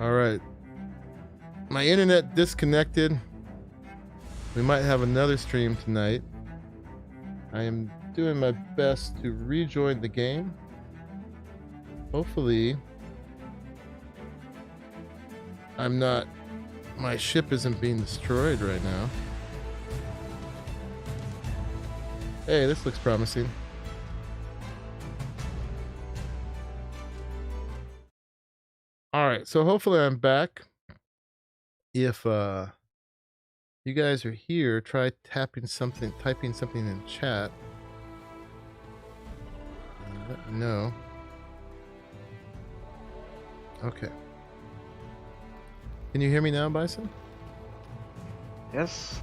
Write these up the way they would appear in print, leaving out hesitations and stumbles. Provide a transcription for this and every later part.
All right. My internet disconnected. We might have another stream tonight. I am doing my best to rejoin the game. Hopefully, my ship isn't being destroyed right now. Hey, this looks promising. All right, so hopefully I'm back. If you guys are here, try typing something in chat. And let me know. Okay. Can you hear me now, Bison? Yes.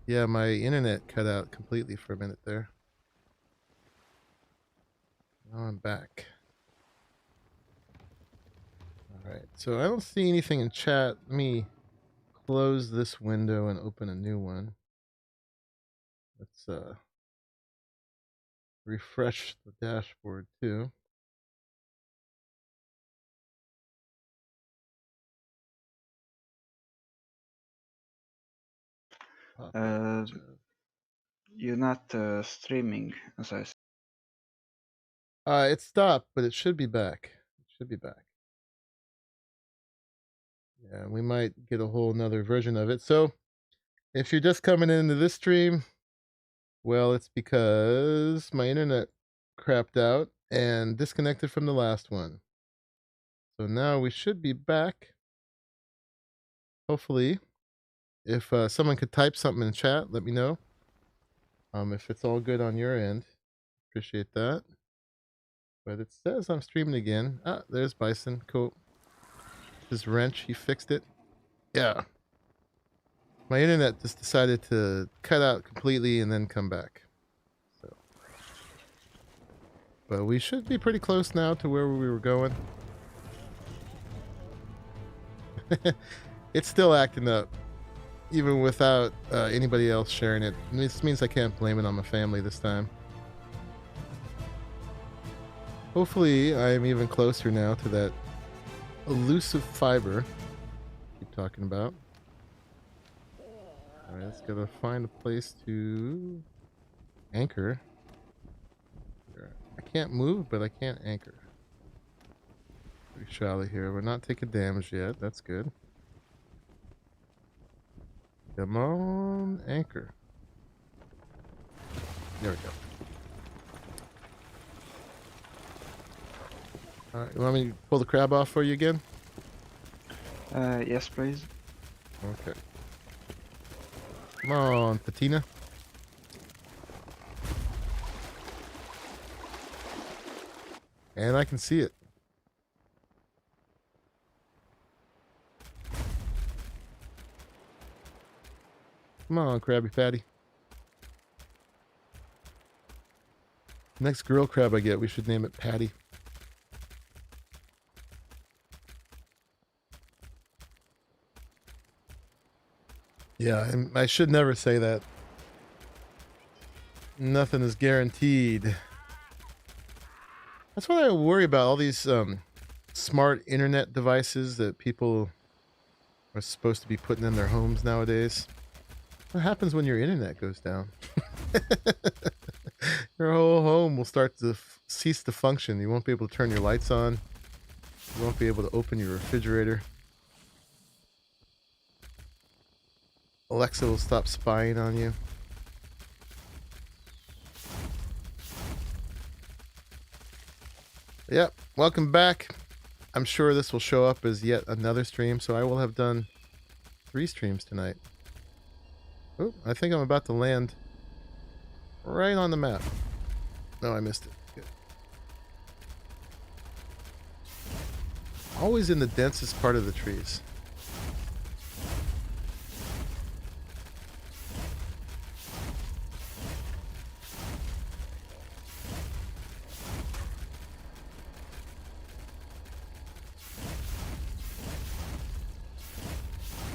Yeah, my internet cut out completely for a minute there. Now I'm back. All right, so I don't see anything in chat. Let me close this window and open a new one. Let's refresh the dashboard too. You're not streaming, as I said. It stopped, but it should be back. It should be back. Yeah, we might get a whole nother version of it. So if you're just coming into this stream, well, it's because my internet crapped out and disconnected from the last one. So now we should be back. Hopefully, if someone could type something in chat, let me know. If it's all good on your end, appreciate that. But it says I'm streaming again. Ah, there's Bison. Cool. His wrench, he fixed it. Yeah. My internet just decided to cut out completely and then come back. So, but we should be pretty close now to where we were going. It's still acting up, even without anybody else sharing it. This means I can't blame it on my family this time. Hopefully, I'm even closer now to that elusive fiber I keep talking about. All right, let's gotta find a place to anchor. I can't move, but I can't anchor. Pretty shallow here. We're not taking damage yet. That's good. Come on, anchor. There we go. All right, you want me to pull the crab off for you again? Yes, please. Okay. Come on, Patina. And I can see it. Come on, Krabby Patty. Next girl crab I get, we should name it Patty. Yeah, and I should never say that. Nothing is guaranteed. That's what I worry about, all these smart internet devices that people are supposed to be putting in their homes nowadays. What happens when your internet goes down? Your whole home will start to cease to function. You won't be able to turn your lights on. You won't be able to open your refrigerator. Alexa will stop spying on you. Yep, welcome back. I'm sure this will show up as yet another stream, so I will have done 3 streams tonight. Oh, I think I'm about to land right on the map. No, I missed it. Good. Always in the densest part of the trees.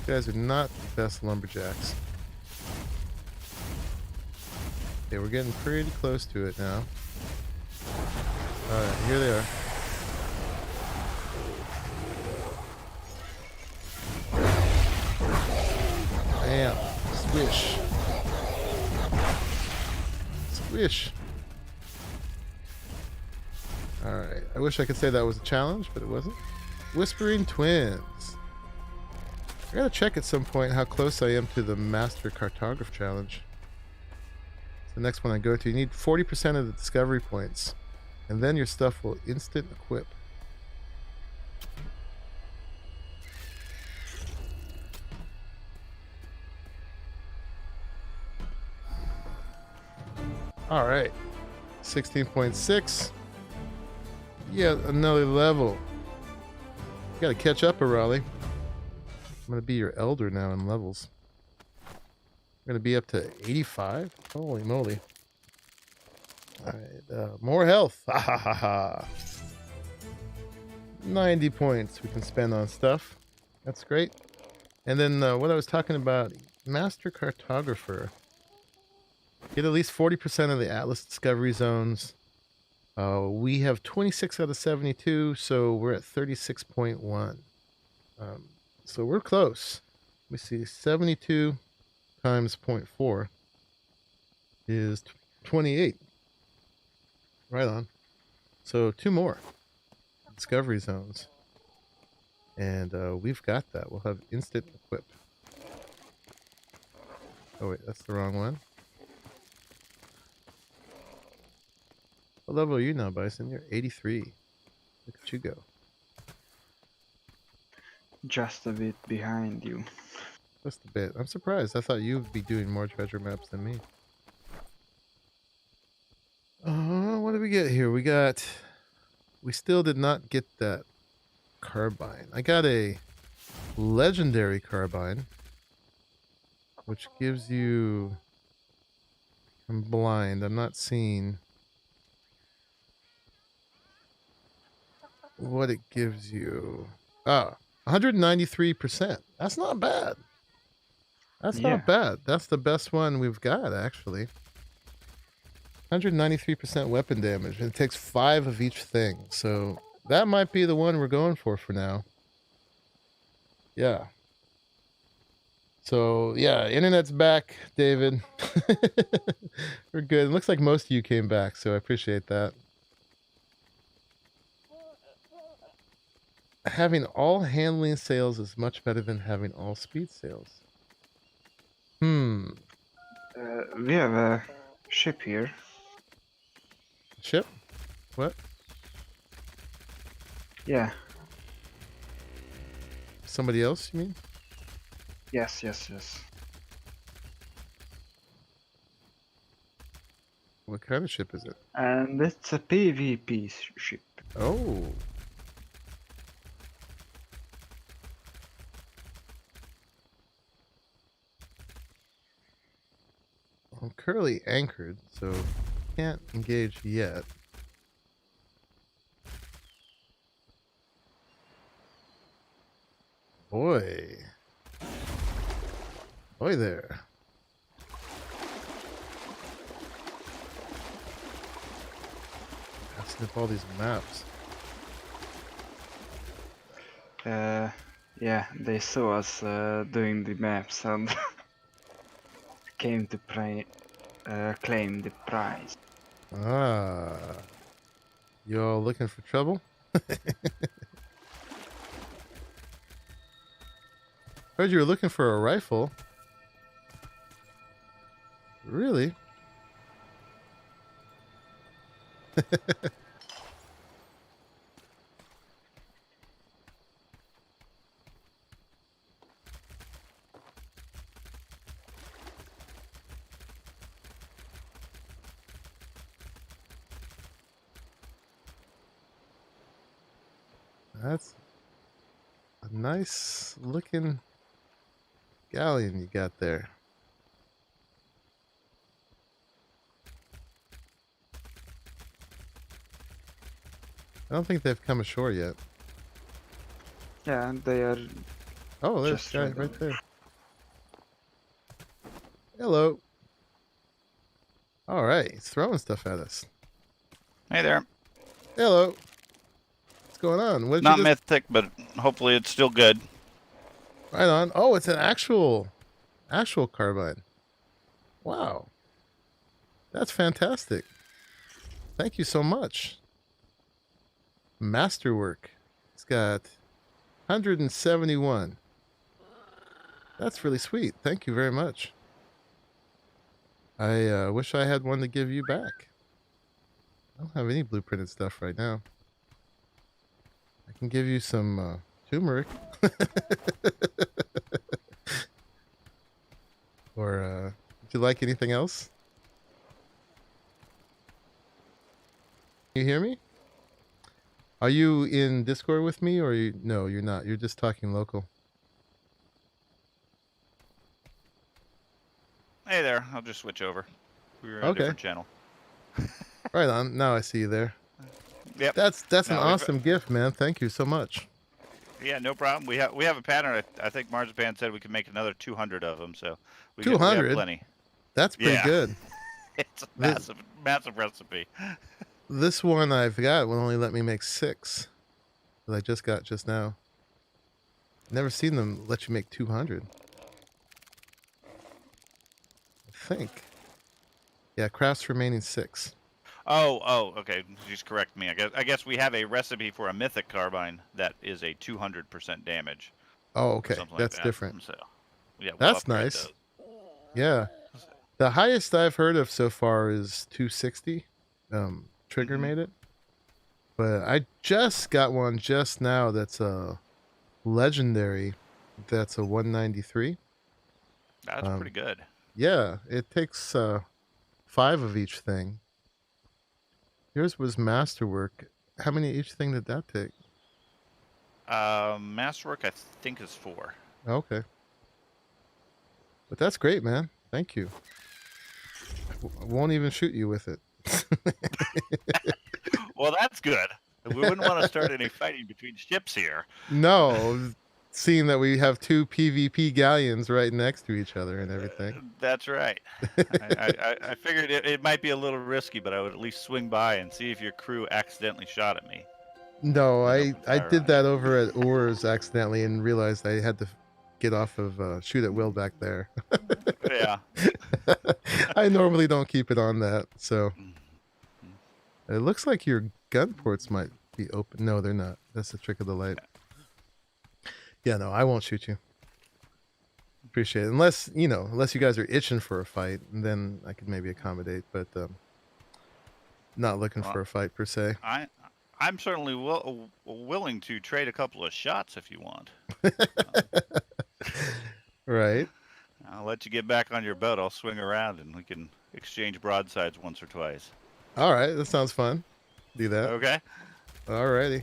You guys are not the best lumberjacks. Okay, we're getting pretty close to it now. Alright, here they are. Bam. Swish. Swish. Alright. I wish I could say that was a challenge, but it wasn't. Whispering Twins. I gotta check at some point how close I am to the Master Cartograph Challenge. It's the next one I go to. You need 40% of the discovery points, and then your stuff will instant equip. All right, 16.6. Yeah, another level. You gotta catch up, Raleigh. I'm gonna be your elder now in levels. I'm gonna be up to 85. Holy moly! All right, more health. Ha ha ha ha. 90 points we can spend on stuff. That's great. And then what I was talking about, Master Cartographer. Get at least 40% of the Atlas Discovery Zones. We have 26 out of 72, so we're at 36.1. So we're close. Let me see, 72 times 0.4 is 28. Right on. So 2 more Discovery Zones. And we've got that. We'll have instant equip. Oh wait, that's the wrong one. What level are you now, Bison? You're 83. Look at you go. Just a bit behind you. Just a bit. I'm surprised. I thought you'd be doing more treasure maps than me. What did we get here? We still did not get that carbine. I got a legendary carbine, which gives you... I'm blind. I'm not seeing what it gives you. 193%. That's not bad. That's not bad. That's the best one we've got, actually. 193% weapon damage. And it takes 5 of each thing. So that might be the one we're going for now. Yeah. So, yeah, internet's back, David. We're good. It looks like most of you came back, so I appreciate that. Having all handling sales is much better than having all speed sales. We have a ship here. Ship? What? Yeah. Somebody else, you mean? Yes. What kind of ship is it? And it's a PvP ship. Oh. I'm currently anchored, so can't engage yet. Boy. Boy there. Passing up all these maps. Yeah, they saw us doing the maps and came to claim the prize. Ah. You all looking for trouble? Heard you were looking for a rifle. Really? That's a nice looking Galleon you got there. I don't think they've come ashore yet. Yeah, they are. Oh, there's a guy right there. Hello. All right, he's throwing stuff at us. Hey there. Hello. What's going on? What did Not you just... mythic, but hopefully it's still good. Right on. Oh, it's an actual actual carbine. Wow. That's fantastic. Thank you so much. Masterwork. It's got 171. That's really sweet. Thank you very much. I wish I had one to give you back. I don't have any blueprinted stuff right now. I can give you some turmeric. Or would you like anything else? You hear me? Are you in Discord with me, or no, you're not. You're just talking local. Hey there, I'll just switch over. We were in a Okay. different channel. Right on. Now I see you there. Yep. That's an No, awesome gift, man. Thank you so much. Yeah, no problem. We have a pattern. I think Marzipan said we could make another 200 of them, so we have 200? plenty. That's pretty Yeah. good. It's a massive recipe. This one I've got will only let me make 6 that I just got just now. Never seen them let you make 200. I think. Yeah, crafts remaining 6. Oh, okay. Just correct me. I guess we have a recipe for a mythic carbine that is a 200% damage. Oh, okay. Something That's like that. different. So, yeah, we'll That's upgrade nice. those. Yeah. The highest I've heard of so far is 260. Trigger made it. But I just got one just now that's a legendary. That's a 193. That's pretty good. Yeah, it takes 5 of each thing. Yours was masterwork. How many each thing did that take? Masterwork, I think, is 4. Okay. But that's great, man. Thank you. I won't even shoot you with it. Well, that's good. We wouldn't want to start any fighting between ships here. No, seeing that we have 2 PvP galleons right next to each other and everything. That's right. I figured it might be a little risky, but I would at least swing by and see if your crew accidentally shot at me. No, I did that on over at Oars accidentally and realized I had to get off of shoot at will back there. Yeah. I normally don't keep it on that, so it looks like your gun ports might be open. No, they're not. That's the trick of the light. Yeah, no, I won't shoot you. Appreciate it. Unless you guys are itching for a fight, and then I could maybe accommodate, but not looking for a fight per se. I'm certainly willing to trade a couple of shots if you want. Right. I'll let you get back on your boat. I'll swing around and we can exchange broadsides once or twice. All right, that sounds fun. Do that. Okay. Alrighty.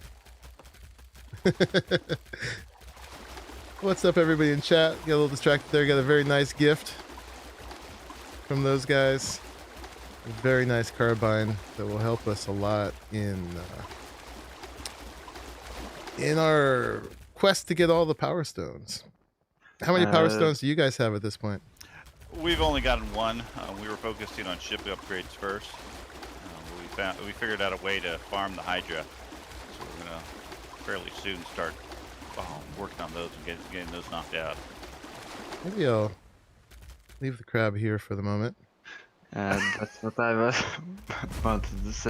What's up, everybody in chat? Got a little distracted there. Got a very nice gift from those guys. A very nice carbine that will help us a lot in our quest to get all the power stones. How many power stones do you guys have at this point? We've only gotten one. We were focusing on ship upgrades first. We figured out a way to farm the Hydra, so we're gonna fairly soon start working on those and getting those knocked out. Maybe I'll leave the crab here for the moment. That's what I was wanted to say.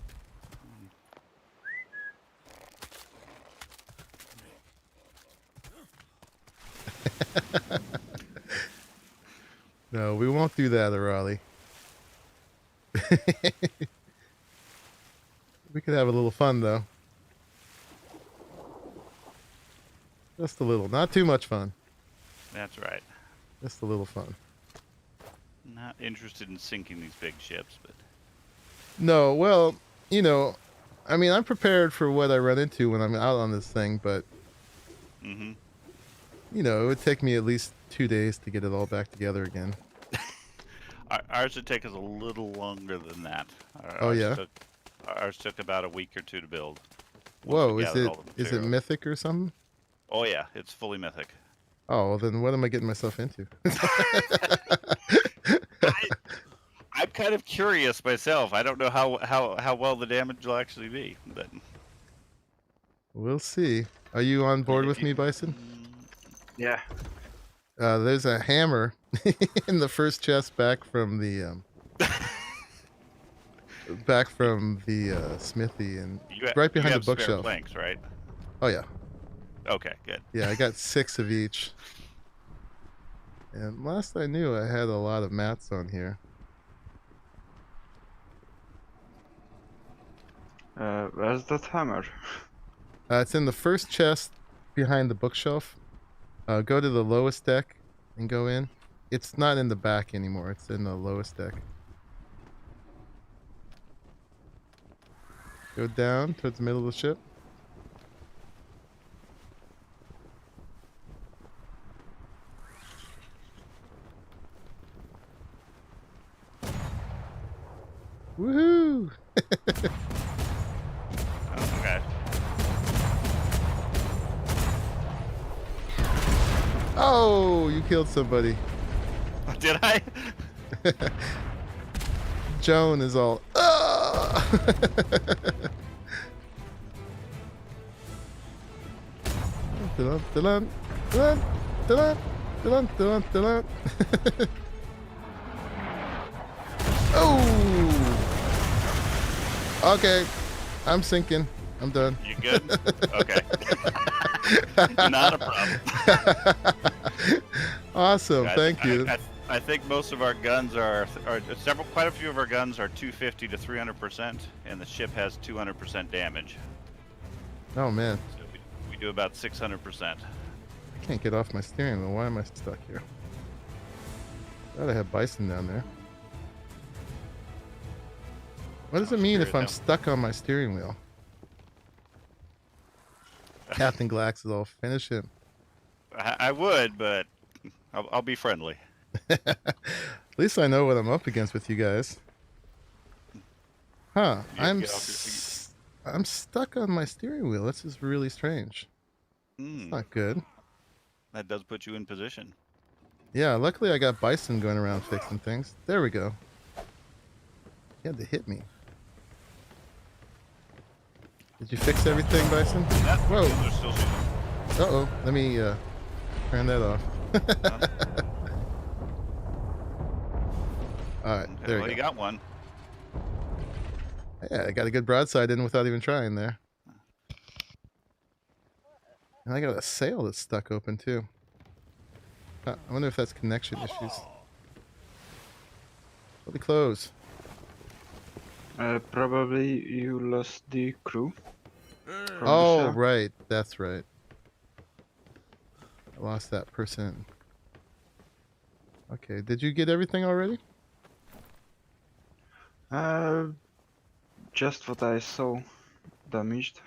No, we won't do that, Raleigh. We could have a little fun, though. Just a little. Not too much fun. That's right. Just a little fun. Not interested in sinking these big ships, but... No, well, I mean, I'm prepared for what I run into when I'm out on this thing, but... it would take me at least 2 days to get it all back together again. Ours would take us a little longer than that. Ours took about a week or 2 to build. Whoa, is it mythic or something? Oh yeah, it's fully mythic. Oh, well, then what am I getting myself into? I'm kind of curious myself. I don't know how well the damage will actually be, but we'll see. Are you on board with me, Bison? Yeah. There's a hammer In the first chest back from the smithy, and right You behind the have spare bookshelf. planks, right? Oh yeah, Okay, good. yeah. I got 6 of each. And last I knew, I had a lot of mats on here. Where's that hammer? It's in the first chest behind the bookshelf. Go to the lowest deck and go in. It's not in the back anymore. It's in the lowest deck. Go down towards the middle of the ship. Woohoo! Okay. Oh, you killed somebody. Did I? Joan is all. Ah! Dun, dun, dun, dun, dun, dun, dun. Oh! Okay, I'm sinking. I'm done. You good? Okay. Not a problem. Awesome, thank you. I think most of our guns are quite a few of our guns are 250 to 300%, and the ship has 200% damage. Oh man, So we do about 600%. I can't get off my steering wheel. Why am I stuck here? Thought I had Bison down there. What does it mean if I'm stuck on my steering wheel? Captain Glax is all, finish him. I would, but I'll be friendly. At least I know what I'm up against with you guys. Huh, I'm stuck on my steering wheel. This is really strange. It's not good. That does put you in position. Yeah, luckily I got Bison going around fixing things. There we go. He had to hit me. Did you fix everything, Bison? Whoa. Uh-oh. Let me turn that off. Alright, Okay, there well, you you go. got one. Yeah, I got a good broadside in without even trying there. And I got a sail that's stuck open too. I wonder if that's connection issues. Let me close. Probably you lost the crew. Oh, right. That's right. I lost that person. Okay, did you get everything already? Just what I saw damaged.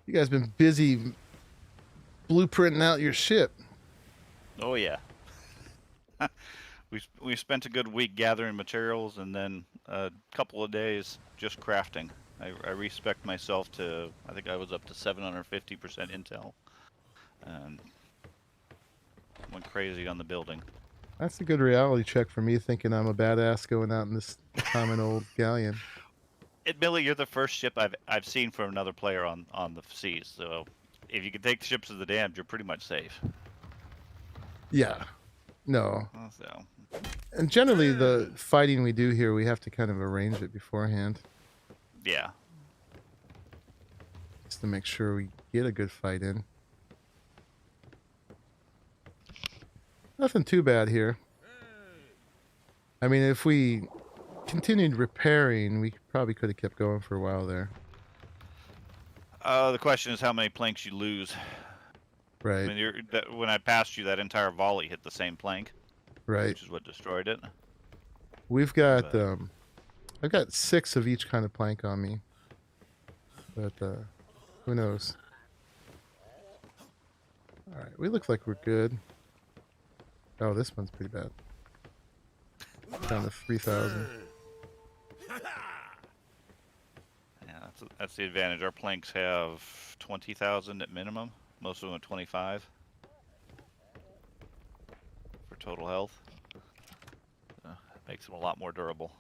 You guys been busy blueprinting out your ship. Oh yeah. we spent a good week gathering materials and then a couple of days just crafting. I respect myself to, I think I was up to 750% intel, and went crazy on the building. That's a good reality check for me, thinking I'm a badass going out in this common old Galleon. Admittedly, you're the first ship I've seen from another player on the seas, so if you can take the ships of the damned, you're pretty much safe. Yeah. No. So. And generally, the fighting we do here, we have to kind of arrange it beforehand. Yeah. Just to make sure we get a good fight in. Nothing too bad here. I mean, if we continued repairing, we probably could have kept going for a while there. The question is how many planks you lose. Right. I mean, when I passed you, that entire volley hit the same plank. Right. Which is what destroyed it. We've got, I've got 6 of each kind of plank on me. But, who knows? Alright, we look like we're good. Oh, this one's pretty bad. Down to 3,000. Yeah, that's the advantage. Our planks have 20,000 at minimum. Most of them are 25 for total health. Makes them a lot more durable.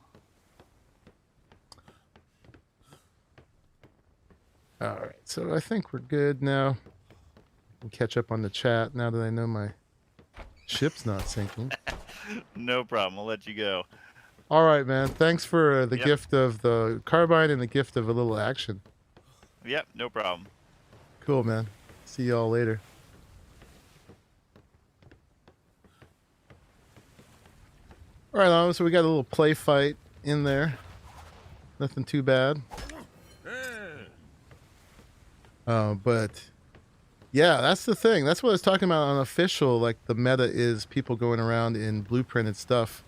Alright, so I think we're good now. and catch up on the chat now that I know my ship's not sinking. No problem. I'll let you go. All right, man. Thanks for the Yep. gift of the carbine and the gift of a little action. Yep, no problem. Cool, man. See y'all later. All right, so we got a little play fight in there. Nothing too bad. But yeah, that's the thing. That's what I was talking about on Official. Like the meta is people going around in blueprinted stuff.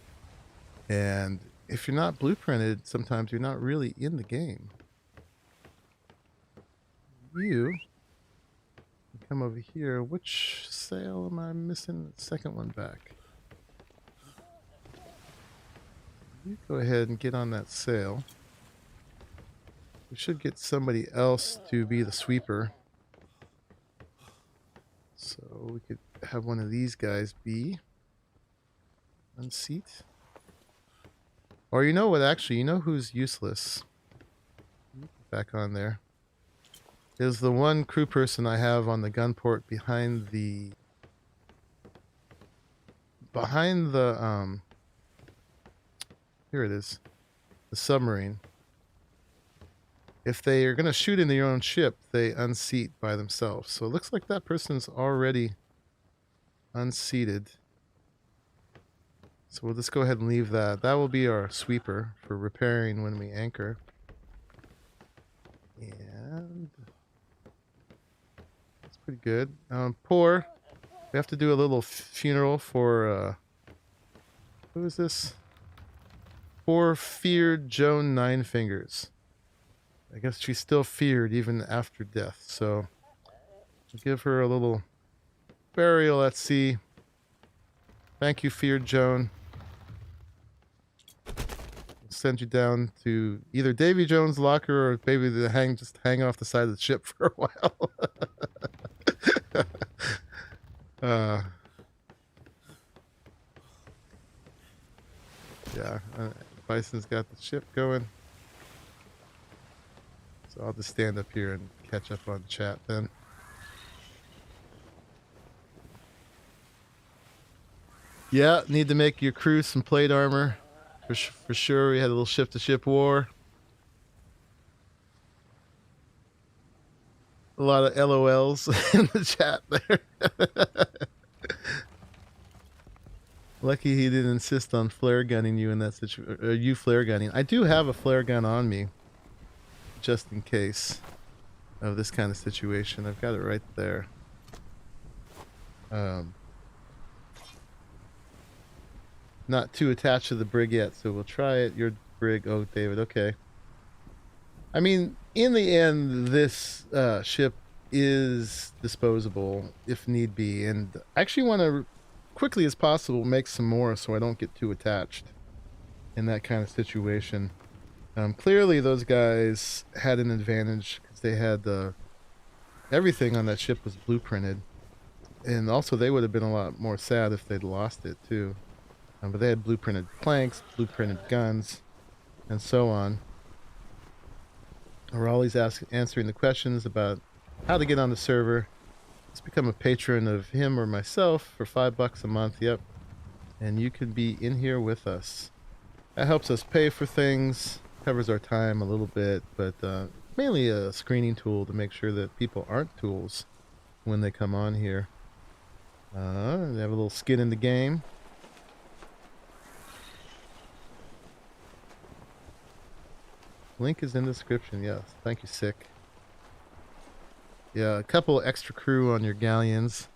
And if you're not blueprinted, sometimes you're not really in the game. You come over here. Which sail am I missing? The second one back. You go ahead and get on that sail. We should get somebody else to be the sweeper. So we could have one of these guys be unseat. Or you know what, actually, you know who's useless? Back on there. Is the one crew person I have on the gun port behind the here it is. The submarine. If they are going to shoot in their own ship, they unseat by themselves. So it looks like that person's already unseated. So we'll just go ahead and leave that. That will be our sweeper for repairing when we anchor. And that's pretty good. Poor. We have to do a little funeral for, who is this? Poor feared Joan Nine Fingers. I guess she's still feared even after death. So we'll give her a little burial at sea. Thank you, feared Joan. We'll send you down to either Davy Jones' locker or maybe just hang off the side of the ship for a while. Yeah, Bison's got the ship going. So I'll just stand up here and catch up on chat then. Yeah, need to make your crew some plate armor. For sure, we had a little ship-to-ship war. A lot of LOLs in the chat there. Lucky he didn't insist on flare gunning you in that situation. Or you flare gunning. I do have a flare gun on me, just in case of this kind of situation. I've got it right there. Not too attached to the brig yet, so we'll try it. Your brig. Oh, David. Okay. I mean, in the end, this ship is disposable if need be, and I actually want to, quickly as possible, make some more so I don't get too attached in that kind of situation. Clearly, those guys had an advantage because they had everything on that ship was blueprinted, and also they would have been a lot more sad if they'd lost it too. But they had blueprinted planks, blueprinted guns, and so on. We're always answering the questions about how to get on the server. Just become a patron of him or myself for $5 a month. Yep, and you can be in here with us. That helps us pay for things, covers our time a little bit, but mainly a screening tool to make sure that people aren't tools when they come on here. They have a little skin in the game. Link is in the description. Yes, thank you, Sick. Yeah, a couple extra crew on your galleons.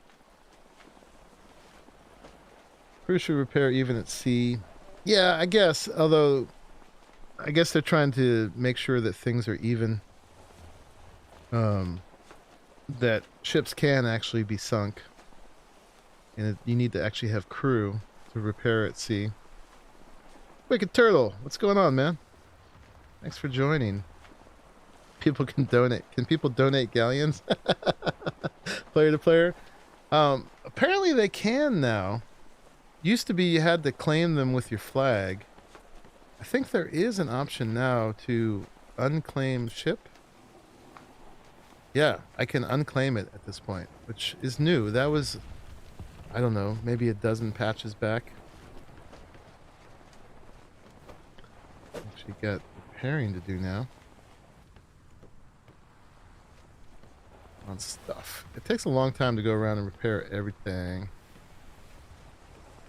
Crew should repair even at sea. Yeah, I guess. Although, I guess they're trying to make sure that things are even. That ships can actually be sunk. And you need to actually have crew to repair at sea. Wicked Turtle, what's going on, man? Thanks for joining. People can donate. Can people donate galleons? Player to player? Apparently they can now. Used to be you had to claim them with your flag. I think there is an option now to unclaim ship. Yeah, I can unclaim it at this point, which is new. That was, I don't know, maybe a dozen patches back. Actually got repairing to do now. On stuff. It takes a long time to go around and repair everything.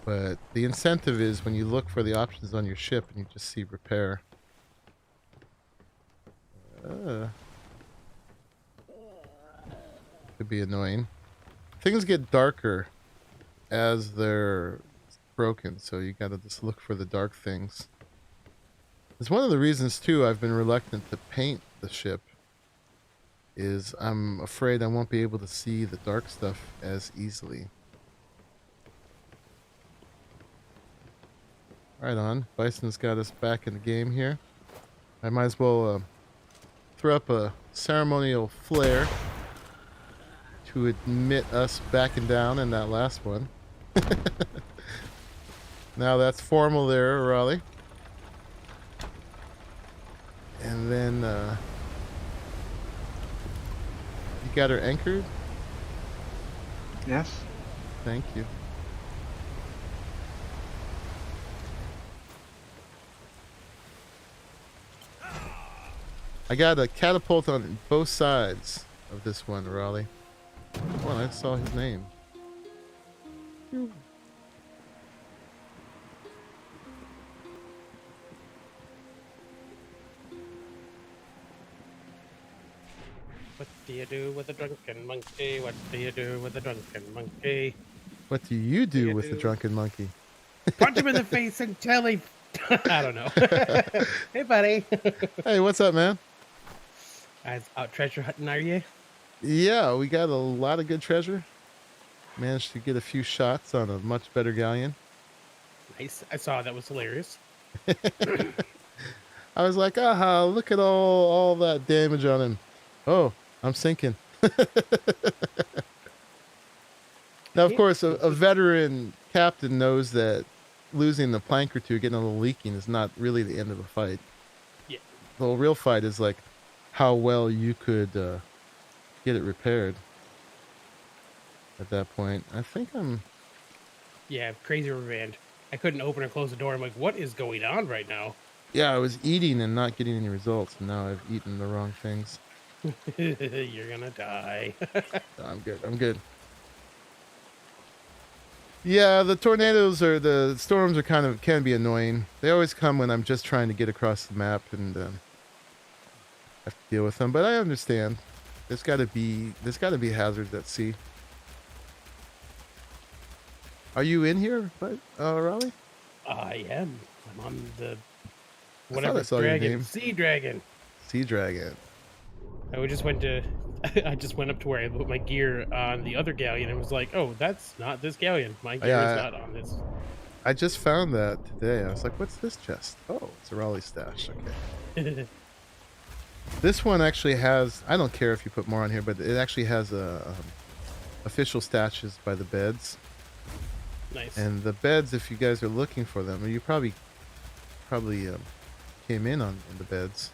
But the incentive is when you look for the options on your ship and you just see repair. Could be annoying. Things get darker as they're broken, so you gotta just look for the dark things. It's one of the reasons, too, I've been reluctant to paint the ship. Is I'm afraid I won't be able to see the dark stuff as easily. Right on. Bison's got us back in the game here. I might as well throw up a ceremonial flare to admit us backing down in that last one. Now that's formal there, Raleigh. And then you got her anchored? Yes. Thank you. I got a catapult on both sides of this one, Raleigh. Oh, I saw his name. Phew. What do you do with a drunken monkey? What do you do with a drunken monkey? What do you do you with the do? drunken monkey? Punch him in the face and tell him. I don't know. Hey, buddy. Hey, what's up, man? Guys, out treasure hunting, are you? Yeah, we got a lot of good treasure. Managed to get a few shots on a much better galleon. Nice. I saw that was hilarious. I was like, aha, look at all that damage on him. Oh, I'm sinking. Now, of course, a veteran captain knows that losing the plank or two, getting a little leaking, is not really the end of the fight. Yeah. The real fight is like how well you could get it repaired at that point. I think I'm... Yeah, crazy revenge. I couldn't open or close the door. I'm like, what is going on right now? Yeah, I was eating and not getting any results, and now I've eaten the wrong things. You're gonna die. I'm good. I'm good. Yeah, the tornadoes or the storms are can be annoying. They always come when I'm just trying to get across the map and have to deal with them. But I understand. There's got to be hazards at sea. Are you in here, Raleigh? I am. I'm on the I whatever saw your name. dragon, sea dragon. Sea dragon. I just went to. I just went up to where I put my gear on the other galleon and was like, "Oh, that's not this galleon. My gear is not on this." I just found that today. I was like, "What's this chest?" Oh, it's a Raleigh stash. Okay. This one actually has. I don't care if you put more on here, but it actually has official stashes by the beds. Nice. And the beds, if you guys are looking for them, you probably came in on the beds.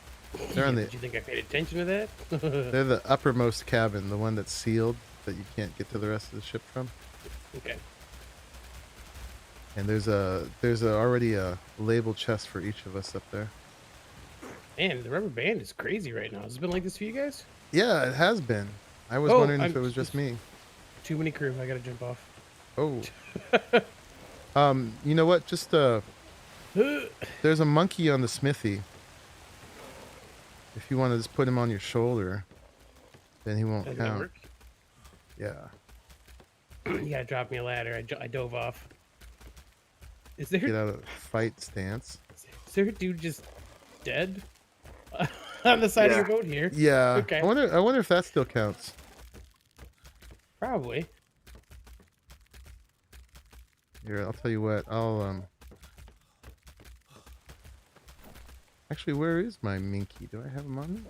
They're on the. Did you think I paid attention to that? They're the uppermost cabin, the one that's sealed that you can't get to the rest of the ship from. Okay. And there's already a label chest for each of us up there. Man, the rubber band is crazy right now. Has it been like this for you guys? Yeah, it has been. I was wondering if it was just me. Too many crew. I gotta jump off. Oh. You know what? Just there's a monkey on the smithy. If you want to just put him on your shoulder, then he won't Does that count. work? Yeah. You gotta drop me a ladder. I dove off. Is there Get out of fight stance. is there a dude just dead on the side of your boat here? Yeah. Okay. I wonder if that still counts. Probably. Here, I'll tell you what. Actually, where is my minky? Do I have him on me?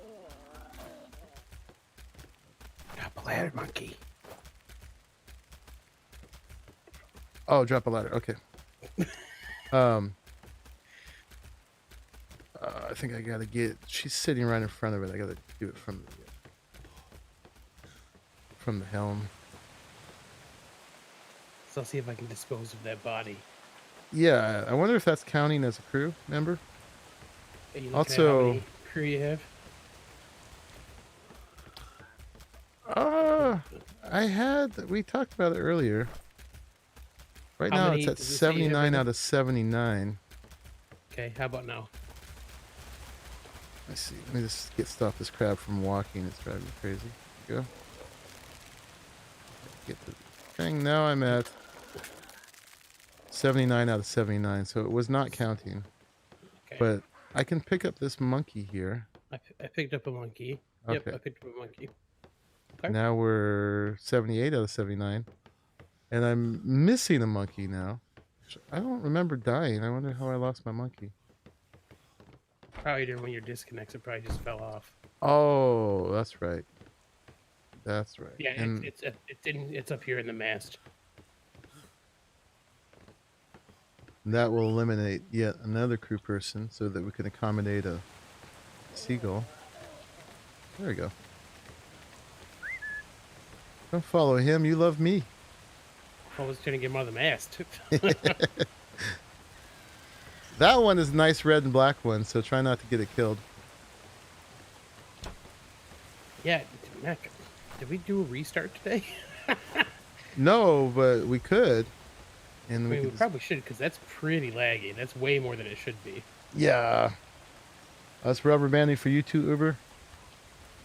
Drop a ladder, monkey. Oh, drop a ladder. Okay. I think I gotta get. She's sitting right in front of it. I gotta do it from from the helm. So I'll see if I can dispose of that body. Yeah, I wonder if that's counting as a crew member. Are you looking at how Also, many crew you have? we talked about it earlier. Right How now many it's at does it say you have 79 right now? out of 79. Okay, how about now? Let's see. Let me just stop this crab from walking. It's driving me crazy. There we go. Get the thing. Now I'm at 79 out of 79. So it was not counting. Okay. But I can pick up this monkey here. I picked up a monkey. Okay. Yep, I picked up a monkey. Okay. Now we're 78 out of 79. And I'm missing a monkey now. I don't remember dying. I wonder how I lost my monkey. Probably didn't when your disconnects. It probably just fell off. Oh, that's right. That's right. Yeah, And it's up here in the mast. that will eliminate yet another crew person so that we can accommodate a seagull. There we go. Don't follow him. You love me. I was trying to get him on the mast. That one is a nice red and black one, so try not to get it killed. Yeah, Mac, did we do a restart today? No, but we could. And I mean, we could probably should, because that's pretty laggy. That's way more than it should be. Yeah. Us rubber banding for you too, Uber.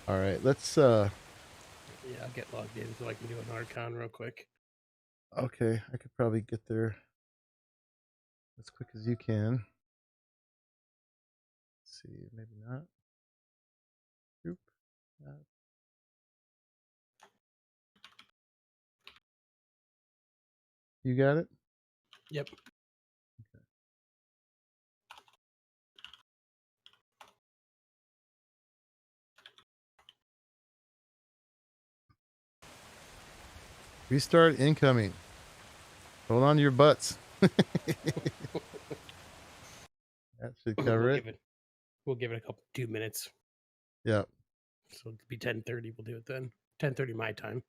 All right, let's Yeah, I'll get logged in so I can do an hardcon real quick. okay, I could probably get there as quick as you can. Let's see, maybe not. Oop. You got it? Yep. Okay. Restart incoming. Hold on to your butts. That should cover it. We'll give it a couple 2 minutes. Yep. So it'll be 10:30. We'll do it then. 10:30 my time.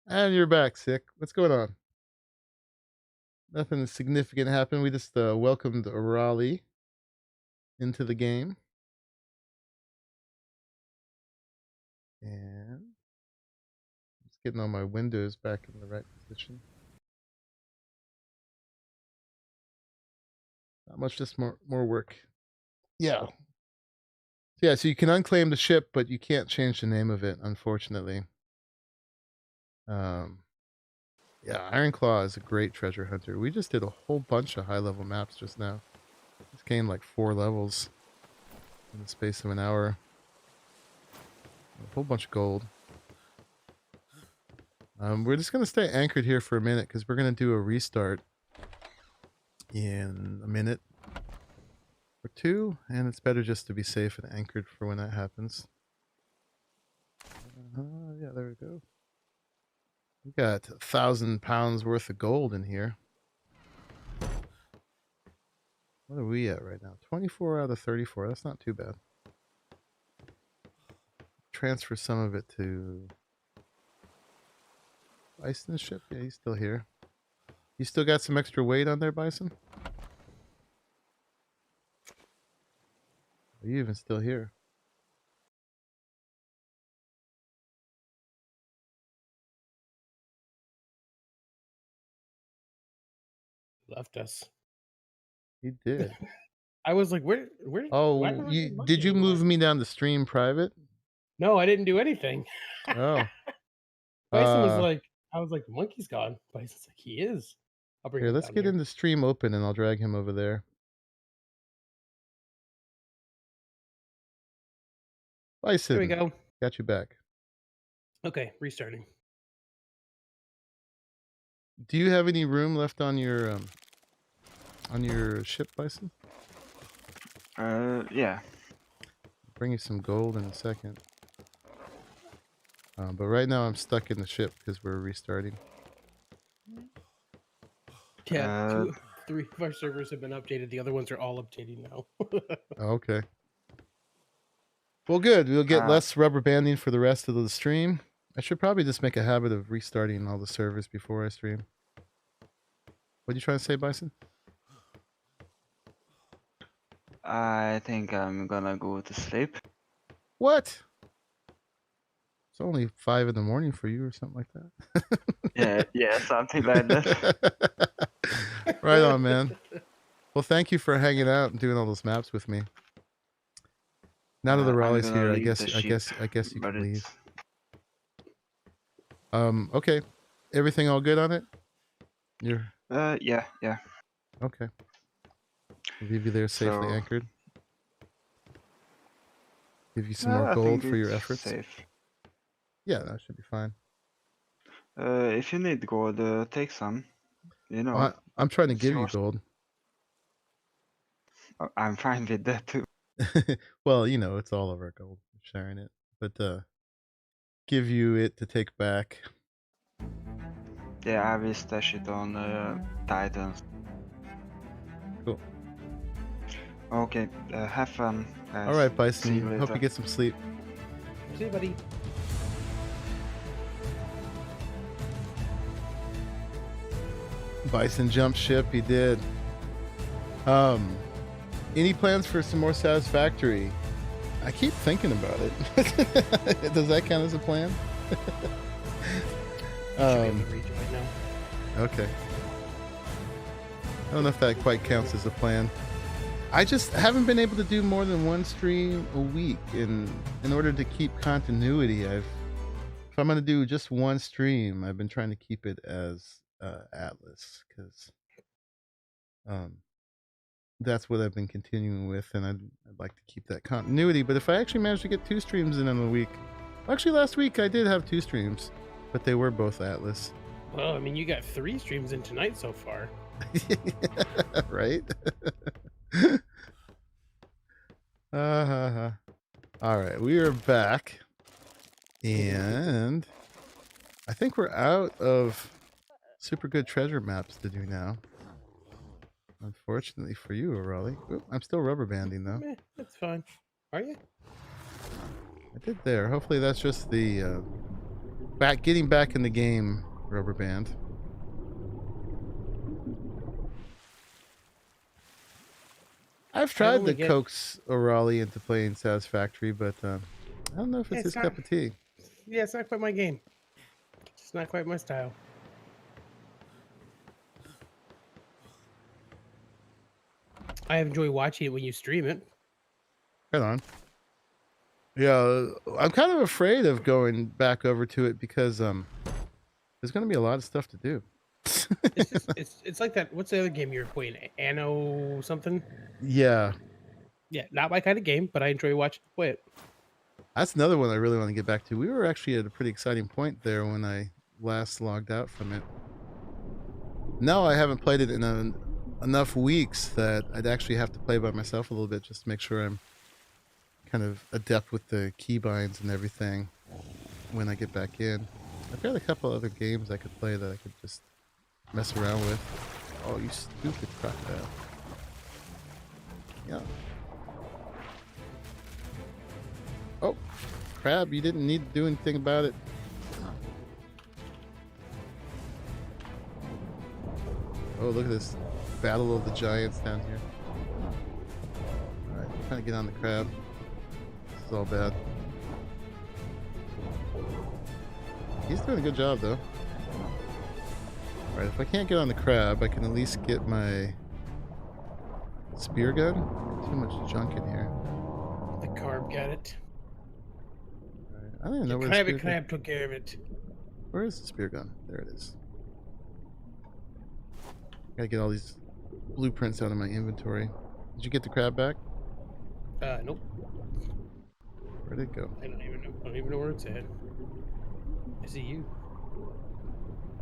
And you're back, Sick. What's going on? Nothing significant happened. We just welcomed Raleigh into the game. And just getting all my windows back in the right position. Not much, just more work. Yeah. Yeah, so you can unclaim the ship, but you can't change the name of it, unfortunately. Yeah, Ironclaw is a great treasure hunter. We just did a whole bunch of high-level maps just now. Just gained like 4 levels in the space of an hour. A whole bunch of gold. We're just going to stay anchored here for a minute because we're going to do a restart in a minute or two, and it's better just to be safe and anchored for when that happens. Yeah, there we go. We got 1,000 pounds worth of gold in here. What are we at right now? 24 out of 34. That's not too bad. Transfer some of it to Bison's ship. Yeah, he's still here. You still got some extra weight on there, Bison? Are you even still here? Left us. He did. I was like, where? Oh, why don't I get did you anymore? move me down the stream private? No, I didn't do anything. Oh. Bison was like, I was like, the monkey's gone. Bison's like, he is. I'll bring Here, him let's down get here. in the stream open and I'll drag him over there. Bison. There we go. Got you back. Okay, restarting. Do you have any room left on your ship, Bison? Yeah. Bring you some gold in a second. But right now I'm stuck in the ship because we're restarting. Yeah, 3 of our servers have been updated. The other ones are all updating now. Okay. Well, good. We'll get less rubber banding for the rest of the stream. I should probably just make a habit of restarting all the servers before I stream. What are you trying to say, Bison? I think I'm gonna go to sleep. What? It's only 5 in the morning for you or something like that. Yeah, something like that. Right on, man. Well, thank you for hanging out and doing all those maps with me. Now that the I'm Raleigh's gonna here, I leave guess the I ship, guess you but can leave. it's Okay. Everything all good on it? You're yeah. okay. I'll leave you there safely So anchored. Give you some more I gold think for your it's efforts. safe. Yeah, that should be fine. If you need gold, take some. You know, Well, I'm trying to it's give you yours. gold. I'm fine with that too. Well, you know, it's all of our gold. Sharing it. But give you it to take back. Yeah, I will stash it on Titans. Cool. Okay, have fun, guys. All right, See Bison. you Hope later. you get some sleep. See you, buddy. Bison jumped ship. He did. Any plans for some more Satisfactory? I keep thinking about it. Does that count as a plan? Should be able to reach it right now. Okay. I don't know if that quite counts as a plan. I just haven't been able to do more than one stream a week, and in order to keep continuity, if I'm going to do just one stream, I've been trying to keep it as Atlas, because that's what I've been continuing with, and I'd like to keep that continuity. But if I actually manage to get 2 streams in a week, actually last week I did have 2 streams, but they were both Atlas. Well, I mean, you got 3 streams in tonight so far. Right? All right, we are back, and I think we're out of super good treasure maps to do now. Unfortunately for you, Raleigh. Oop, I'm still rubber banding though. That's fine. Are you? I did there. Hopefully that's just the getting back in the game rubber band. I've tried to coax O'Reilly into playing Satisfactory, but I don't know if it's his cup of tea. Yeah, it's not quite my game. It's not quite my style. I enjoy watching it when you stream it. Right on. Yeah, I'm kind of afraid of going back over to it because there's going to be a lot of stuff to do. It's just it's like that. What's the other game you're playing? Anno something? Yeah. Yeah, not my kind of game, but I enjoy watching you play it. That's another one I really want to get back to. We were actually at a pretty exciting point there when I last logged out from it. No, I haven't played it in enough weeks that I'd actually have to play by myself a little bit just to make sure I'm kind of adept with the keybinds and everything when I get back in. I've got a couple other games I could play that I could just mess around with. Oh, you stupid crocodile. Yeah. Oh, crab, you didn't need to do anything about it. Oh, look at this battle of the giants down here. Alright, trying to get on the crab. This is all bad. He's doing a good job, though. Alright, if I can't get on the crab, I can at least get my spear gun. Too much junk in here. The carb got it. Right. I don't even know where the crab took care of it. Where is the spear gun? There it is. Gotta get all these blueprints out of my inventory. Did you get the crab back? Nope. Where'd it go? I don't even know where it's at. I see you.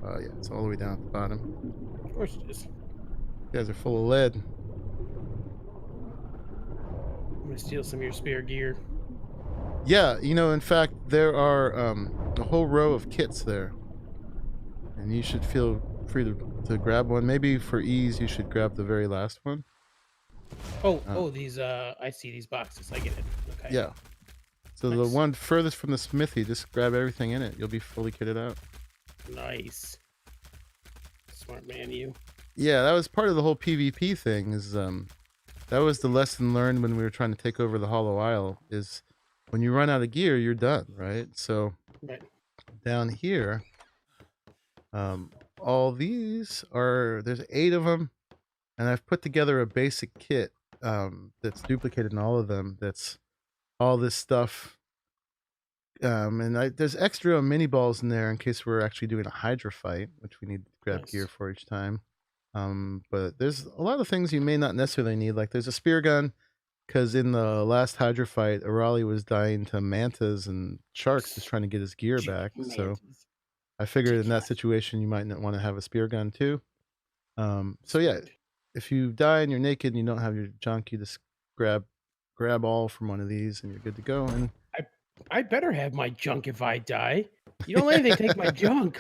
Oh yeah, it's all the way down at the bottom. Of course it is. You guys are full of lead. I'm gonna steal some of your spare gear. Yeah, you know, in fact, there are a whole row of kits there. And you should feel free to grab one. Maybe for ease, you should grab the very last one. Oh, these, I see these boxes. I get it. Okay. Yeah. So the one furthest from the smithy, just grab everything in it. You'll be fully kitted out. Nice. Smart man, you. Yeah, that was part of the whole PvP thing. That was the lesson learned when we were trying to take over the Hollow Isle. Is when you run out of gear, you're done, right? So down here, all these are. There's 8 of them, and I've put together a basic kit that's duplicated in all of them. That's all this stuff. And there's extra mini balls in there in case we're actually doing a Hydra fight, which we need to grab gear for each time. But there's a lot of things you may not necessarily need. Like there's a spear gun, because in the last Hydra fight, Arali was dying to mantas and sharks just trying to get his gear back. So I figured in that situation, you might not want to have a spear gun too. So yeah, if you die and you're naked and you don't have your junk, you just grab all from one of these and you're good to go. And I better have my junk if I die. You don't let anything take my junk.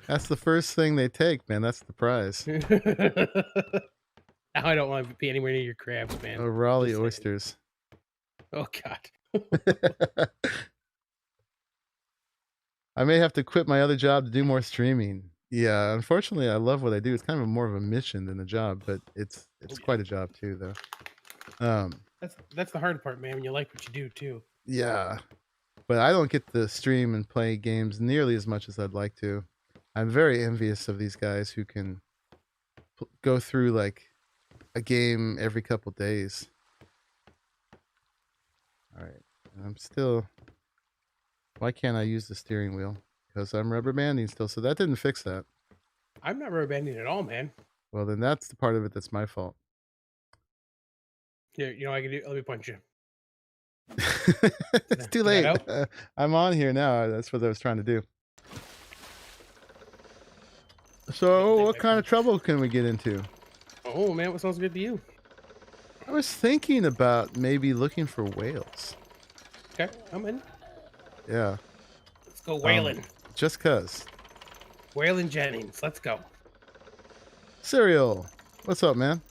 That's the first thing they take, man. That's the prize. I don't want to be anywhere near your crabs, man. Oh, Raleigh oysters. Oh, God. I may have to quit my other job to do more streaming. Yeah, unfortunately, I love what I do. It's kind of more of a mission than a job, but it's quite a job too, though. That's the hard part, man. When you like what you do too. Yeah, but I don't get to stream and play games nearly as much as I'd like to. I'm very envious of these guys who can go through like a game every couple days. All right, I'm still. Why can't I use the steering wheel? Because I'm rubber banding still, so that didn't fix that. I'm not rubber banding at all, man. Well, then that's the part of it that's my fault. Yeah, you know what I can do? Let me punch you. It's too late. I'm on here now. That's what I was trying to do. So, what kind of trouble can we get into? Oh, man, what sounds good to you? I was thinking about maybe looking for whales. Okay, I'm in. Yeah. Let's go whaling. Just cuz. Waylon Jennings, let's go. Serial, what's up, man?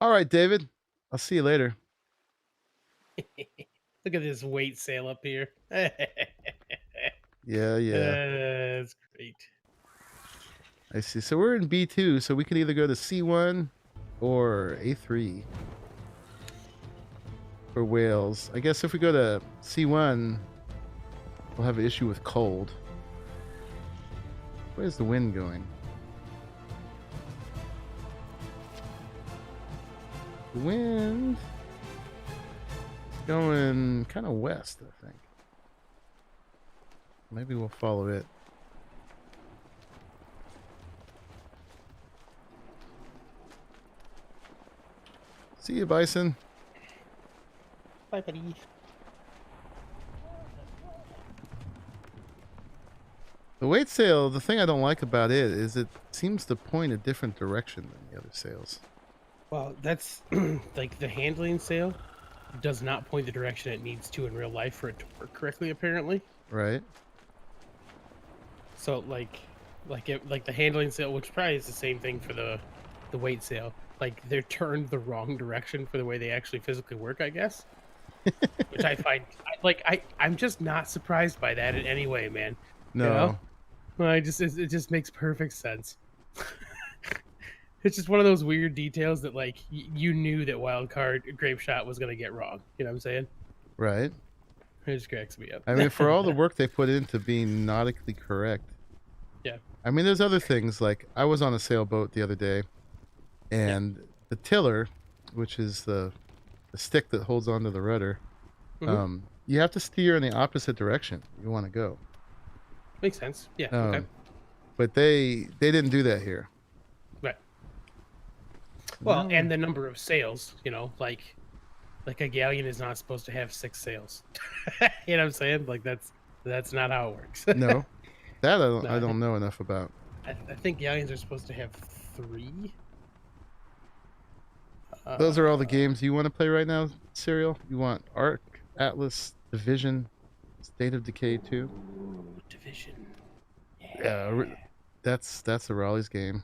All right, David. I'll see you later. Look at this weight sale up here. Yeah. That's great. I see. So we're in B2, so we can either go to C1 or A3 for whales. I guess if we go to C1, we'll have an issue with cold. Where's the wind going? The wind is going kind of west, I think. Maybe we'll follow it. See you, Bison. Bye, buddy. The weight sale, the thing I don't like about it is it seems to point a different direction than the other sales. Well, that's like the handling sale does not point the direction it needs to in real life for it to work correctly, apparently. Right. So like the handling sale, which probably is the same thing for the weight sale. Like they're turned the wrong direction for the way they actually physically work, I guess. Which I find I'm just not surprised by that in any way, man. No. You know? Well, it just makes perfect sense. It's just one of those weird details that like you knew that Wildcard Grape Shot was gonna get wrong. You know what I'm saying? Right. It just cracks me up. I mean, for all the work they put into being nautically correct. Yeah. I mean, there's other things like I was on a sailboat the other day, and the tiller, which is the stick that holds onto the rudder, you have to steer in the opposite direction you want to go. Makes sense. Yeah. Okay. But they didn't do that here. Right. Well, and the number of sails, you know, like a galleon is not supposed to have 6 sails. You know what I'm saying? Like that's not how it works. No, that I don't know enough about. I think galleons are supposed to have 3. Those are all the games you want to play right now, Serial? You want Arc, Atlas, Division, State of Decay 2? Ooh, Division. Yeah, that's a Raleigh's game.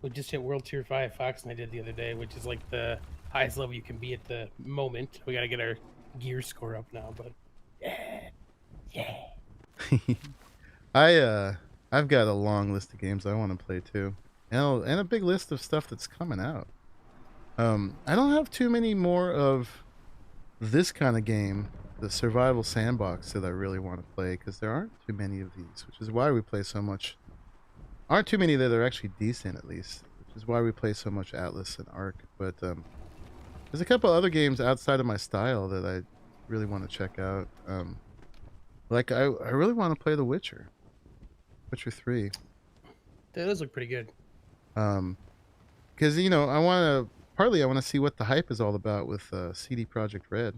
We just hit World Tier 5 Fox and I did the other day, which is like the highest level you can be at the moment. We got to get our gear score up now, but yeah. I've got a long list of games I want to play too, and a big list of stuff that's coming out. I don't have too many more of this kind of game, the survival sandbox, that I really want to play, because there aren't too many of these, which is why we play so much. Aren't too many that are actually decent, at least, which is why we play so much Atlas and Arc. But there's a couple other games outside of my style that I really want to check out. Like I really want to play The Witcher 3. That does look pretty good. Because I want to see what the hype is all about with CD Projekt Red.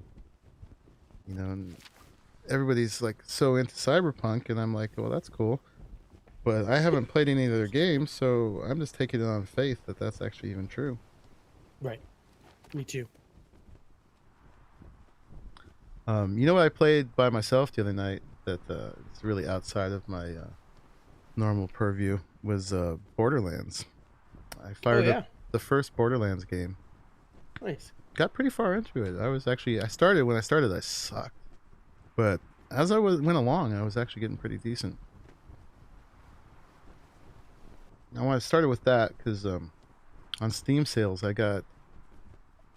And everybody's like so into Cyberpunk, and I'm like, well, that's cool, but I haven't played any of their games, so I'm just taking it on faith that that's actually even true. Right. Me too. What I played by myself the other night that is really outside of my normal purview was Borderlands. I fired up the first Borderlands game. Nice. Got pretty far into it. When I started, I sucked. But as I went along, I was actually getting pretty decent. I started with that because on Steam sales, I got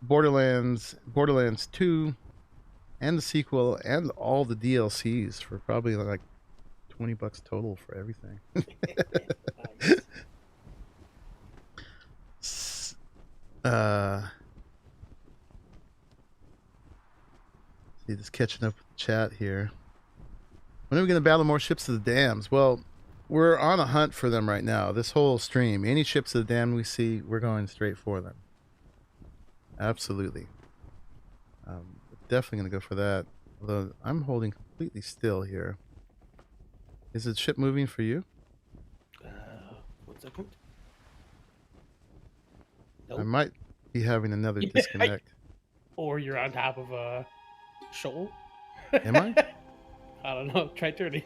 Borderlands 2, and the sequel, and all the DLCs for probably like $20 total for everything. See, just catching up with the chat here. When are we going to battle more ships of the dams? Well, we're on a hunt for them right now. This whole stream, any ships of the dam we see, we're going straight for them. Absolutely. Definitely going to go for that. Although I'm holding completely still here. Is the ship moving for you? 1 second. Nope. I might be having another disconnect. Or you're on top of a shoal. Am I? I don't know. Try turning.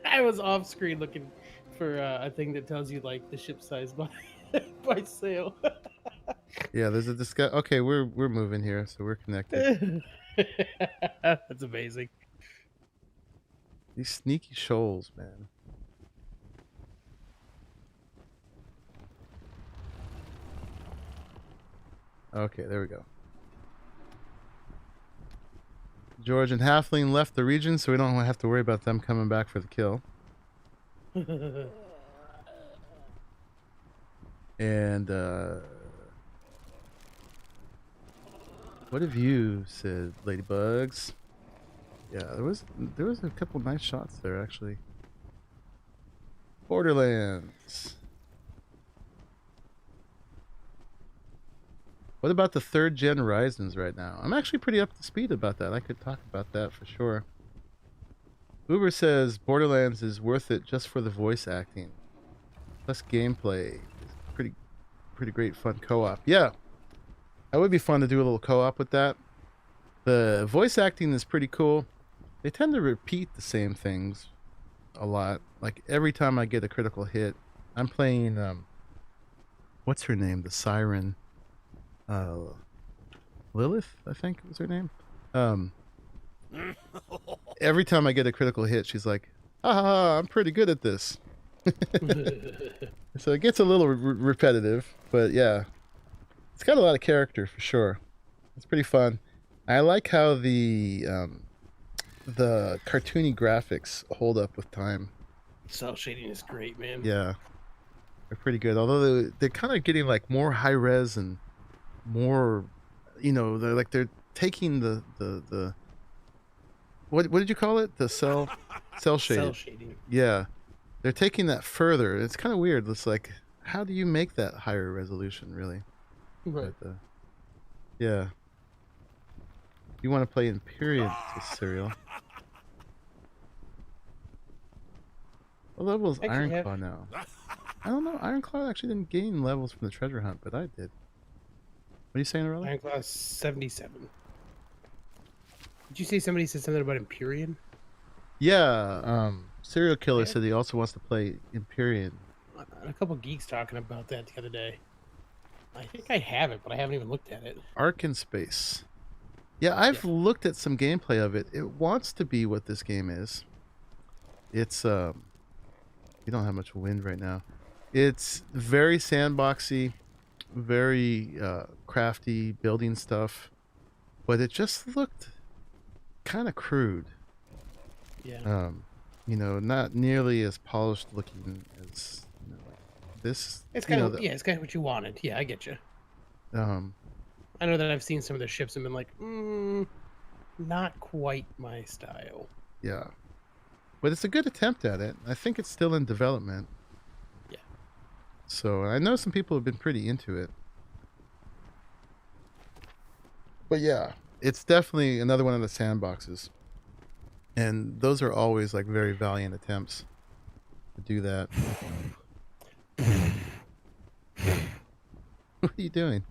I was off screen looking for a thing that tells you like the ship size by sail. Yeah, there's a discuss. Okay, we're moving here, so we're connected. That's amazing. These sneaky shoals, man. Okay, there we go. George and Halfling left the region, so we don't have to worry about them coming back for the kill. And what have you said, Ladybugs? Yeah, there was a couple nice shots there, actually. Borderlands. What about the 3rd gen Ryzens right now? I'm actually pretty up to speed about that. I could talk about that for sure. Uber says Borderlands is worth it just for the voice acting. Plus gameplay. Pretty great fun co-op. Yeah. That would be fun to do a little co-op with that. The voice acting is pretty cool. They tend to repeat the same things a lot. Like every time I get a critical hit, I'm playing what's her name? The Siren. Lilith, I think was her name. Every time I get a critical hit, she's like, "Ah, I'm pretty good at this." So it gets a little repetitive, but yeah, it's got a lot of character for sure. It's pretty fun. I like how the cartoony graphics hold up with time. Cell shading is great, man. Yeah, they're pretty good. Although they're kind of getting like more high res and more, they're taking the what did you call it? The cell shading. Cell shading. Yeah, they're taking that further. It's kind of weird. It's like, how do you make that higher resolution, really? Right. But, yeah. You want to play Empyrean Serial. What level is Ironclaw now? I don't know. Ironclaw actually didn't gain levels from the treasure hunt, but I did. What are you saying, Aurelia? Ironclaw 77. Did you say somebody said something about Empyrean? Yeah, Serial Killer said he also wants to play Empyrean. A couple geeks talking about that the other day. I think I have it, but I haven't even looked at it. Ark in Space. Yeah, I've looked at some gameplay of it. It wants to be what this game is. It's you don't have much wind right now. It's very sandboxy, very crafty building stuff, but it just looked kind of crude. Yeah. You know, not nearly as polished looking as like this. It's You kind know, of it's kind of what you wanted. Yeah, I get you. um, I know that I've seen some of the ships and been like, not quite my style. yeah, but it's a good attempt at it. I think it's still in development. Yeah. So I know some people have been pretty into it. But yeah, it's definitely another one of the sandboxes. And those are always like very valiant attempts to do that. What are you doing?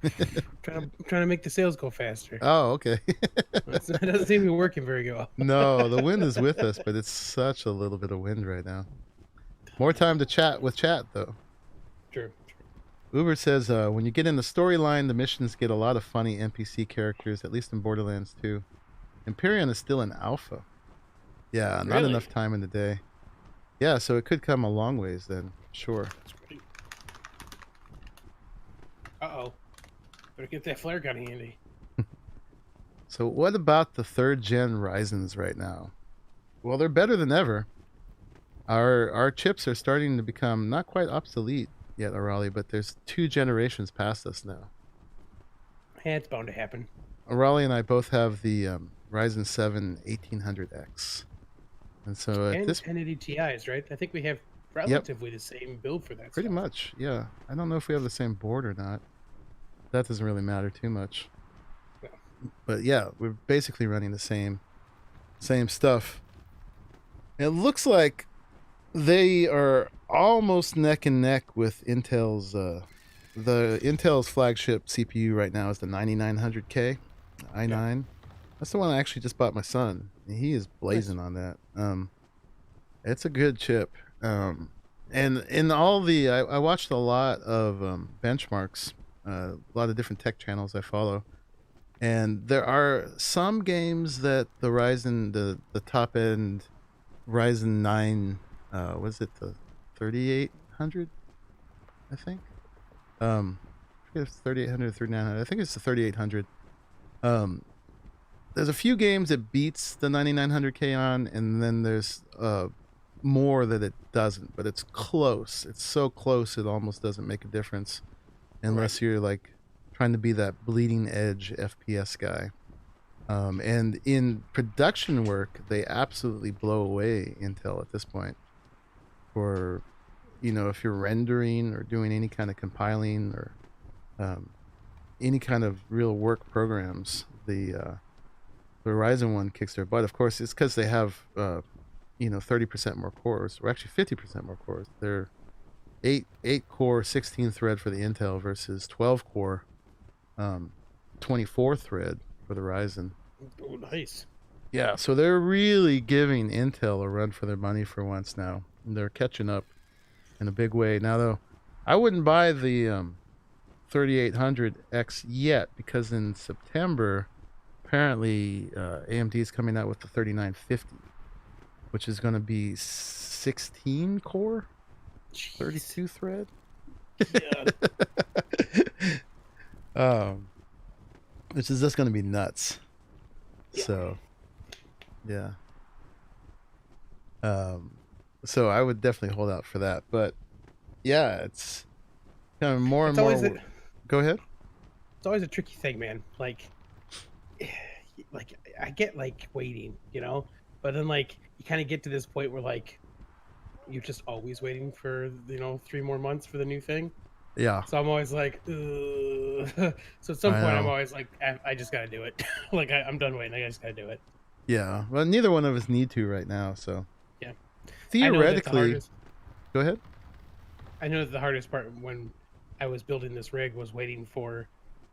Trying to make the sales go faster. Oh, okay. It doesn't seem to be working very well. No, the wind is with us, but it's such a little bit of wind right now. More time to chat with chat, though. True. Uber says, when you get in the storyline, the missions get a lot of funny NPC characters, at least in Borderlands 2. Empyrean is still in alpha. Yeah, not Really? enough time in the day. Yeah, so it could come a long ways then. Sure. Uh-oh. Better get that flare gun handy. So what about the 3rd gen Ryzens right now? Well, they're better than ever. Our chips are starting to become not quite obsolete yet, Arali, but there's 2 generations past us now. Yeah, it's bound to happen. Arali and I both have the Ryzen 7 1800X. And so at And this 1080 Ti's, right? I think we have relatively the same build for that pretty stuff. much, yeah. I don't know if we have the same board or not. That doesn't really matter too much. Yeah. But yeah, we're basically running the same stuff. It looks like they are almost neck and neck with Intel's Intel's flagship CPU right now is the 9900K i9. Yeah. That's the one I actually just bought my son. He is blazing on that. It's a good chip. And in all the I watched a lot of benchmarks, a lot of different tech channels I follow. And there are some games that the Ryzen, the top end Ryzen 9, was it the 3800? I think. I forget if it's 3800 or 3900. I think it's the 3800. There's a few games it beats the 9900K on, and then there's more that it doesn't, but it's close. It's so close it almost doesn't make a difference unless you're like trying to be that bleeding edge FPS guy. And in production work, they absolutely blow away Intel at this point. For, you know, if you're rendering or doing any kind of compiling or any kind of real work programs, the Ryzen one kicks their butt. Of course, it's because they have, 30% more cores, or actually 50% more cores. They're 8 core, 16 thread for the Intel versus 12 core, 24 thread for the Ryzen. Oh, nice. Yeah, so they're really giving Intel a run for their money for once now. They're catching up in a big way. Now, though, I wouldn't buy the 3800X yet because in September, apparently AMD is coming out with the 3950, which is going to be 16 core, Jeez. 32 thread. Yeah. Which is just going to be nuts. Yeah. So, yeah. So I would definitely hold out for that. But yeah, it's kind of more and more. Go ahead. It's always a tricky thing, man. Like I get like waiting, but then like you kind of get to this point where like you're just always waiting for 3 more months for the new thing. Yeah. So I'm always like, ugh. So at some point I'm always like, I just gotta do it. Like I'm done waiting. I just gotta do it. Yeah. Well, neither one of us need to right now. So yeah. Theoretically, go ahead. I know that the hardest part when I was building this rig was waiting for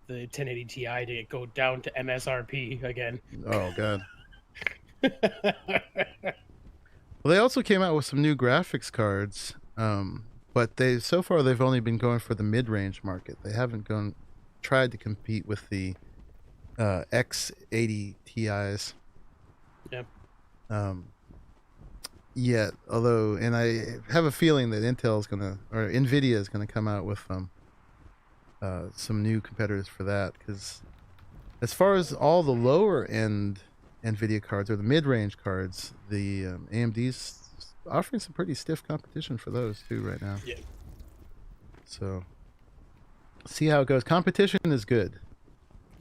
the 1080 Ti to go down to MSRP again. Oh god. Well, they also came out with some new graphics cards, but so far they've only been going for the mid-range market. They haven't tried to compete with the X80 Ti's. Yep. Yet, although, and I have a feeling that Intel is gonna, or Nvidia is gonna come out with some new competitors for that, because as far as all the lower end Nvidia cards or the mid-range cards, the AMD's offering some pretty stiff competition for those too right now. Yeah. So see how it goes. Competition is good.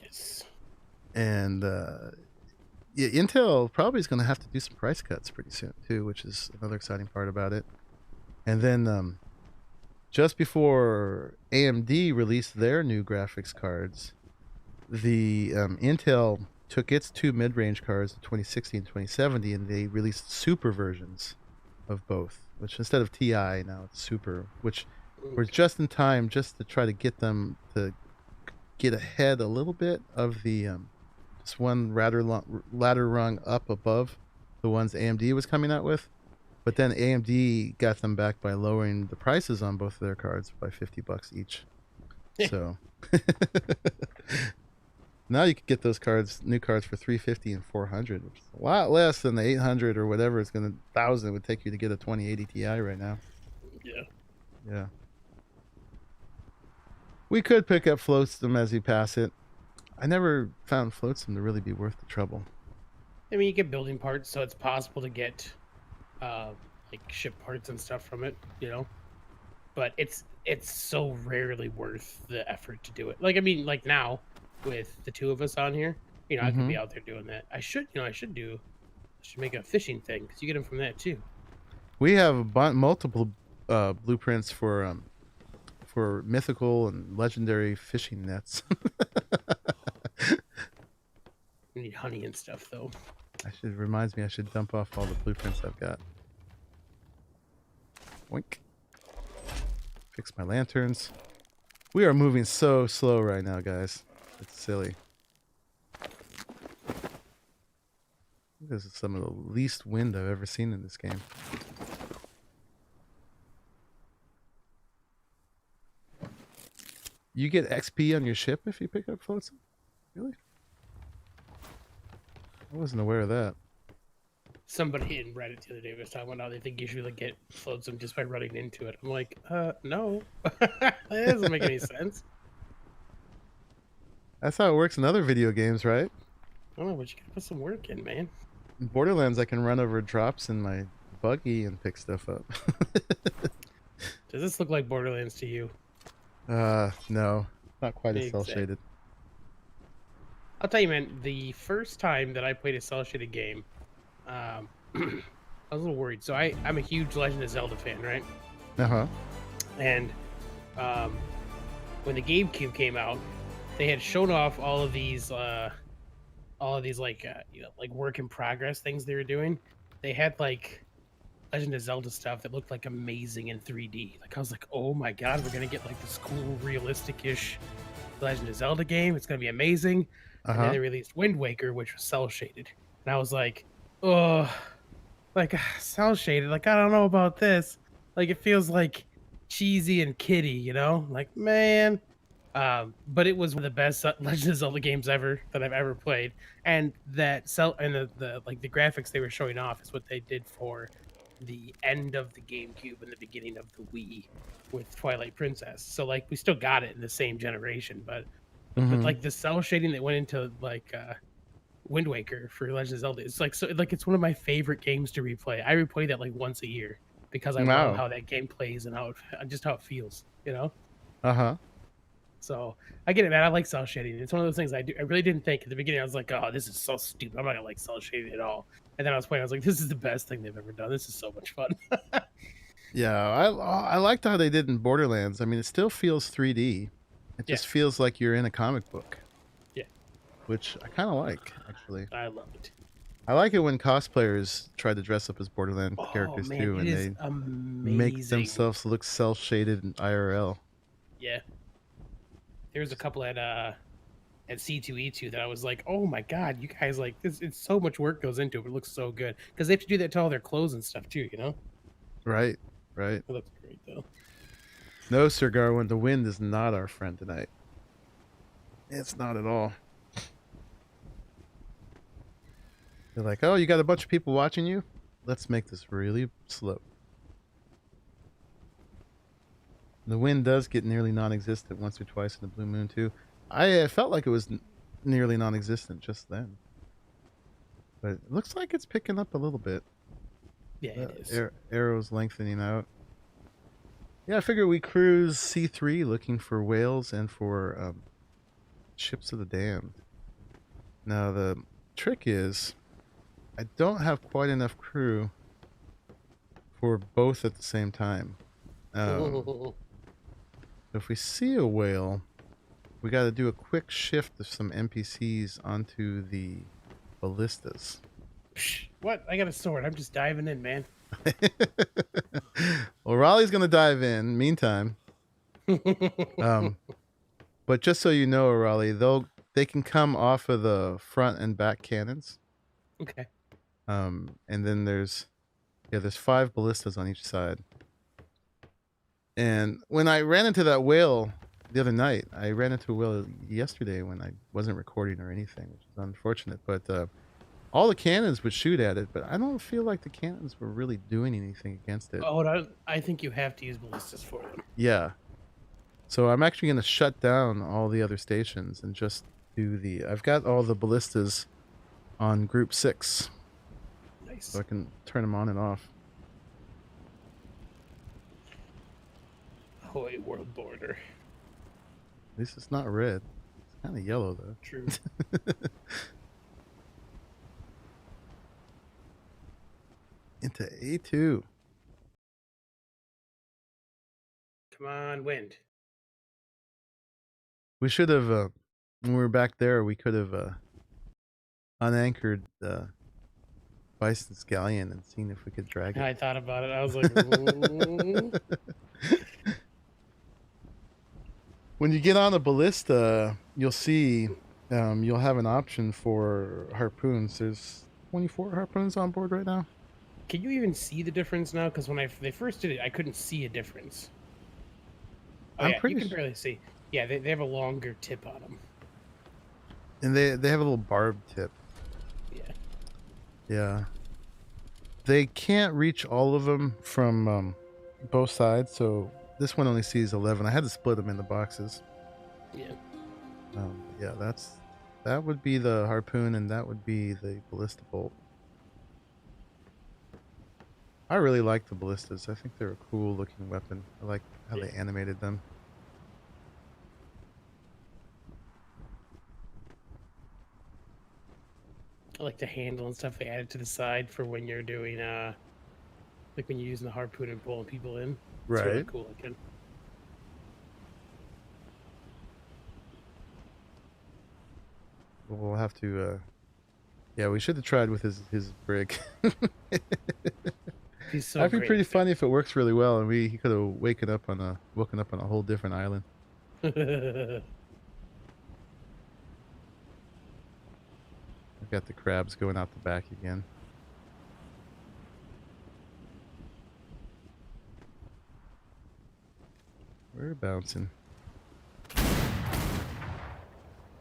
Yes. And yeah, Intel probably is going to have to do some price cuts pretty soon too, which is another exciting part about it. And then just before AMD released their new graphics cards, the Intel took its two mid-range cards, the 2060 and 2070, and they released super versions of both, which instead of TI now it's super, which were just in time just to try to get them to get ahead a little bit of the just one ladder rung up above the ones AMD was coming out with. But then AMD got them back by lowering the prices on both of their cards by $50 each. So now you can get those new cards for $350 and $400, which is a lot less than the $800 or whatever it's gonna $1,000 it would take you to get a 2080 Ti right now. Yeah. Yeah. We could pick up Floatstem as you pass it. I never found Floatstem to really be worth the trouble. I mean, you get building parts, so it's possible to get like ship parts and stuff from it, you know. But it's so rarely worth the effort to do it. Like, I mean, like now with the two of us on here, you know, I could be out there doing that. I should make a fishing thing because you get them from that too. We have multiple blueprints for mythical and legendary fishing nets. You need honey and stuff, though. Reminds me I should dump off all the blueprints I've got. Oink. Fix my lanterns. We are moving so slow right now, guys. It's silly. This is some of the least wind I've ever seen in this game. You get XP on your ship if you pick up Floatstem? Really? I wasn't aware of that. Somebody in Reddit the other day was talking about how they think you should get Floatstem just by running into it. I'm like, no. That doesn't make any sense. That's how it works in other video games, right? I don't know, but you gotta put some work in, man. In Borderlands, I can run over drops in my buggy and pick stuff up. Does this look like Borderlands to you? No. Not quite as Exactly. cel-shaded. I'll tell you, man, the first time that I played a cel-shaded game, I was a little worried. So I'm a huge Legend of Zelda fan, right? Uh-huh. And when the GameCube came out, they had shown off all of these like you know, like work in progress things they were doing. They had like Legend of Zelda stuff that looked like amazing in 3D. Like I was like, oh my god, we're gonna get like this cool, realistic-ish Legend of Zelda game. It's gonna be amazing. And then they released Wind Waker, which was cel shaded, and I was like, oh, like cel shaded. Like I don't know about this. Like it feels like cheesy and kiddie, you know? Like man. But it was one of the best Legend of Zelda games ever that I've ever played, and that the like the graphics they were showing off is what they did for the end of the GameCube and the beginning of the Wii with Twilight Princess. So like we still got it in the same generation, but like the cel shading that went into like Wind Waker for Legend of Zelda, it's like it's one of my favorite games to replay. I replay that like once a year because I love how that game plays and how it feels, you know. So I get it, man. I like cel shading. It's one of those things I really didn't think at the beginning. I was like, oh, this is so stupid. I'm not gonna like cel shading at all. And then I was playing. I was like, this is the best thing they've ever done. This is so much fun. Yeah, I liked how they did in Borderlands. I mean, it still feels 3D. It just feels like you're in a comic book. Yeah. Which I kind of like, actually. I love it. I like it when cosplayers try to dress up as Borderlands characters too, and they make themselves look cel-shaded in IRL. Yeah. There was a couple at C2E2 that I was like, oh my god, you guys like this. It's so much work goes into it, but it looks so good because they have to do that to all their clothes and stuff too, you know. Right. It looks great though. No, Sir Garwin, the wind is not our friend tonight. It's not at all. They're like, oh, you got a bunch of people watching you? Let's make this really slow. The wind does get nearly non-existent once or twice in the blue moon too. I felt like it was nearly non-existent just then. But it looks like it's picking up a little bit. Yeah, it is. Arrows lengthening out. Yeah, I figure we cruise C3 looking for whales and for ships of the damned. Now the trick is I don't have quite enough crew for both at the same time. If we see a whale, we got to do a quick shift of some NPCs onto the ballistas. Psh, what? I got a sword. I'm just diving in, man. Well, Raleigh's gonna dive in. Meantime, but just so you know, Raleigh, they can come off of the front and back cannons. Okay. And then there's 5 ballistas on each side. And when I ran into that whale the other night, I ran into a whale yesterday when I wasn't recording or anything, which is unfortunate. But all the cannons would shoot at it, but I don't feel like the cannons were really doing anything against it. Oh, I think you have to use ballistas for them. Yeah. So I'm actually going to shut down all the other stations and just do I've got all the ballistas on group 6. Nice. So I can turn them on and off. Ahoy, world border. At least it's not red. It's kind of yellow, though. True. Into A2. Come on, wind. We should have, when we were back there, we could have unanchored Bison's Galleon and seen if we could drag it. I thought about it. I was like, ooh. When you get on a ballista, you'll see you'll have an option for harpoons. There's 24 harpoons on board right now. Can you even see the difference now? Because when they first did it, I couldn't see a difference. Oh, I'm yeah, pretty you can barely see. Yeah, they have a longer tip on them. And they have a little barbed tip. Yeah. Yeah. They can't reach all of them from both sides, so this one only sees 11. I had to split them into boxes. Yeah. Yeah, that would be the harpoon, and that would be the ballista bolt. I really like the ballistas. I think they're a cool looking weapon. I like how they animated them. I like the handle and stuff they added to the side for when you're doing like when you're using the harpoon and pulling people in. It's really cool looking. We'll have to yeah, we should have tried with his brig. He's so That'd be great pretty at funny if it works really well and he could have woken up on a whole different island. it. I've got the crabs going out the back again. We're bouncing.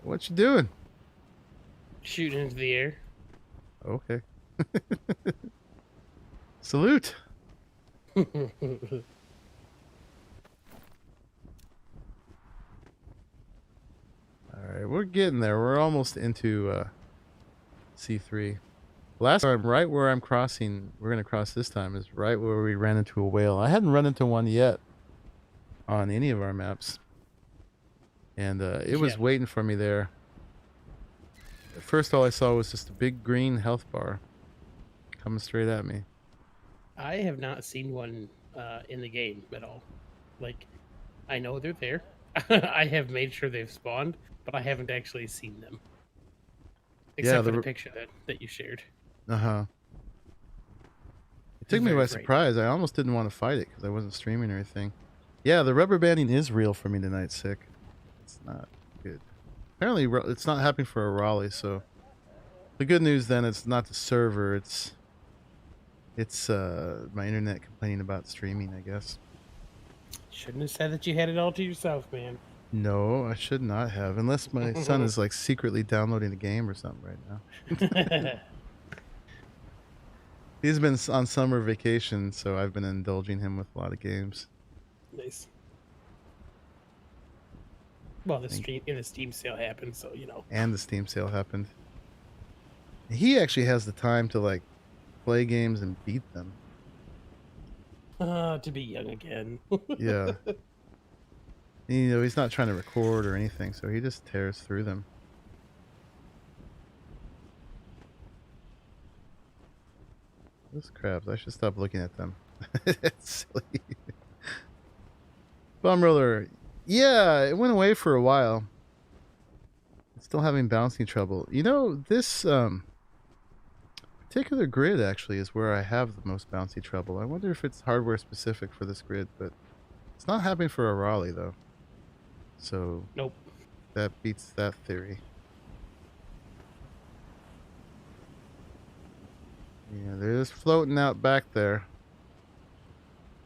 What you doing? Shooting into the air. Okay. Salute. All right, we're getting there. We're almost into C3. Last time, right where I'm crossing, we're going to cross this time, is right where we ran into a whale. I hadn't run into one yet on any of our maps. And it was waiting for me there. At first, all I saw was just a big green health bar coming straight at me. I have not seen one in the game at all. Like, I know they're there. I have made sure they've spawned, but I haven't actually seen them. Except for the picture that you shared. Uh-huh. It took me by surprise. I almost didn't want to fight it because I wasn't streaming or anything. Yeah, the rubber banding is real for me tonight, Sick. It's not good. Apparently, it's not happening for a Raleigh, so... The good news, then, it's not the server, it's my internet complaining about streaming, I guess. Shouldn't have said that you had it all to yourself, man. No, I should not have. Unless my son is, like, secretly downloading a game or something right now. He's been on summer vacation, so I've been indulging him with a lot of games. Nice. Well, the Thank- Steam sale happened, so you know. And the Steam sale happened. He actually has the time to like play games and beat them. To be young again. Yeah. You know, he's not trying to record or anything, so he just tears through them. Those crabs, I should stop looking at them. It's silly. Bum roller. Yeah, it went away for a while. It's still having bouncing trouble. You know, this particular grid actually is where I have the most bouncy trouble. I wonder if it's hardware specific for this grid, but it's not happening for a Raleigh though. So Nope. that beats that theory. Yeah, they're just floating out back there.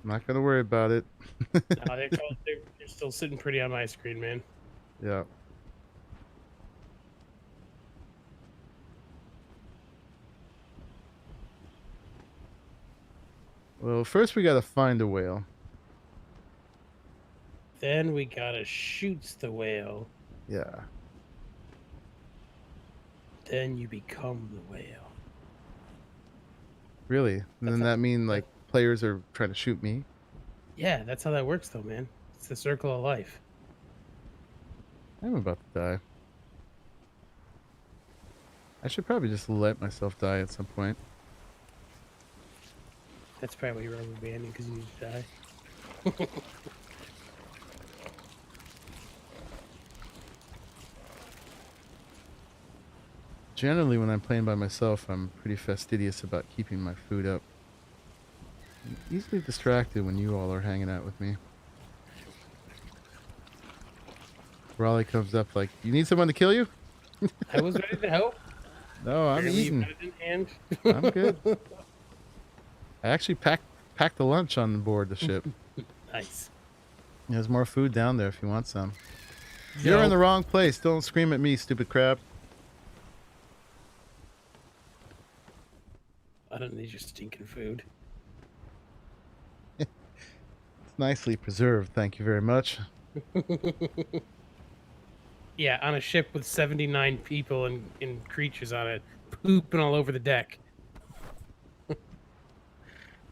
I'm not gonna worry about it. No, they're still sitting pretty on my screen, man. Yeah. Well, first we gotta find a whale. Then we gotta shoot the whale. Yeah. Then you become the whale. Really? And then that mean like players are trying to shoot me? Yeah, that's how that works, though, man. It's the circle of life. I'm about to die. I should probably just let myself die at some point. That's probably why you're rubber banding, because you need to die. Generally, when I'm playing by myself, I'm pretty fastidious about keeping my food up. I'm easily distracted when you all are hanging out with me. Raleigh comes up like, you need someone to kill you? I was ready to help. No, I'm Barely eating. got it in hand. I'm good. I actually packed the lunch on board the ship. Nice. There's more food down there if you want some. You're in the wrong place. Don't scream at me, stupid crab. I don't need your stinking food. It's nicely preserved, thank you very much. Yeah, on a ship with 79 people and creatures on it, pooping all over the deck.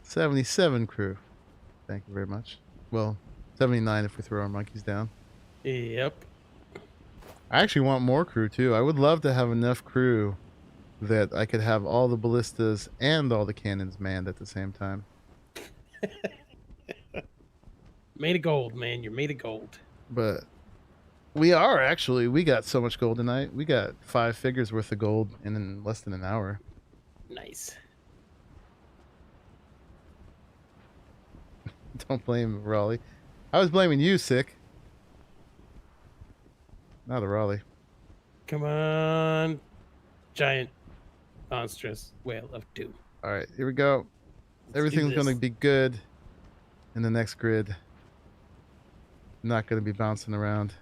77 crew. Thank you very much. Well, 79 if we throw our monkeys down. Yep. I actually want more crew too. I would love to have enough crew that I could have all the ballistas and all the cannons manned at the same time. Made of gold, man. You're made of gold. But we are actually. We got so much gold tonight. We got 5 figures worth of gold in less than an hour. Nice. Don't blame Raleigh. I was blaming you, Sick. Not a Raleigh. Come on. Giant, monstrous whale of doom. All right, here we go. Let's Everything's do going to this. be good in the next grid. Not going to be bouncing around.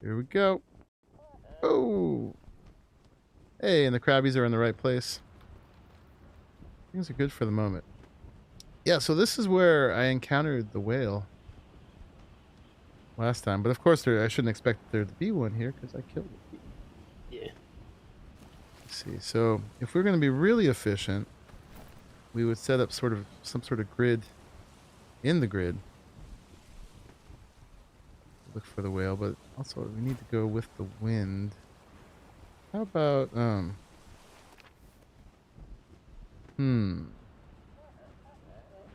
Here we go. Oh. Hey, and the crabbies are in the right place. Things are good for the moment. Yeah, so this is where I encountered the whale last time. But of course, I shouldn't expect there to be one here because I killed it. Yeah. Let's see. So if we're going to be really efficient, we would set up some sort of grid in the grid. Look for the whale, but also we need to go with the wind. How about well,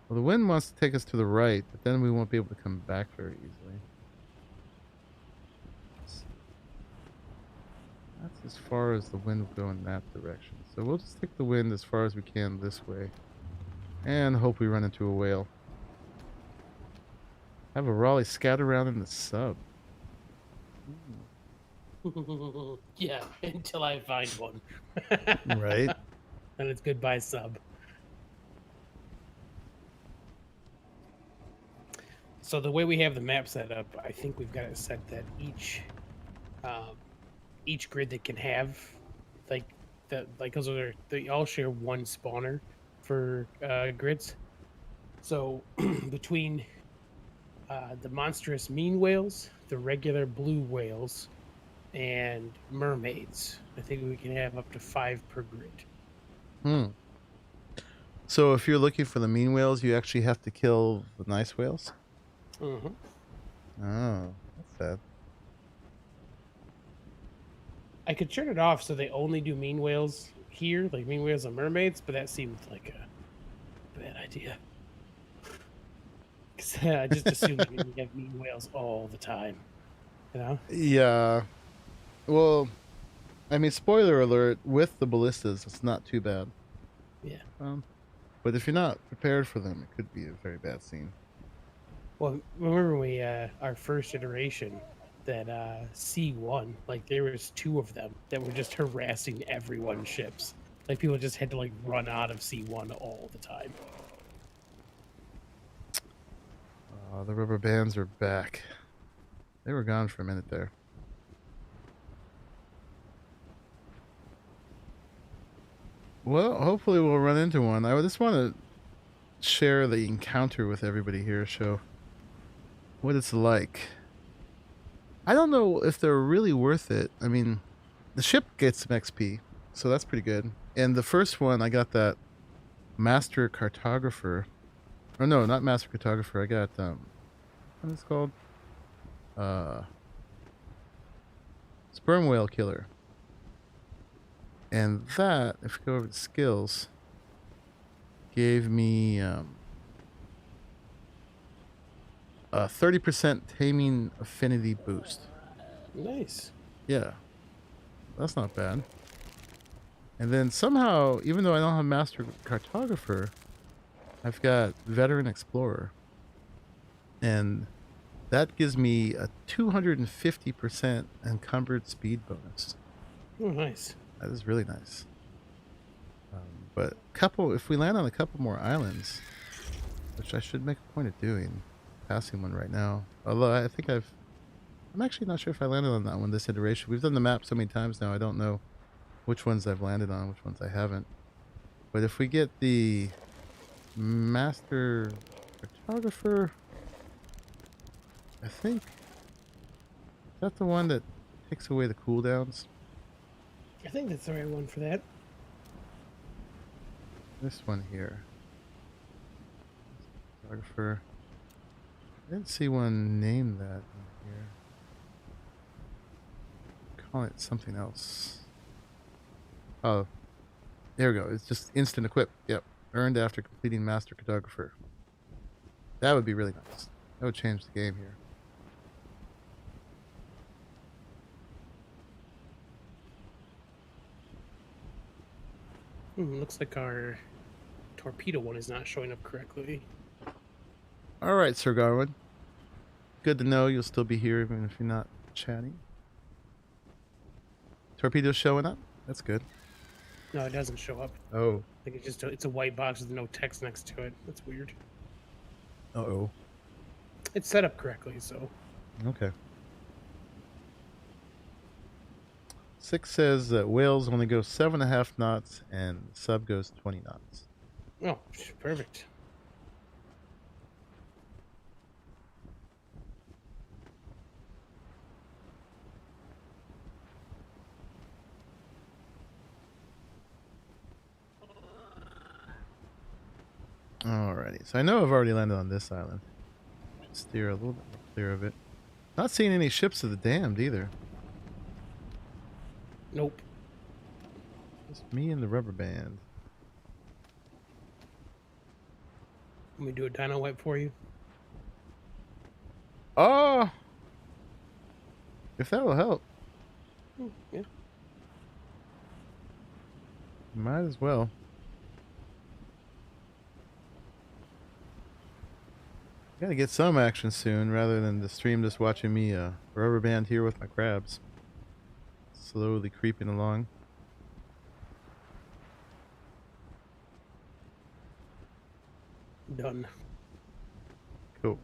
the wind wants to take us to the right, but then we won't be able to come back very easily. That's as far as the wind will go in that direction. So we'll just take the wind as far as we can this way. And hope we run into a whale. Have a Raleigh scatter around in the sub. Yeah, until I find one. Right? And it's goodbye sub. So the way we have the map set up, I think we've got it set that each each grid that can have like because they all share one spawner for grids. So between the monstrous mean whales, the regular blue whales, and mermaids, I think we can have up to 5 per grid. Hmm. So if you're looking for the mean whales, you actually have to kill the nice whales? Mm-hmm. Oh, that's sad. I could turn it off so they only do mean whales here, like mean whales and mermaids, but that seemed like a bad idea. 'Cause I just assumed we have mean whales all the time, you know? Yeah. Well, I mean, spoiler alert, with the ballistas, it's not too bad. Yeah. But if you're not prepared for them, it could be a very bad scene. Well, remember we our first iteration that C1, like there was 2 of them that were just harassing everyone's ships. Like people just had to like run out of C1 all the time. The rubber bands are back. They were gone for a minute there. Well, hopefully we'll run into one. I just want to share the encounter with everybody here, show what it's like. I don't know if they're really worth it. I mean, the ship gets some XP, so that's pretty good. And the first one, I got that Master Cartographer. Or no, not Master Cartographer. I got, what is it called? Sperm Whale Killer. And that, if you go over to skills, gave me a 30% taming affinity boost. Nice. Yeah, that's not bad. And then somehow, even though I don't have Master Cartographer, I've got Veteran Explorer. And that gives me a 250% encumbered speed bonus. Oh, nice. That is really nice. But if we land on a couple more islands, which I should make a point of doing, passing one right now. Although I think I'm actually not sure if I landed on that one this iteration. We've done the map so many times now, I don't know which ones I've landed on, which ones I haven't. But if we get the Master Cartographer, I think, is that the one that takes away the cooldowns? I think that's the right one for that. This one here. Photographer. I didn't see one named that in here. Call it something else. Oh, there we go. It's just instant equip. Yep. Earned after completing Master Cartographer. That would be really nice. That would change the game here. Looks like our torpedo one is not showing up correctly. All right, Sir Garwood. Good to know you'll still be here even if you're not chatting. Torpedo's showing up? That's good. No, it doesn't show up. Oh. I think it's a white box with no text next to it. That's weird. Uh-oh. It's set up correctly, so. Okay. 6 says that whales only go 7.5 knots and sub goes 20 knots. Oh, perfect. Alrighty, so I know I've already landed on this island. Steer a little bit more clear of it. Not seeing any ships of the damned either. Nope. Just me and the rubber band. Let me do a dyno wipe for you. Oh! If that will help. Yeah. Might as well. Gotta get some action soon rather than the stream just watching me rubber band here with my crabs. Slowly creeping along. Done. Cool.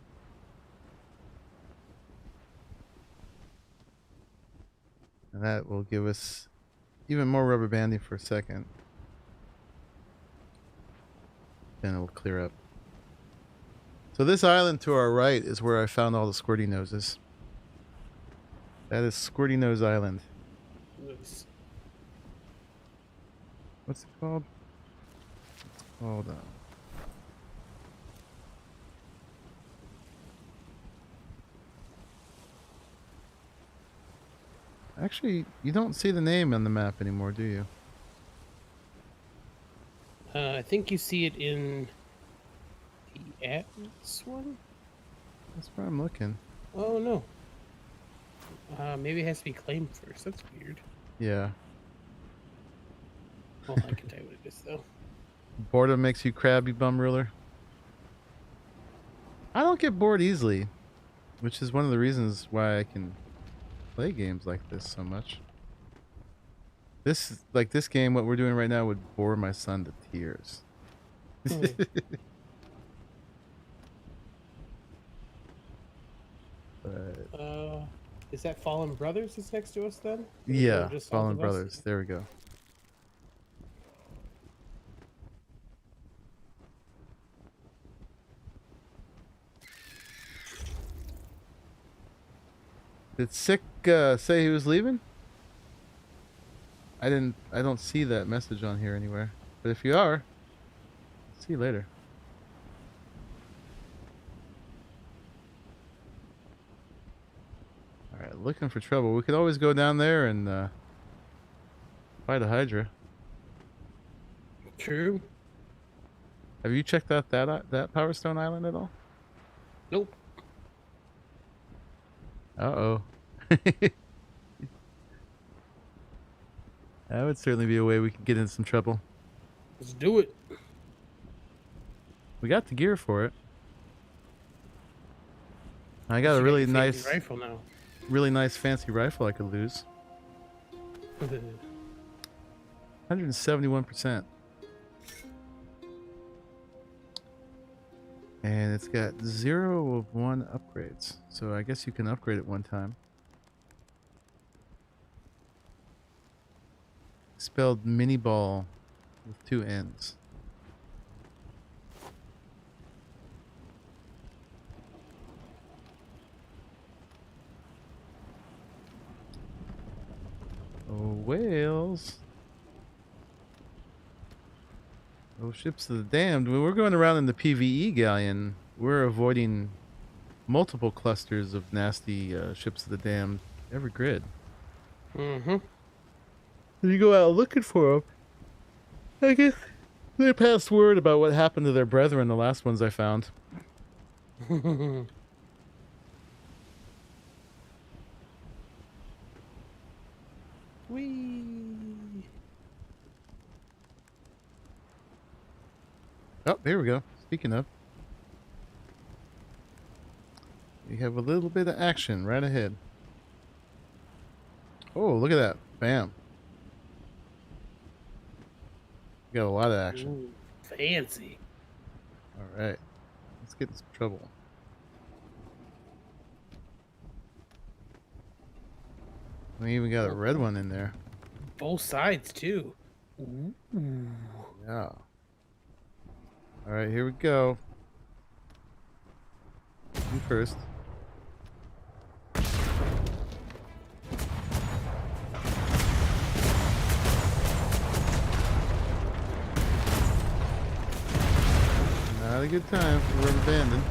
And that will give us even more rubber banding for a second. Then it'll clear up. So this island to our right is where I found all the squirty noses. That is Squirty Nose Island. Nice. What's it called? It's called... Actually, you don't see the name on the map anymore, do you? I think you see it in the Atlas one. That's where I'm looking. Oh no. Maybe it has to be claimed first. That's weird. Yeah. Oh, I can tell you what it is though. Boredom makes you crabby, bum ruler. I don't get bored easily, which is one of the reasons why I can play games like this so much. This game, what we're doing right now, would bore my son to tears. But, is that Fallen Brothers that's next to us then? yeah, just Fallen Brothers. There we go. Did Sick say he was leaving? I don't see that message on here anywhere. But if you are, see you later. Alright, looking for trouble. We could always go down there and fight a Hydra. True. Have you checked out that Power Stone Island at all? Nope. Uh-oh. That would certainly be a way we could get in some trouble. Let's do it. We got the gear for it. I got a You really your fancy nice rifle now. really nice fancy rifle I could lose. 171%. And it's got 0 of 1 upgrades. So I guess you can upgrade it one time. Spelled mini ball with 2 N's. Oh, whales. Oh, ships of the damned. When we're going around in the PvE Galleon, we're avoiding multiple clusters of nasty ships of the damned every grid. Mm-hmm. You go out looking for them. I guess they passed word about what happened to their brethren, the last ones I found. Whee! Oh, here we go. Speaking of, we have a little bit of action right ahead. Oh, look at that. Bam. We got a lot of action. Ooh, fancy. All right. Let's get in some trouble. We even got a red one in there. Both sides too. Ooh. Yeah. All right, here we go. You first. Not a good time for rubber banding.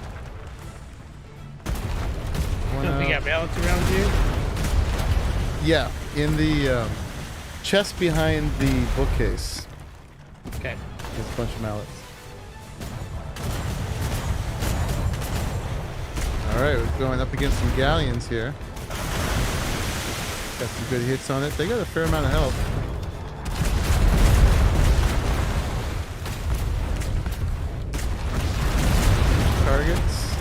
We got balance around here. Yeah, in the chest behind the bookcase. Okay. There's a bunch of mallets. Alright, we're going up against some galleons here. Got some good hits on it. They got a fair amount of health. Targets.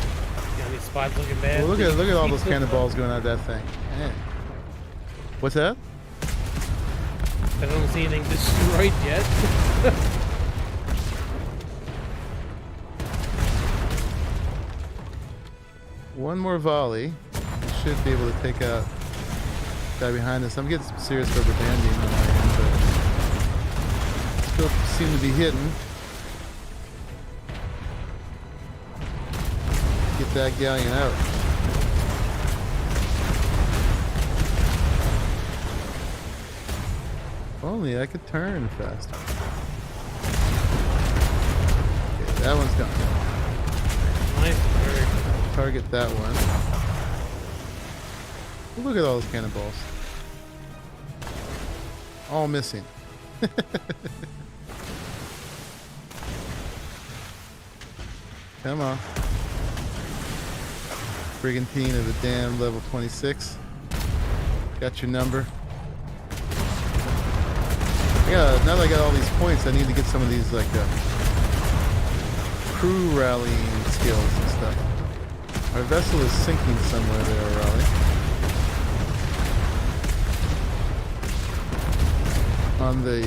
Got any spots looking bad? Well, look at all those cannonballs going at that thing. Man. What's that? I don't see anything destroyed yet. One more volley. We should be able to take out Guy behind us. I'm getting some serious rubber banding on my end, but still seem to be hitting. Get that galleon out. If only I could turn faster. Okay, that one's gone. Nice bird. Target that one. Look at all those cannonballs. All missing. Come on. Brigantine of the Dam, level 26. Got your number. Yeah, now that I got all these points, I need to get some of these, like, crew rallying skills and stuff. Our vessel is sinking somewhere there, Raleigh. On the,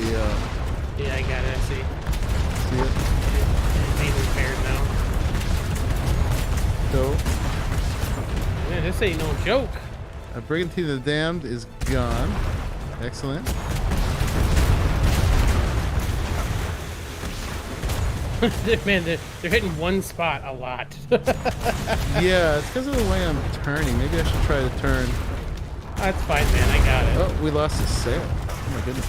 Yeah, I got it. I see. see it? It's being repaired now. So, Man, this ain't no joke. Brigantine of the Damned is gone. Excellent. Man, they're hitting one spot a lot. Yeah, it's because of the way I'm turning. Maybe I should try to turn. That's fine, man. I got it. Oh, we lost the sail. Oh my goodness.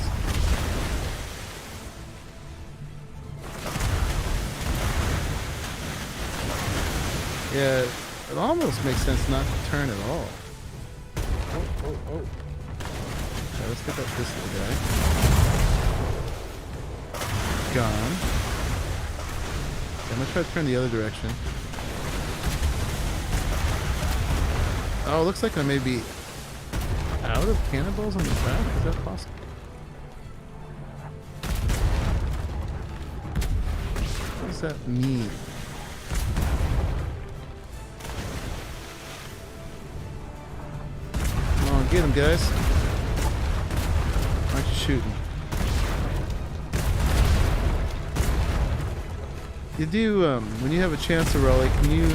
Yeah, it almost makes sense not to turn at all. Oh. Okay, let's get that pistol guy. Gone. I'm gonna try to turn the other direction. Oh, it looks like I may be out of cannonballs on the track. Is that possible? What does that mean? Come on, get him, guys. Why aren't you shooting? You do, when you have a chance, Raleigh, can you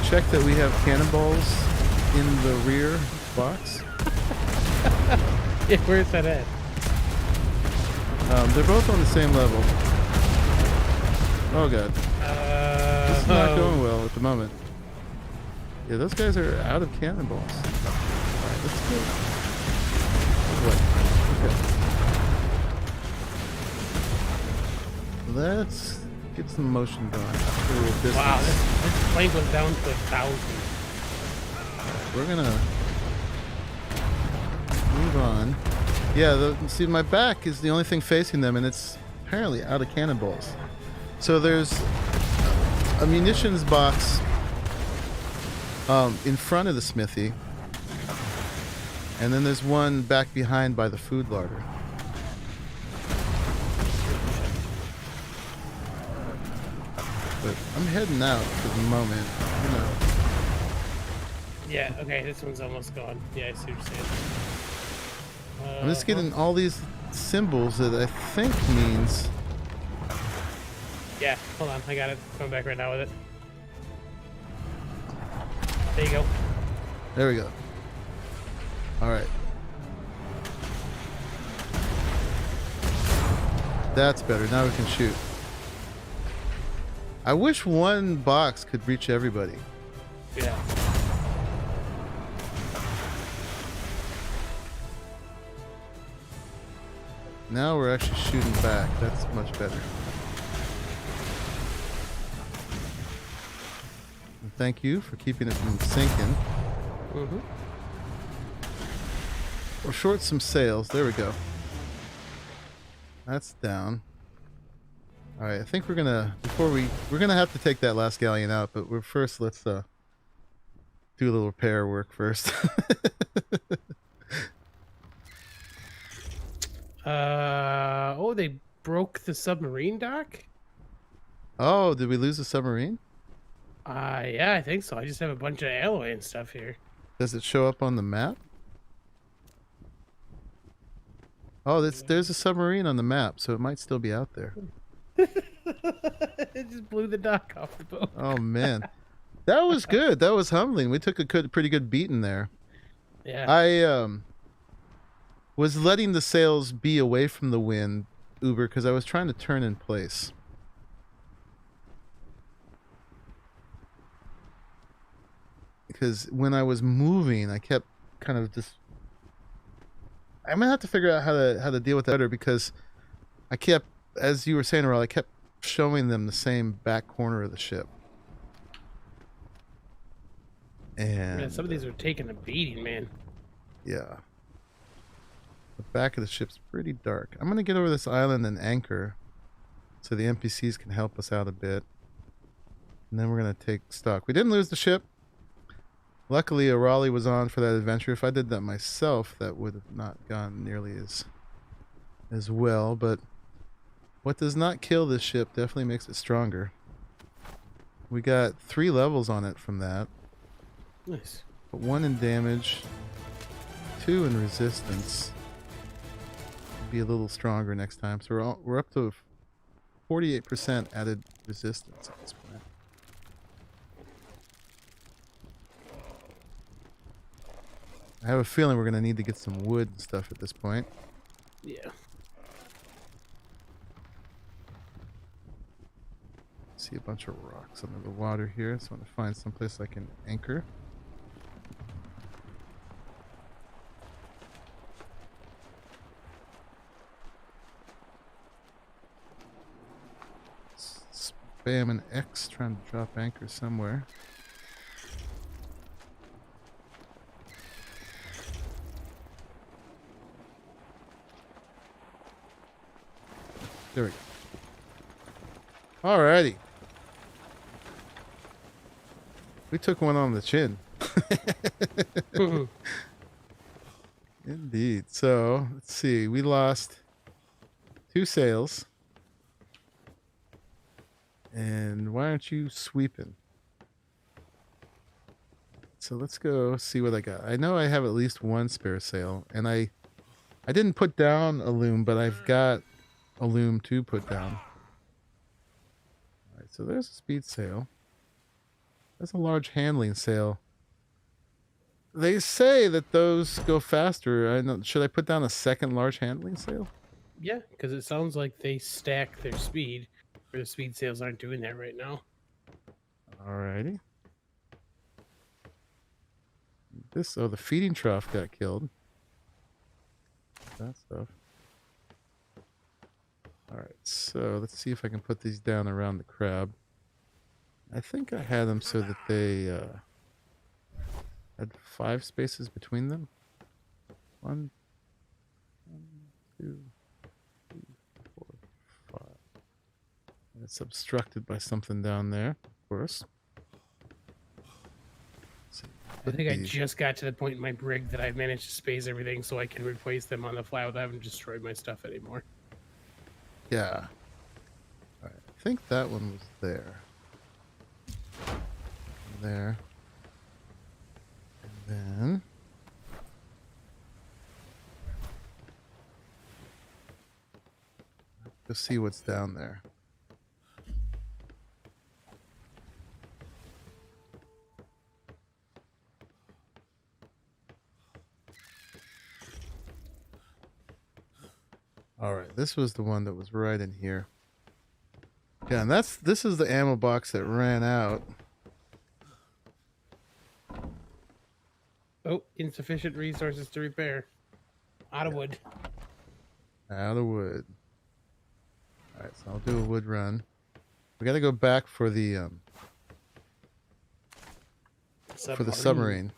check that we have cannonballs in the rear box? Yeah, where's that at? They're both on the same level. Oh god. This is not going well at the moment. Yeah, those guys are out of cannonballs. Alright, let's go. What? Okay. Let's get some motion going. Wow, this plane went down to 1,000. We're gonna move on. Yeah, see, my back is the only thing facing them, and it's apparently out of cannonballs. So there's a munitions box in front of the smithy, and then there's one back behind by the food larder. But I'm heading out for the moment. You know. Yeah, okay, this one's almost gone. Yeah, I see what you're saying. I'm just getting all these symbols that I think means. Yeah, hold on, I got it. Coming back right now with it. There you go. There we go. All right. That's better. Now we can shoot. I wish one box could reach everybody. Yeah. Now we're actually shooting back. That's much better. And thank you for keeping it from sinking. Mm-hmm. We're short some sails. There we go. That's down. All right, I think we're gonna we're gonna have to take that last galleon out, but let's do a little repair work first. Oh, they broke the submarine dock? Oh, did we lose the submarine? Yeah, I think so. I just have a bunch of alloy and stuff here. Does it show up on the map? Oh, there's a submarine on the map, so it might still be out there. It just blew the dock off the boat. Oh man. That was good. That was humbling. We took a pretty good beating there. Yeah. I was letting the sails be away from the wind, Uber, because I was trying to turn in place. Because when I was moving, I kept kind of just. I'm gonna have to figure out how to deal with that better, because I kept, as you were saying, Raul, I kept showing them the same back corner of the ship. And Yeah, some of these are taking a beating, man. yeah. The back of the ship's pretty dark. I'm gonna get over this island and anchor so the NPCs can help us out a bit. And then we're gonna take stock. We didn't lose the ship. Luckily, a Raleigh was on for that adventure. If I did that myself, that would have not gone nearly as well. But what does not kill this ship definitely makes it stronger. We got 3 levels on it from that. Nice. But 1 in damage, 2 in resistance. Be a little stronger next time. So we're up to 48% added resistance at this point. I have a feeling we're going to need to get some wood and stuff at this point. Yeah. See a bunch of rocks under the water here. So I want to find someplace I can anchor. Spam an X trying to drop anchor somewhere. There we go. Alrighty. We took one on the chin. Indeed. So, let's see. We lost 2 sails. And why aren't you sweeping? So let's go see what I got. I know I have at least 1 spare sail. And I didn't put down a loom, but I've got a loom to put down. Alright, so there's a speed sail. There's a large handling sail. They say that those go faster. Should I put down a second large handling sail? Yeah, because it sounds like they stack their speed, where the speed sails aren't doing that right now. Alrighty. The feeding trough got killed. That stuff. Alright, so let's see if I can put these down around the crab. I think I had them so that they had 5 spaces between them. 1, 2, 3, 4, 5. And it's obstructed by something down there, of course. I think I just got to the point in my rig that I've managed to space everything so I can replace them on the fly without having destroyed my stuff anymore. Yeah. Alright, I think that one was there. There. And then... let's see what's down there. Alright, this was the one that was right in here. Yeah, and this is the ammo box that ran out. Oh, insufficient resources to repair. Out of wood. Out of wood. Alright, so I'll do a wood run. We gotta go back for the submarine.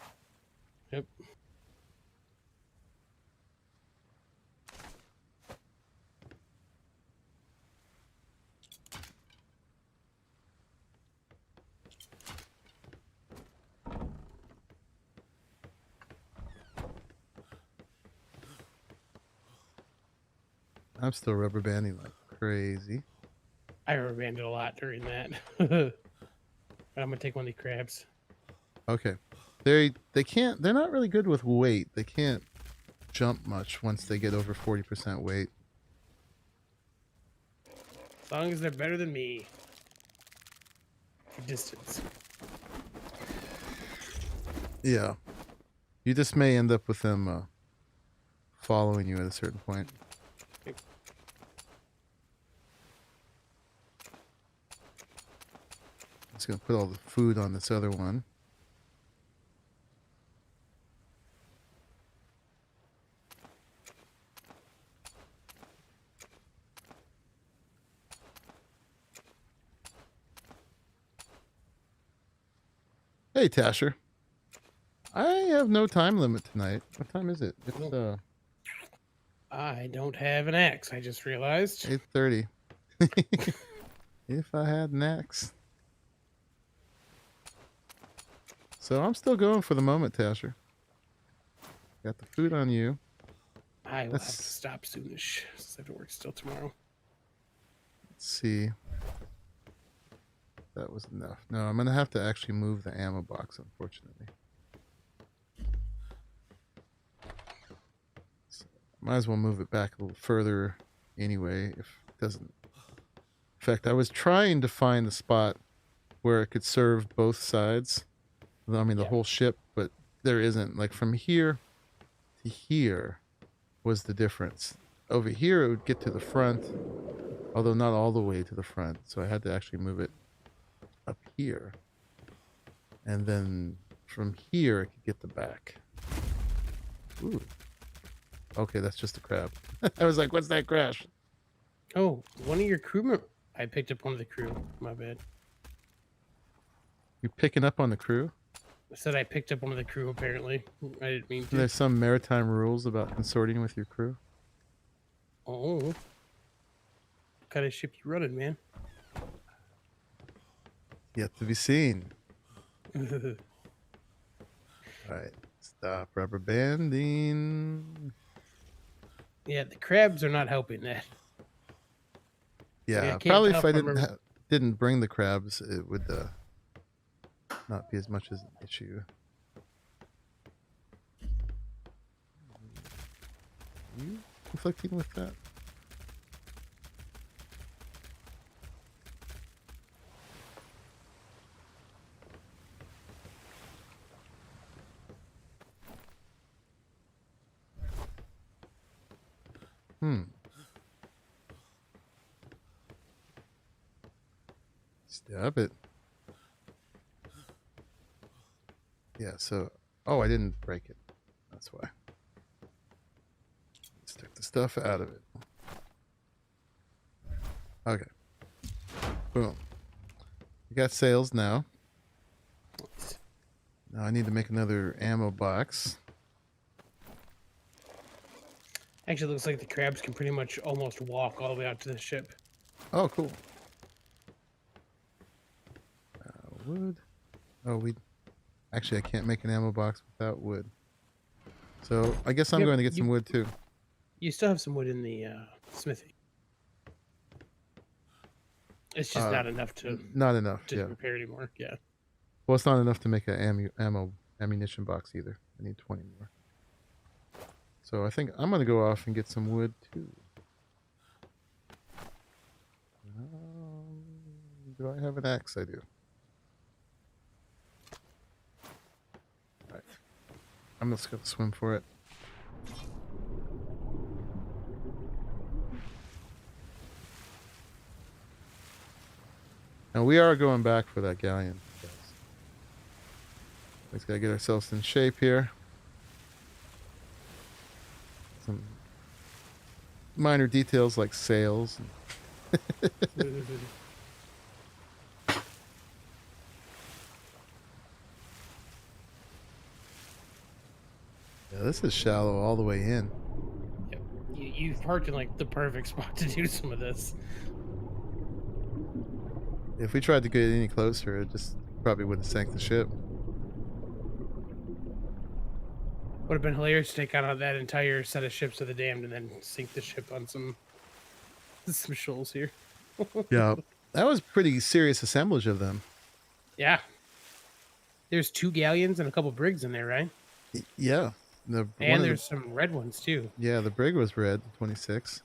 Yep. I'm still rubber banding like crazy. I rubber banded a lot during that. I'm gonna take one of these crabs. Okay. They're not really good with weight. They can't jump much once they get over 40% weight. As long as they're better than me. For distance. Yeah. You just may end up with them following you at a certain point. Just gonna put all the food on this other one. Hey, Tasher. I have no time limit tonight. What time is it? It's I don't have an axe, I just realized. 8:30. If I had an axe. So I'm still going for the moment, Tasher. Got the food on you. I will have to Let's stop soonish since I have to work still tomorrow. see. That was enough. No, I'm gonna have to actually move the ammo box, unfortunately. So, might as well move it back a little further anyway, if it doesn't. In fact, I was trying to find the spot where it could serve both sides. I mean, the whole ship, but there isn't. Like from here to here was the difference. Over here, it would get to the front, although not all the way to the front. So I had to actually move it up here. And then from here, it could get the back. Ooh. Okay, that's just a crab. I was like, what's that crash? Oh, one of your crewmen. I picked up one of the crew. My bad. You picking up on the crew? I said I picked up one of the crew, apparently. I didn't mean to. There's some maritime rules about consorting with your crew. Oh. What kind of ship you running, man? Yet to be seen. Alright, stop rubber banding. Yeah, the crabs are not helping that. Yeah, can't probably tell if I from didn't bring the crabs, it would not be as much as an issue. You conflicting with that? Stab it. Yeah, so... Oh, I didn't break it. That's why. Let's take the stuff out of it. Okay. Boom. We got sales now. Now I need to make another ammo box. Actually, looks like the crabs can pretty much almost walk all the way out to the ship. Oh, cool. Wood. Oh, actually, I can't make an ammo box without wood. So I guess I'm going to get some wood too. You still have some wood in the smithy. It's just not enough to. Not enough. To yeah. repair anymore. Yeah. Well, it's not enough to make an ammunition box either. I need 20 more. So I think I'm going to go off and get some wood too. Do I have an axe? I do. All right. I'm just going to swim for it. Now we are going back for that galleon. Let's gotta get ourselves in shape here. Some minor details like sails. Yeah, this is shallow all the way in. Yep. You've parked in like the perfect spot to do some of this. If we tried to get any closer, it just probably would have sank the ship. Would have been hilarious to take out that entire set of ships of the damned and then sink the ship on some shoals here. Yeah, that was pretty serious assemblage of them. Yeah. There's 2 galleons and a couple brigs in there, right? Yeah. And there's some red ones too. Yeah, the brig was red, 26.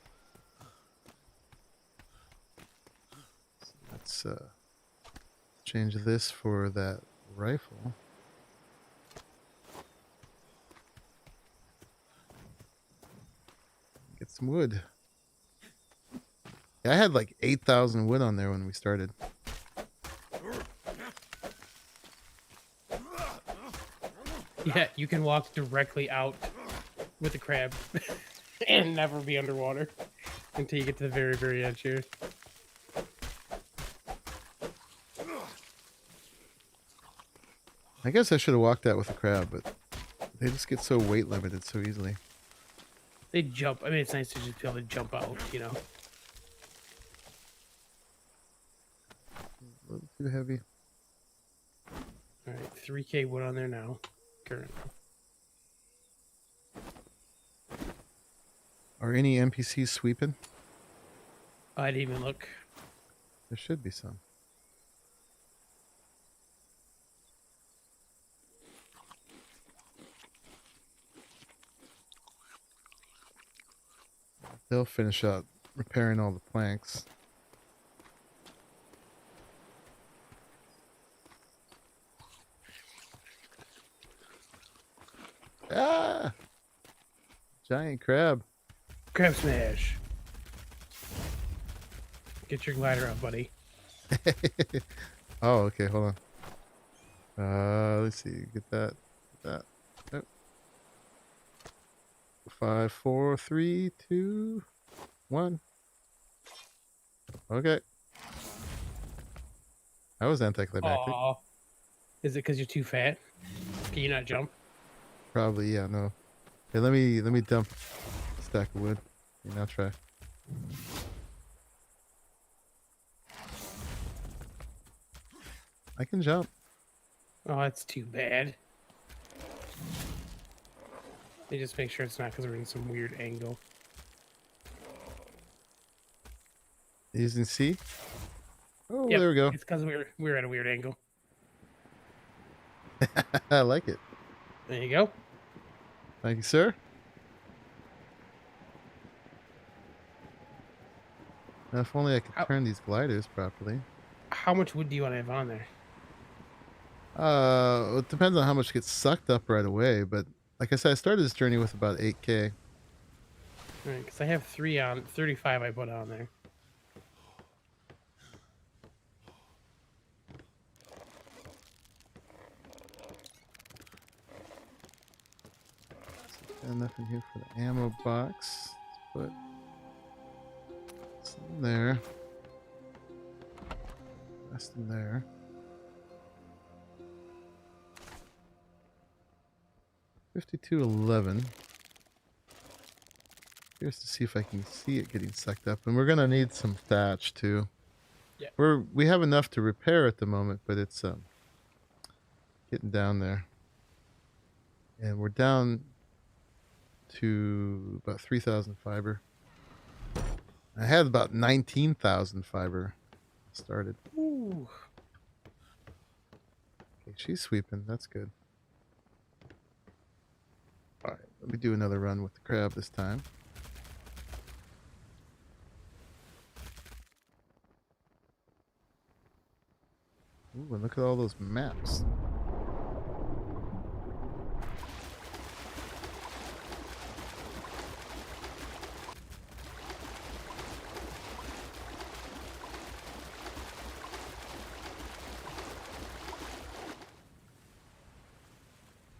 So let's change this for that rifle. some wood. Yeah, I had like 8,000 wood on there when we started. Yeah, you can walk directly out with the crab and never be underwater until you get to the very, very edge here. I guess I should have walked that with a crab, but they just get so weight limited so easily. They jump. I mean, it's nice to just be able to jump out, you know. A little too heavy. All right, 3K wood on there now, currently. Are any NPCs sweeping? I didn't even look. There should be some. They'll finish out repairing all the planks. Ah! Giant crab. Crab smash. Get your glider out, buddy. Oh, okay, hold on. Let's see. Get that. Get that. Nope. 5, 4, 3, 2, 1. Okay. That was anticlimactic. Aw. Is it because you're too fat? Can you not jump? Probably, yeah, no. Hey, let me dump a stack of wood. Okay, now try. I can jump. Oh, that's too bad. They just make sure it's not because we're in some weird angle. Using C. Oh, Yep, there we go. It's because we're at a weird angle. I like it. There you go. Thank you, sir. Now, if only I could turn these gliders properly. How much wood do you want to have on there? It depends on how much gets sucked up right away, but like I said, I started this journey with about 8K. All right, because I have 35 I put on there. And nothing here for the ammo box. Let's put some there. Rest in there. $52.11. Curious to see if I can see it getting sucked up, and we're gonna need some thatch too. Yeah. We have enough to repair at the moment, but it's getting down there, and we're down to about 3,000 fiber. I had about 19,000 fiber started. Ooh. Okay, she's sweeping. That's good. All right, let me do another run with the crab this time. Ooh, and look at all those maps.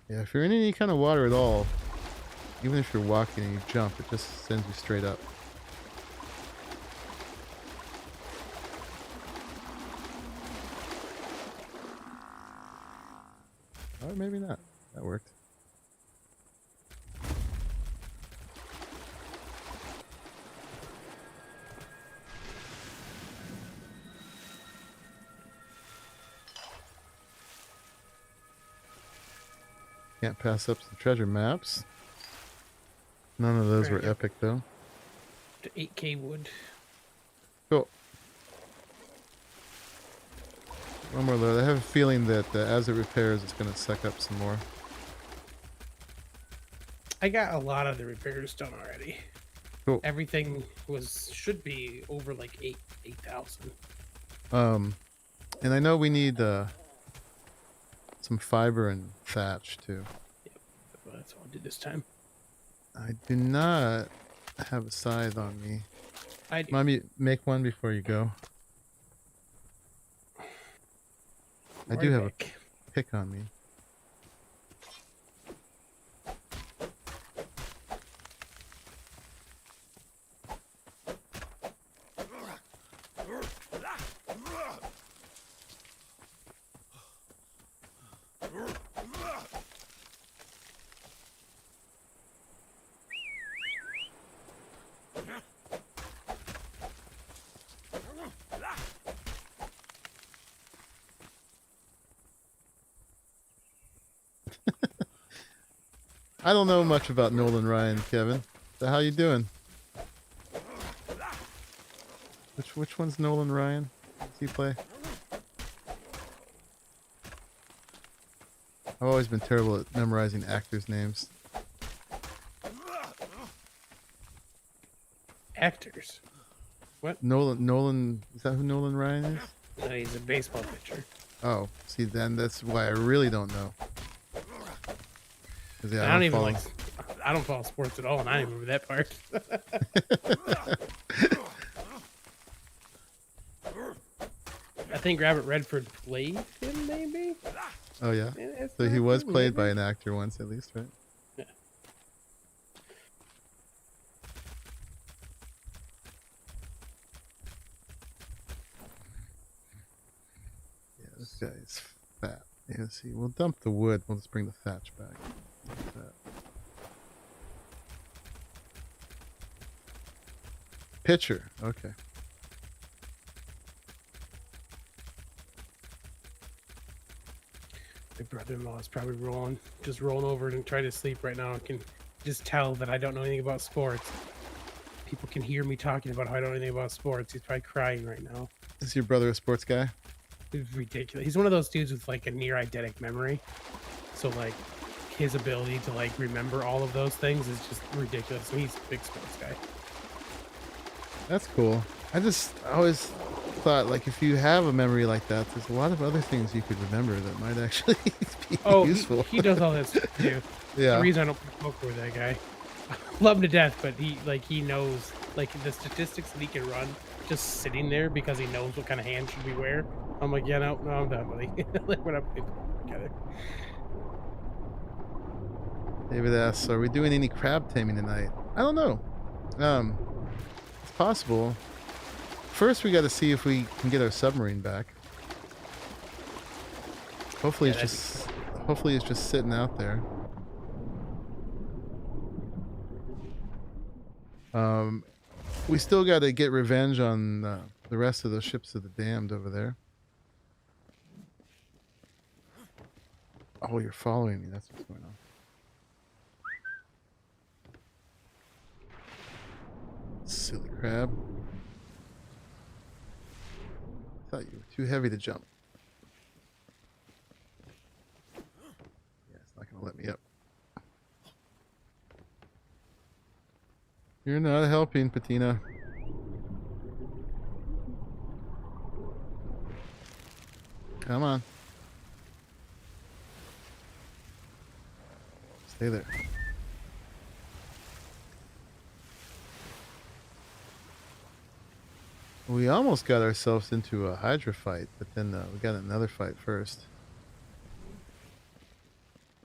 Yeah, if you're in any kind of water at all, even if you're walking and you jump, it just sends you straight up. Or maybe not. That worked. Can't pass up some treasure maps. None of those were epic though. To 8K wood. Cool. One more load. I have a feeling that as it repairs, it's going to suck up some more. I got a lot of the repairs done already. Cool. Everything should be over like 8,000. And I know we need some fiber and thatch too. Yep, that's what I'll do this time. I do not have a scythe on me. I do. Mommy, make one before you go. I do have a Pick. pick on me. I don't know much about Nolan Ryan, Kevin. So how you doing? Which one's Nolan Ryan? Does he play? I've always been terrible at memorizing actors' names. Actors. Nolan, is that who Nolan Ryan is? No, he's a baseball pitcher. Oh, see, then that's why I really don't know. 'Cause, yeah, I don't even follow. I don't follow sports at all, and I don't remember that part. I think Robert Redford played him, maybe? Oh yeah. It's So he not was him, played by maybe? an actor once, at least, right? Yeah. Yeah, this guy's fat. Yeah, let's see. We'll dump the wood. We'll just bring the thatch back. Like that. Pitcher. Okay. My brother-in-law is probably just rolling over and trying to sleep right now. I can just tell that I don't know anything about sports. People can hear me talking about how I don't know anything about sports. He's probably crying right now. Is your brother a sports guy? It's ridiculous. He's one of those dudes with like a near eidetic memory. So like his ability to like remember all of those things is just ridiculous. So he's a big sports guy. That's cool. I always thought, like, if you have a memory like that, there's a lot of other things you could remember that might actually be useful. He does all that stuff too. Yeah. The reason I don't play poker with that guy. Love him to death, but he knows like the statistics that he can run just sitting there because he knows what kind of hand should we wear. I'm like, yeah, no, I'm done, buddy. Like we're not playing poker together. David asks, are we doing any crab taming tonight? I don't know. It's possible. First, we got to see if we can get our submarine back. Hopefully, Yeah, hopefully it's just sitting out there. We still got to get revenge on the rest of the ships of the damned over there. Oh, you're following me. That's what's going on. Silly crab. I thought you were too heavy to jump. Yeah, it's not going to let me up. You're not helping, Patina. Come on. Stay there. We almost got ourselves into a Hydra fight, but then we got another fight first.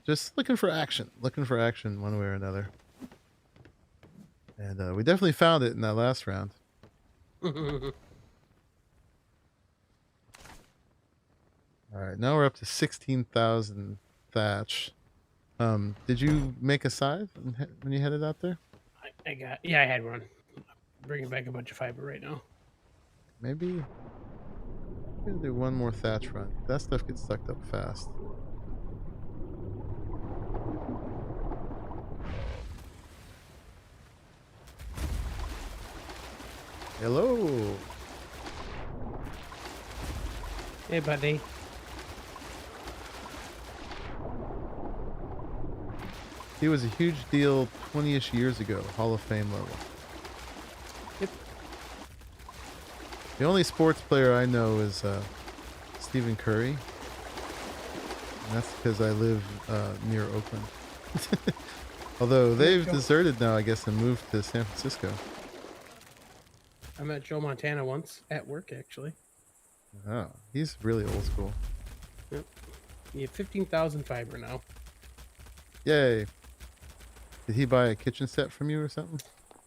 Just looking for action. Looking for action one way or another. And we definitely found it in that last round. Alright, now we're up to 16,000 thatch. Did you make a scythe when you headed out there? I had one. I'm bringing back a bunch of fiber right now. Maybe we'll do one more thatch run. That stuff gets sucked up fast. Hello. Hey, buddy. He was a huge deal 20-ish years ago, Hall of Fame level. Yep. The only sports player I know is Stephen Curry. And that's because I live near Oakland. Although they've deserted now, I guess, and moved to San Francisco. I met Joe Montana once at work, actually. Oh, he's really old school. Yep. You have 15,000 fiber now. Yay. Did he buy a kitchen set from you or something?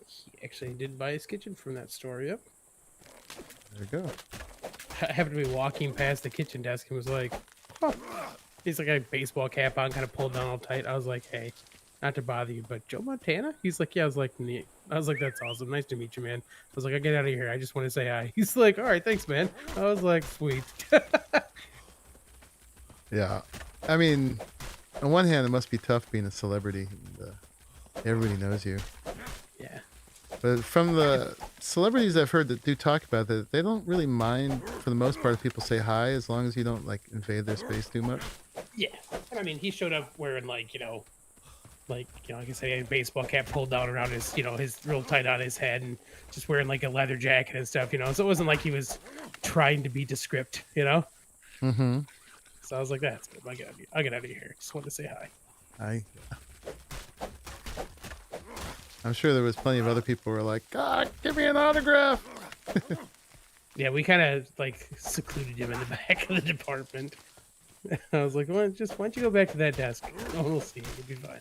He actually did buy his kitchen from that store, yep. There you go. I happened to be walking past the kitchen desk and was like, oh. He's like a baseball cap on, kind of pulled down all tight. I was like, hey, not to bother you, but Joe Montana? He's like, yeah. I was like, neat. I was like, that's awesome. Nice to meet you, man. I was like, I get out of here. I just want to say hi. He's like, all right, thanks, man. I was like, sweet. Yeah. I mean, on one hand, it must be tough being a celebrity. And, everybody knows you. Yeah. But from the celebrities I've heard that do talk about that, they don't really mind, for the most part, if people say hi, as long as you don't, like, invade their space too much. Yeah. And I mean, he showed up wearing, like I can say, a baseball cap pulled down around his, his real tight on his head, and just wearing like a leather jacket and stuff, So it wasn't like he was trying to be descript, Mm-hmm. So I was like, that's good. I'll get out of here. Just wanted to say hi. I'm sure there was plenty of other people who were like, God, give me an autograph. Yeah, we kind of like secluded him in the back of the department. I was like, why don't you go back to that desk? Oh, we'll see. You'll be fine.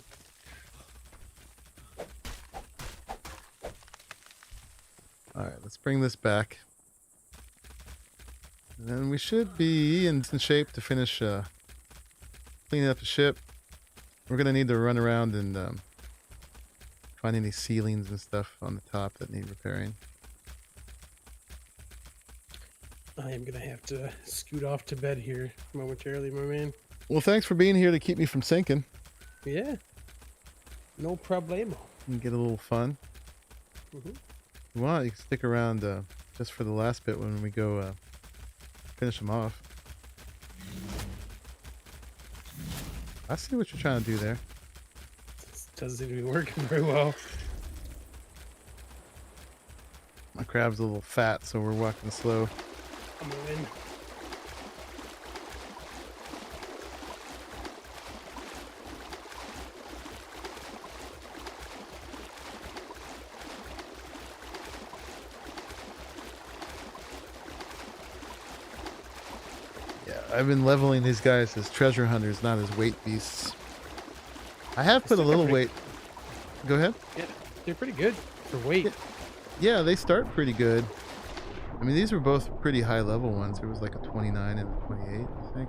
All right, let's bring this back. And then we should be in shape to finish cleaning up the ship. We're going to need to run around and find any ceilings and stuff on the top that need repairing. I am going to have to scoot off to bed here momentarily, my man. Well, thanks for being here to keep me from sinking. Yeah. No problemo. And get a little fun. Mm-hmm. If you want, you can stick around just for the last bit when we go finish them off. I see what you're trying to do there. This doesn't seem to be working very well. My crab's a little fat, so we're walking slow. I'm moving. I've been leveling these guys as treasure hunters, not as weight beasts. I have put a little weight. Go ahead. Yeah, they're pretty good for weight. Yeah, they start pretty good. I mean, these were both pretty high level ones. There was like a 29 and a 28, I think.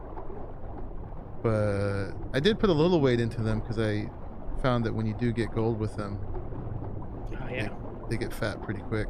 But I did put a little weight into them because I found that when you do get gold with them, they get fat pretty quick.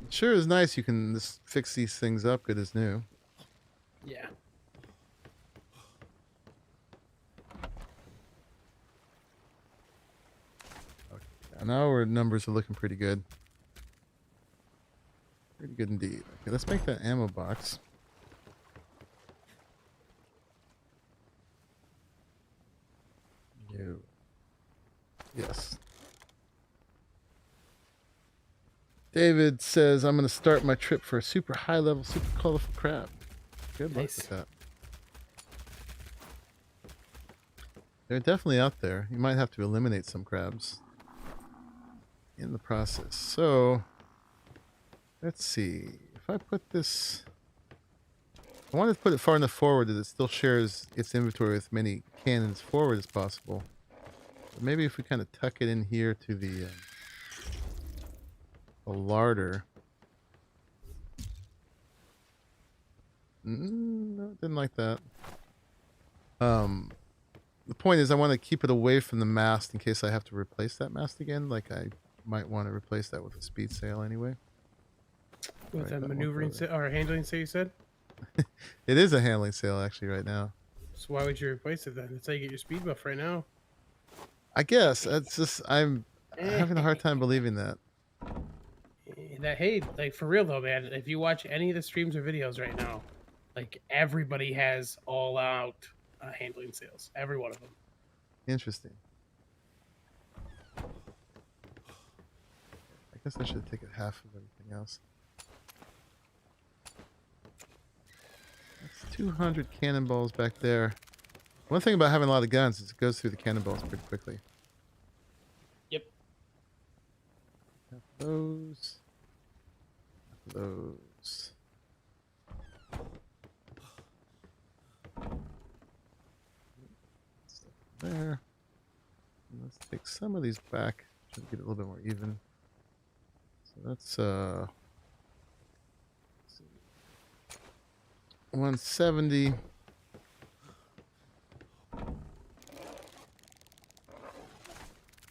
Sure is nice you can just fix these things up good as new. Yeah. Okay, now our numbers are looking pretty good. Pretty good indeed. Okay, let's make that ammo box. No. Yes. David says, I'm going to start my trip for a super high level, super colorful crab. Good luck with that. They're definitely out there. You might have to eliminate some crabs in the process. So, let's see. If I put this... I wanted to put it far enough forward that it still shares its inventory with many cannons forward as possible. But maybe if we kind of tuck it in here to the larder. No, didn't like that. The point is I want to keep it away from the mast in case I have to replace that mast again. Like I might want to replace that with a speed sail anyway. With a maneuvering sail or handling sail, you said? It is a handling sail actually right now. So why would you replace it then? That's how you get your speed buff right now. I guess it's just I'm having a hard time believing that. Hey, like for real though, man. If you watch any of the streams or videos right now, like everybody has all out handling sales. Every one of them. Interesting. I guess I should take half of everything else. That's 200 cannonballs back there. One thing about having a lot of guns is it goes through the cannonballs pretty quickly. Yep. Have those. Have those. Stuff there. And let's take some of these back. Try to get it a little bit more even. So that's let's see, 170.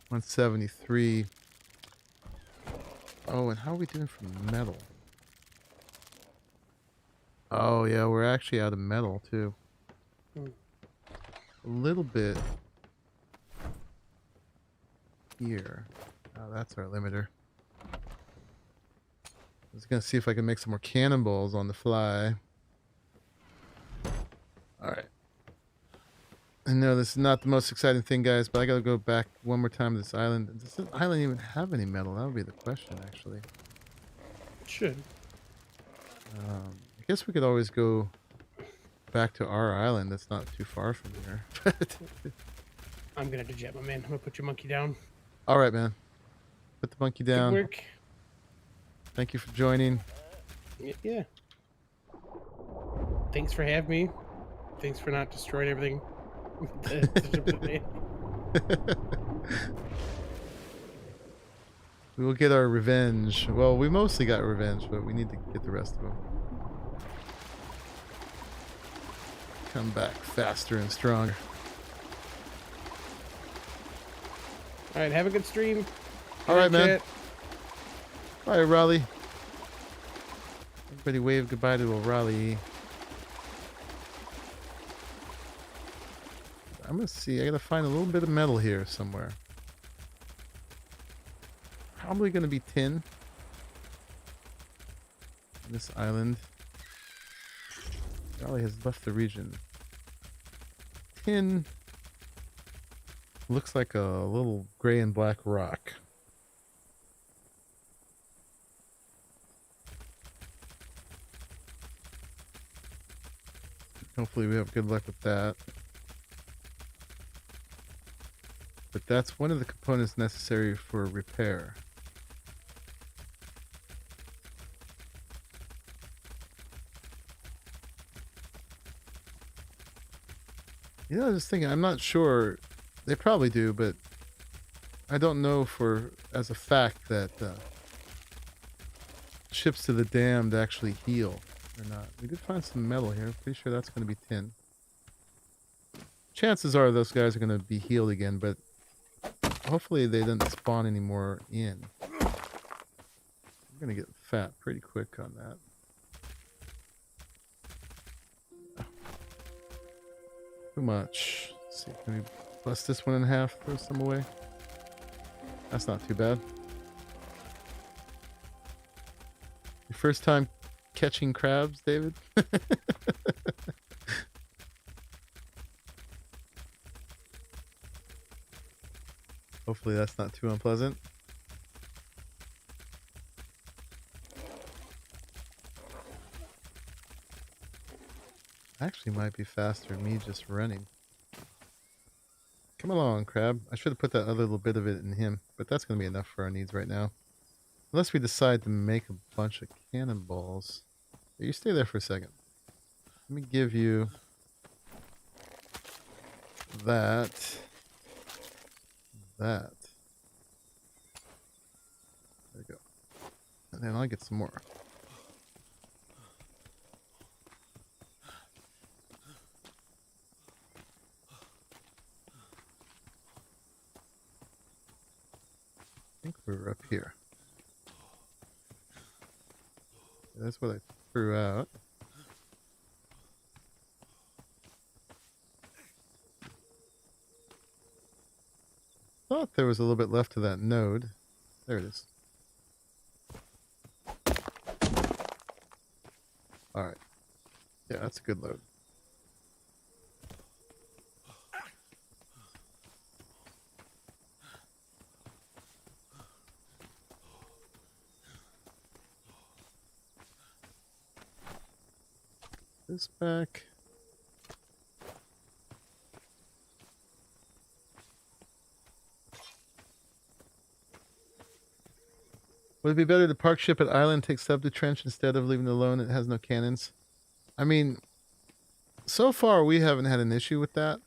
173. Oh, and how are we doing for metal? Oh, yeah, we're actually out of metal, too. Hmm. A little bit here. Oh, that's our limiter. I was going to see if I can make some more cannonballs on the fly. Alright. I know this is not the most exciting thing, guys, but I gotta go back one more time to this island. Does this island even have any metal? That would be the question, actually. It should. I guess we could always go back to our island. That's not too far from here. I'm gonna deject, my man. I'm gonna put your monkey down. All right, man. Put the monkey down. Good work. Thank you for joining. Yeah. Thanks for having me. Thanks for not destroying everything. We will get our revenge. Well, we mostly got revenge, but we need to get the rest of them. Come back faster and stronger. All right, have a good stream. All right, man. Chat. Bye, Raleigh. Everybody wave goodbye to Raleigh. I'm gonna see. I gotta find a little bit of metal here somewhere. Probably gonna be tin. On this island. Raleigh has left the region. Tin looks like a little gray and black rock. Hopefully we have good luck with that. But that's one of the components necessary for repair. You know, I was just thinking, I'm not sure. They probably do, but I don't know for as a fact that ships to the damned actually heal or not. We did find some metal here. I'm pretty sure that's going to be tin. Chances are those guys are going to be healed again, but hopefully they didn't spawn any more in. I'm going to get fat pretty quick on that. Too much. Let's see, can we bust this one in half, throw some away? That's not too bad. Your first time catching crabs, David? Hopefully that's not too unpleasant. Actually might be faster than me just running. Come along, crab. I should have put that other little bit of it in him, but that's going to be enough for our needs right now. Unless we decide to make a bunch of cannonballs. You stay there for a second. Let me give you that. That. There we go. And then I'll get some more. I think we were up here. That's what I threw out. Thought there was a little bit left to that node. There it is. Alright. Yeah, that's a good load. this back. Would it be better to park ship at island, take sub to trench instead of leaving it alone? It has no cannons. I mean, so far we haven't had an issue with that.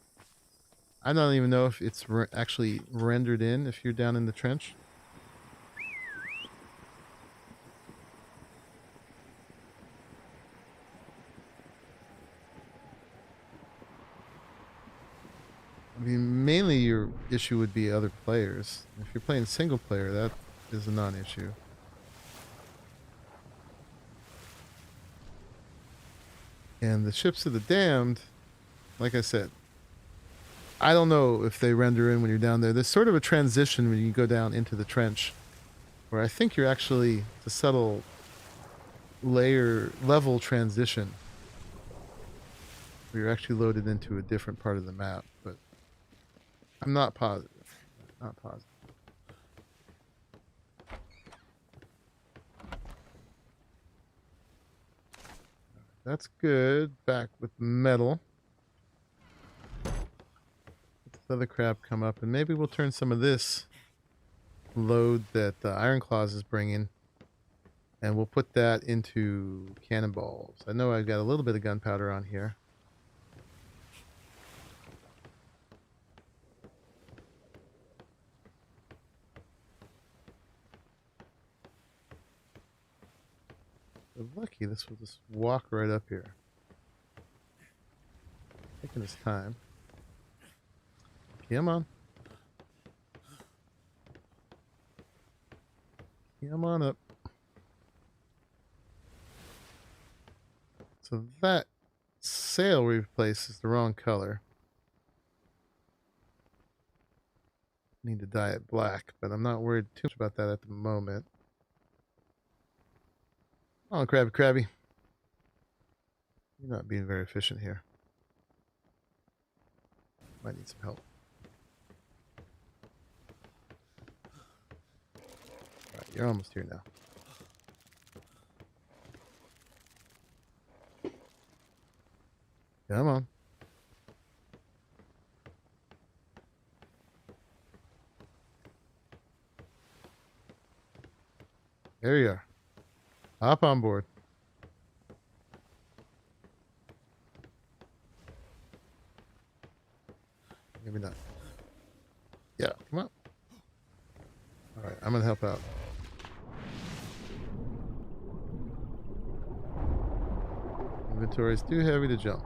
I don't even know if it's actually rendered in if you're down in the trench. I mean, mainly your issue would be other players. If you're playing single player, that is a non-issue. And the Ships of the Damned, like I said, I don't know if they render in when you're down there. There's sort of a transition when you go down into the trench, where I think you're actually the subtle level transition, where you're actually loaded into a different part of the map, but I'm not positive. Not positive. That's good. Back with metal. Let this other crap come up, and maybe we'll turn some of this load that Iron Claws is bringing, and we'll put that into cannonballs. I know I've got a little bit of gunpowder on here. We're lucky this will just walk right up here. Taking his time. Come on. Come on up. So that sail we replaced is the wrong color. Need to dye it black, but I'm not worried too much about that at the moment. Oh, Krabby. You're not being very efficient here. Might need some help. Alright, you're almost here now. Come on. There you are. Hop on board. Maybe not. Yeah, come on. Alright, I'm gonna help out. Inventory is too heavy to jump.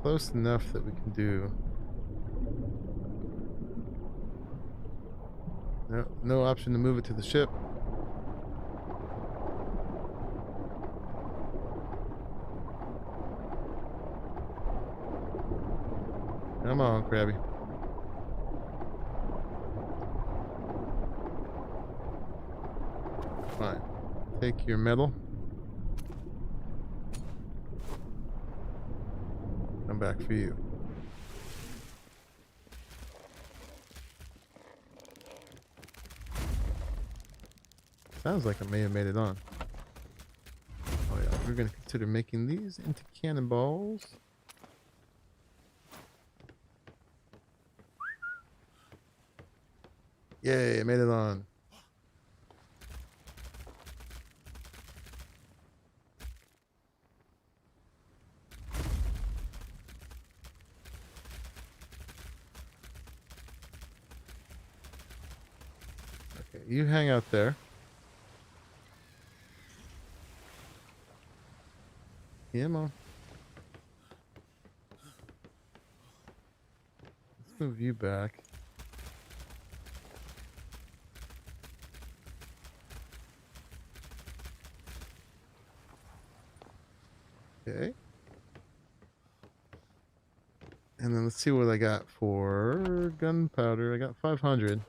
Close enough that we can do. No option to move it to the ship. Come on, Krabby. Fine. Take your metal. Come back for you. Sounds like I may have made it on. Oh yeah, we're going to consider making these into cannonballs. Yay, I made it on. Okay, you hang out there. Come on. Let's move you back. Okay. And then let's see what I got for gunpowder. I got 500.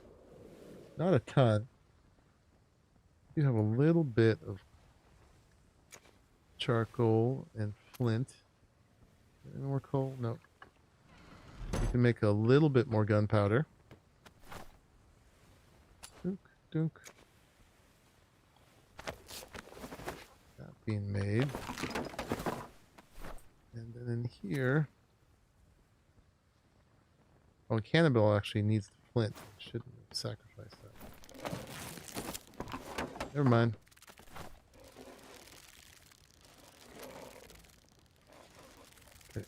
Not a ton. You have a little bit of charcoal and flint. Any more coal? Nope. to make a little bit more gunpowder. Dunk, dunk. That being made. And then in here... Oh, Cannibal actually needs the flint. Shouldn't sacrifice that. Never mind. Okay.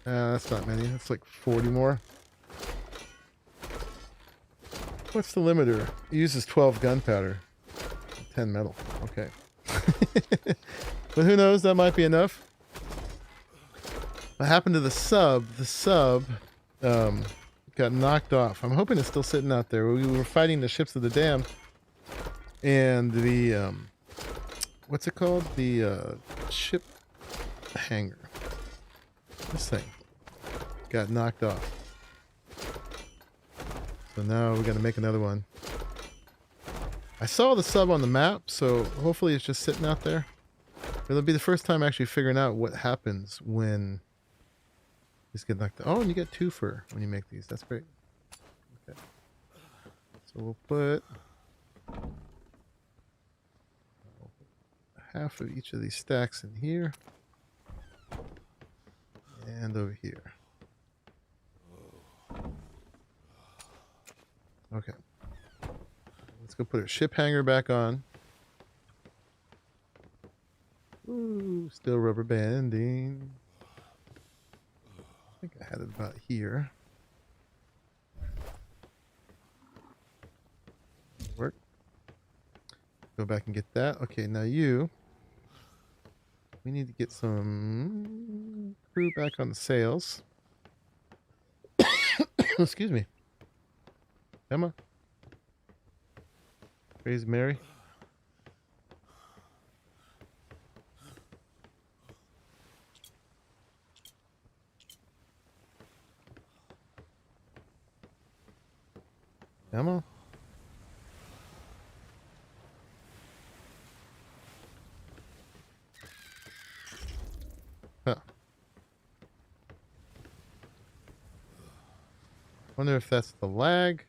That's not many. That's like 40 more. What's the limiter? It uses 12 gunpowder. 10 metal. Okay. But who knows? That might be enough. What happened to the sub? The sub got knocked off. I'm hoping it's still sitting out there. We were fighting the ships of the damned, and the what's it called? The ship hanger. This thing got knocked off. So now we got to make another one. I saw the sub on the map, so hopefully it's just sitting out there. It'll be the first time actually figuring out what happens when these get knocked out. Oh, and you get 2 for when you make these. That's great. Okay. So we'll put half of each of these stacks in here. And over here. Okay. Let's go put our ship hanger back on. Ooh, still rubber banding. I think I had it about here. Work. Go back and get that. Okay, now we need to get some crew back on the sails. Excuse me. Emma. Crazy Mary. Emma. Huh. Wonder if that's the lag.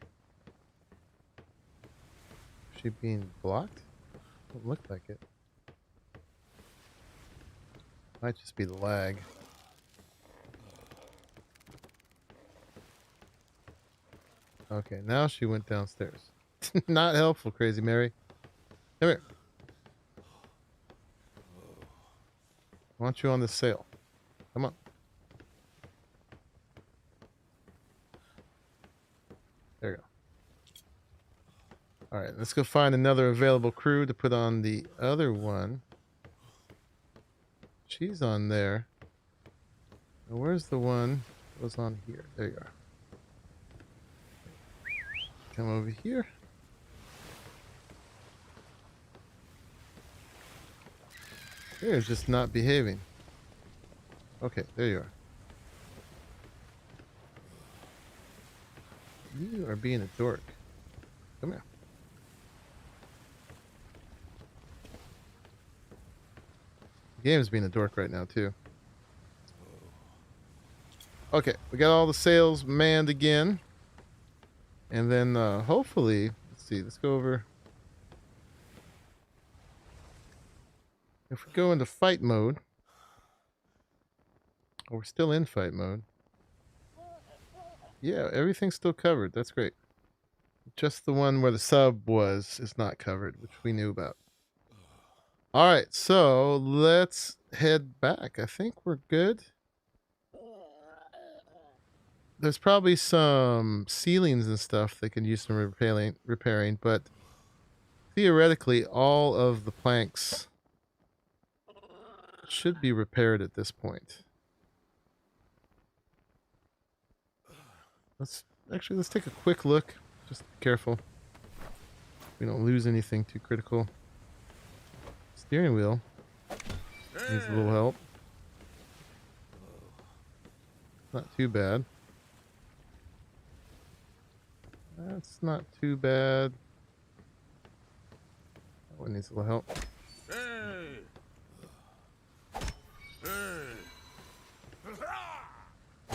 Is she being blocked? Doesn't look like it. Might just be the lag. Okay, now she went downstairs. Not helpful, Crazy Mary. Come here. I want you on the sail. Come on. There you go. Alright, let's go find another available crew to put on the other one. She's on there. Now where's the one that was on here? There you are. Come over here. They're just not behaving. Okay, there you are. You are being a dork. Come here. The game's being a dork right now, too. Okay, we got all the sails manned again. And then, hopefully, let's see, let's go over. If we go into fight mode, oh, we're still in fight mode. Yeah, everything's still covered. That's great. Just the one where the sub was is not covered, which we knew about. All right, so let's head back. I think we're good. There's probably some ceilings and stuff that can use some repairing, but theoretically, all of the planks should be repaired at this point. Let's take a quick look. Just be careful. We don't lose anything too critical. Steering wheel needs a little help. Not too bad. That's not too bad. That one needs a little help.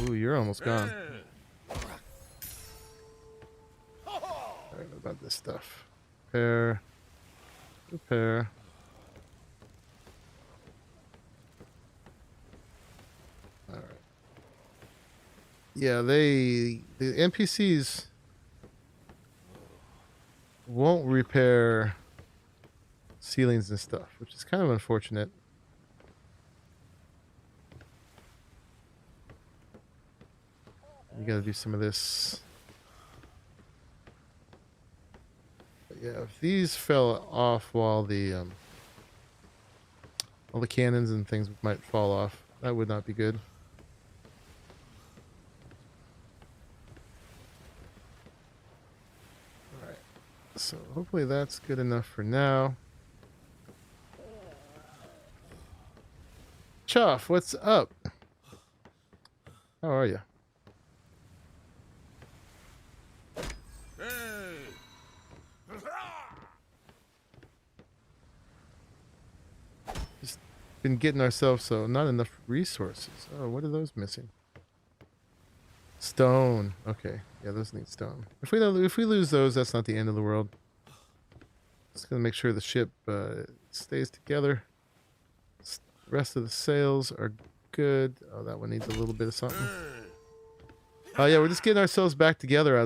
Ooh, you're almost gone. Alright, what about this stuff? Repair. Repair. Alright. Yeah, the NPCs won't repair ceilings and stuff, which is kind of unfortunate. You gotta do some of this. But yeah, if these fell off while all the cannons and things might fall off, that would not be good. Alright, so hopefully that's good enough for now. Chuff, what's up? How are you? Just been getting ourselves so not enough resources. Oh, what are those missing? Stone. Okay, yeah, those need stone. If we lose those, that's not the end of the world. Just gonna make sure the ship stays together. The rest of the sails are good. Oh, that one needs a little bit of something. Oh yeah, we're just getting ourselves back together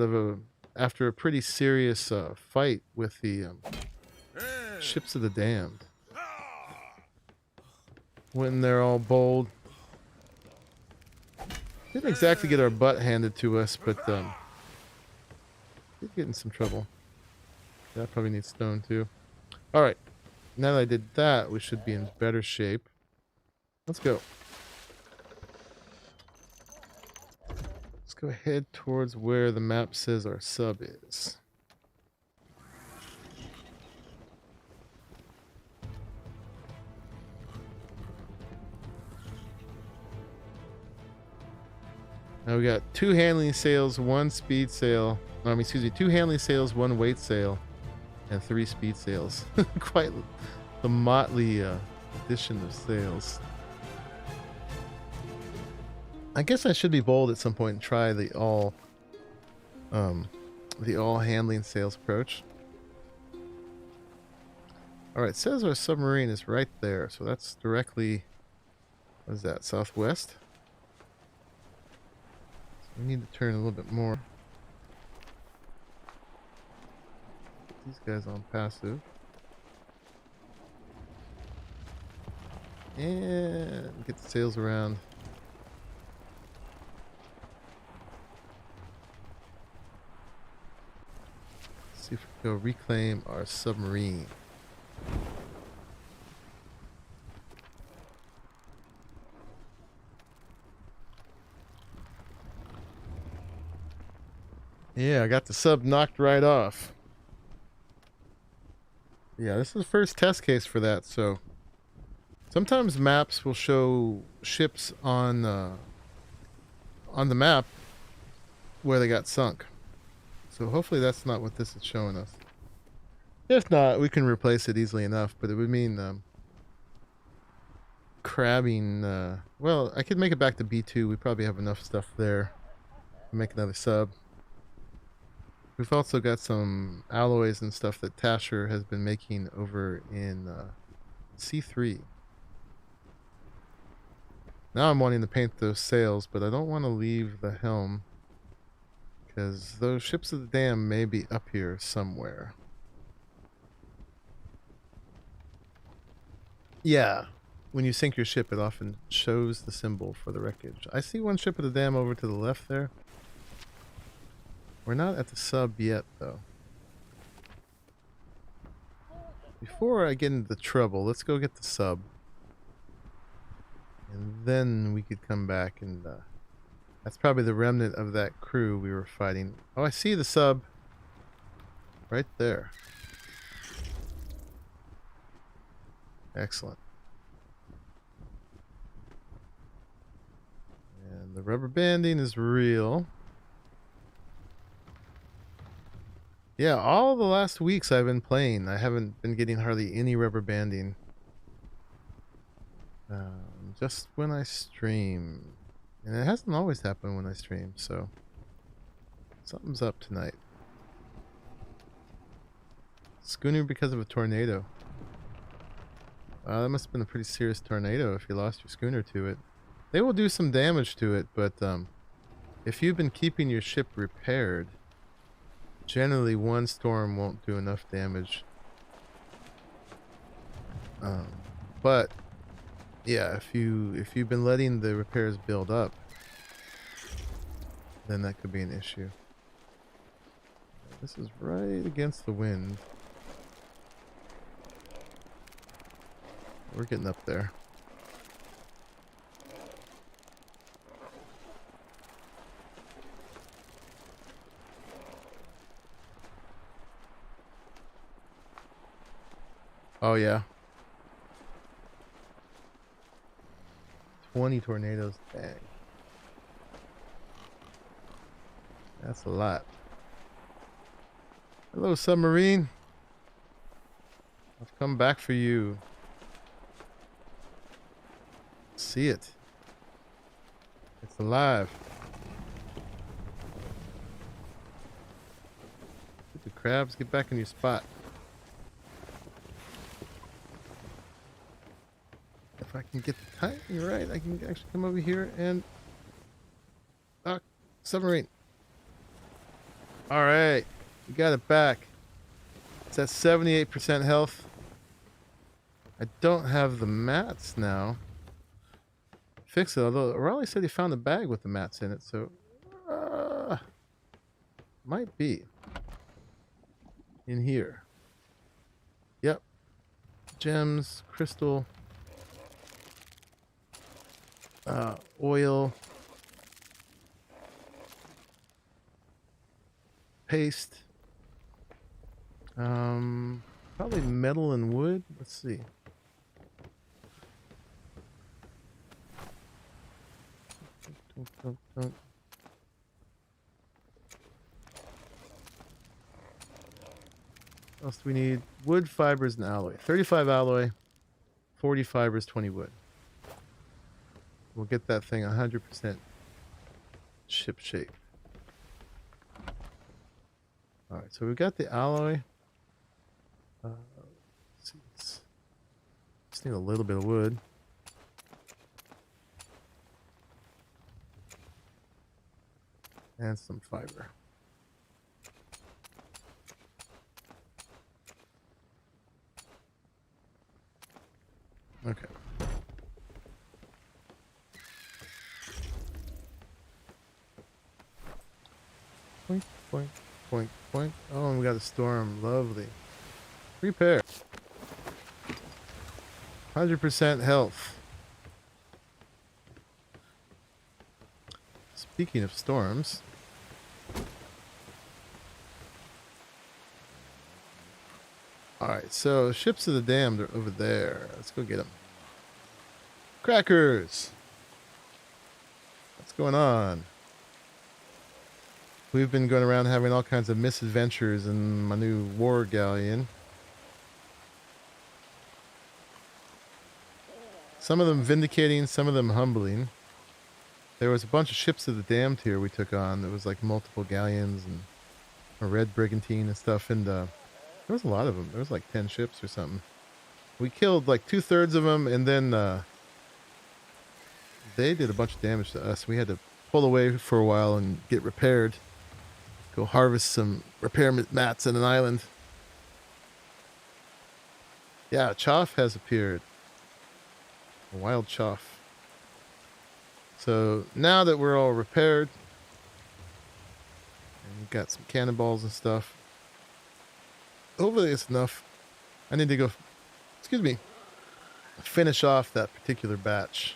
after a pretty serious fight with the ships of the damned. When they're all bold. Didn't exactly get our butt handed to us, but did get in some trouble. That probably needs stone too. Alright. Now that I did that, we should be in better shape. Let's go. Let's go head towards where the map says our sub is. Now we got 2 handling sails, 1 speed sail. No, excuse me, 2 handling sails, 1 weight sail, and 3 speed sails. Quite the motley addition of sails. I guess I should be bold at some point and try the all handling sails approach. All right, it says our submarine is right there, so that's directly, what is that, southwest? We need to turn a little bit more. Put these guys on passive. And get the sails around. Let's see if we can go reclaim our submarine. Yeah, I got the sub knocked right off. Yeah, this is the first test case for that, so sometimes maps will show ships on the map where they got sunk. So hopefully that's not what this is showing us. If not, we can replace it easily enough, but it would mean crabbing. Well, I could make it back to B2. We probably have enough stuff there to make another sub. We've also got some alloys and stuff that Tasher has been making over in C3. Now I'm wanting to paint those sails, but I don't want to leave the helm because those ships of the dam may be up here somewhere. Yeah, when you sink your ship, it often shows the symbol for the wreckage. I see one ship of the dam over to the left there. We're not at the sub yet, though. Before I get into the trouble, let's go get the sub. And then we could come back and... that's probably the remnant of that crew we were fighting. Oh, I see the sub. Right there. Excellent. And the rubber banding is real. Yeah, all the last weeks I've been playing, I haven't been getting hardly any rubber banding. Just when I stream. And it hasn't always happened when I stream, so something's up tonight. Schooner because of a tornado. That must have been a pretty serious tornado if you lost your schooner to it. They will do some damage to it, but if you've been keeping your ship repaired, generally one storm won't do enough damage. But yeah, if you've been letting the repairs build up, then that could be an issue. This is right against the wind. We're getting up there. Oh yeah. 20 tornadoes. Dang. That's a lot. Hello, submarine. I've come back for you. See it. It's alive. The crabs, get back in your spot. If I can get the timing right, I can actually come over here and... submarine. Alright. We got it back. It's at 78% health. I don't have the mats now. Fix it, although Raleigh said he found a bag with the mats in it, so... might be. In here. Yep. Gems, crystal... oil, paste, probably metal and wood. Let's see. What else do we need? Wood, fibers, and alloy. 35 alloy, 40 fibers, 20 wood. We'll get that thing 100% ship shape. Alright, so we've got the alloy. Let's see. Just need a little bit of wood. And some fiber. Okay. Point, point, point, point. Oh, and we got a storm. Lovely. Repair. 100% health. Speaking of storms. Alright, so ships of the damned are over there. Let's go get them. Crackers! What's going on? We've been going around having all kinds of misadventures in my new war galleon. Some of them vindicating, some of them humbling. There was a bunch of ships of the damned here we took on. There was like multiple galleons and a red brigantine and stuff. And there was a lot of them. There was like 10 ships or something. We killed like 2/3 of them, and then they did a bunch of damage to us. We had to pull away for a while and get repaired. Go harvest some repair mats in an island. Yeah, Choff has appeared. A wild Choff. So now that we're all repaired, and we've got some cannonballs and stuff, hopefully it's enough. I need to go, finish off that particular batch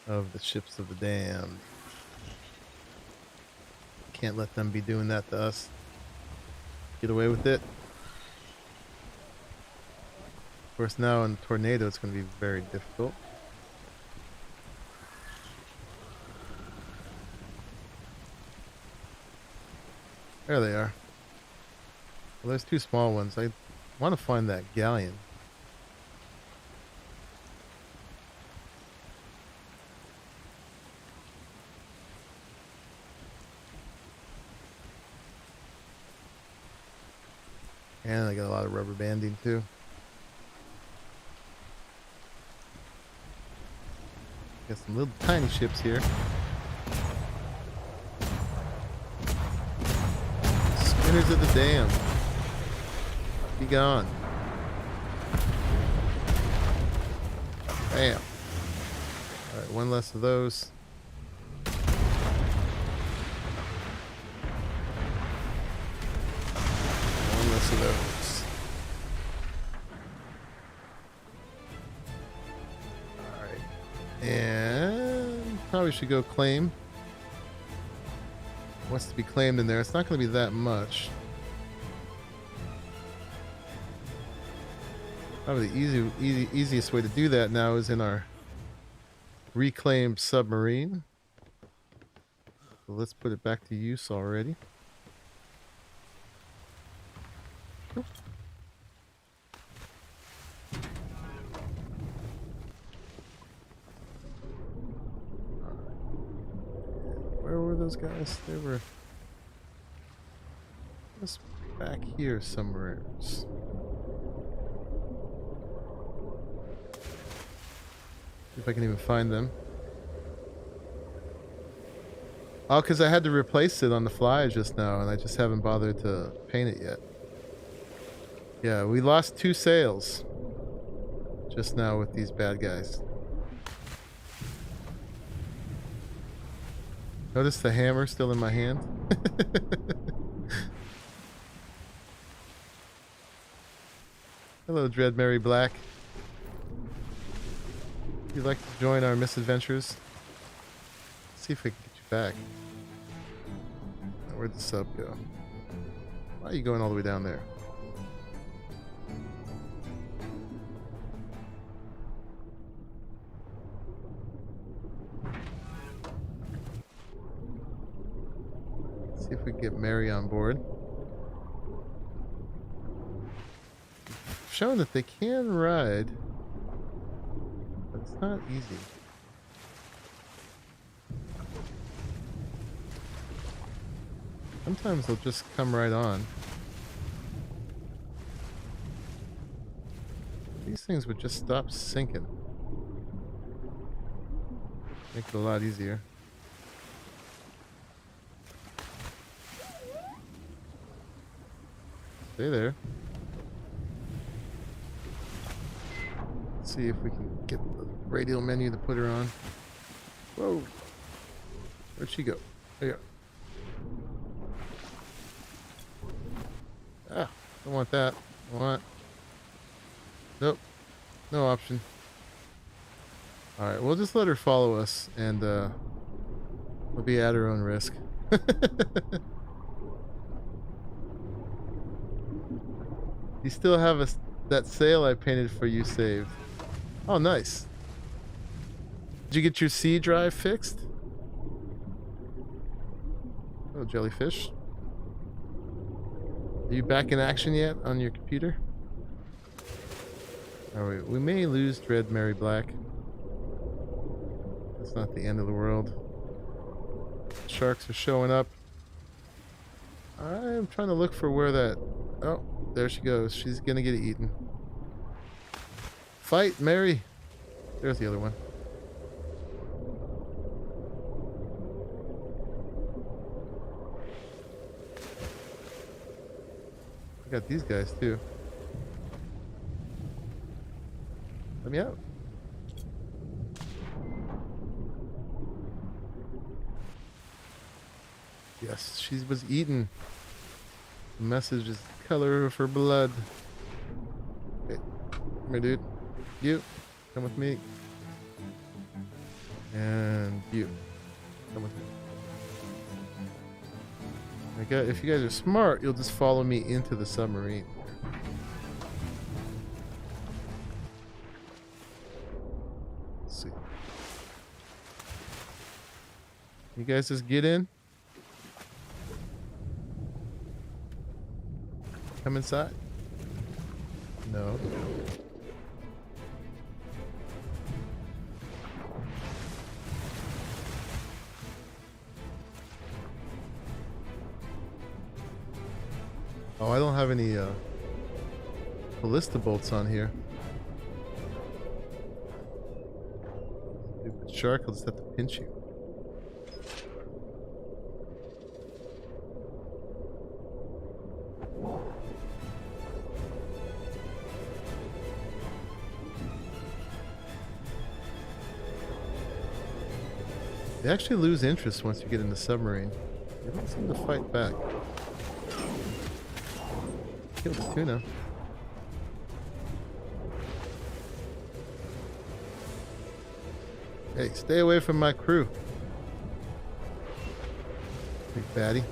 of the ships of the damned. Can't let them be doing that to us. Get away with it. Of course, now in tornado, it's going to be very difficult. There they are. Well, there's two small ones. I want to find that galleon. And I got a lot of rubber banding too. Got some little tiny ships here. Spinners of the dam. Be gone. Bam. Alright, one less of those. One less of those. Alright. And probably should go claim. Wants to be claimed in there. It's not going to be that much. Probably the easiest way to do that now is in our reclaimed submarine. So let's put it back to use already. Where were those guys? They were just back here somewhere. See if I can even find them. Oh, because I had to replace it on the fly just now, and I just haven't bothered to paint it yet. Yeah, we lost 2 sails just now with these bad guys. Notice the hammer still in my hand? Hello, Dread Mary Black. If you'd like to join our misadventures, see if we can get you back. Now, where'd the sub go? Why are you going all the way down there? See if we can get Mary on board. Showing that they can ride, but it's not easy. Sometimes they'll just come right on. These things would just stop sinking. Make it a lot easier. Stay there. Let's see if we can get the radial menu to put her on. Whoa. Where'd she go? There you go. Ah, don't want that. Don't want. Nope. No option. Alright, we'll just let her follow us, and we'll be at her own risk. You still have that sail I painted for you saved. Oh, nice. Did you get your C drive fixed? Oh, jellyfish. Are you back in action yet on your computer? Alright, we may lose Dread Mary Black. That's not the end of the world. Sharks are showing up. I'm trying to look for where that... Oh, there she goes. She's gonna get eaten. Fight, Mary! There's the other one. I got these guys too. Let me out. Yes, she was eaten. The message is the color of her blood. Okay, come here, dude. You, come with me. And you, come with me. If you guys are smart, you'll just follow me into the submarine. Let's see. You guys just get in. Come inside. No. Oh, I don't have any ballista bolts on here. Stupid shark, I'll just have to pinch you. They actually lose interest once you get in the submarine. They don't seem to fight back. Kill the tuna. Hey, stay away from my crew. Big fatty.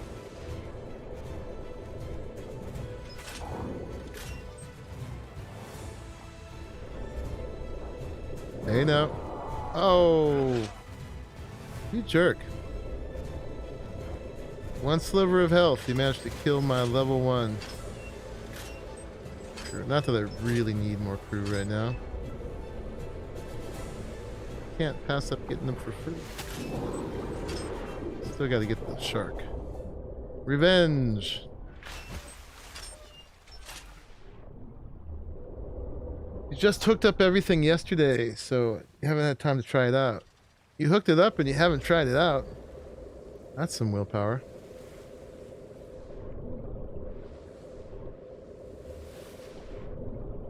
Hey now. Oh! You jerk. One sliver of health. You managed to kill my level 1. Sure. Not that I really need more crew right now. Can't pass up getting them for free. Still gotta get the shark. Revenge! You just hooked up everything yesterday, so you haven't had time to try it out. You hooked it up and you haven't tried it out. That's some willpower.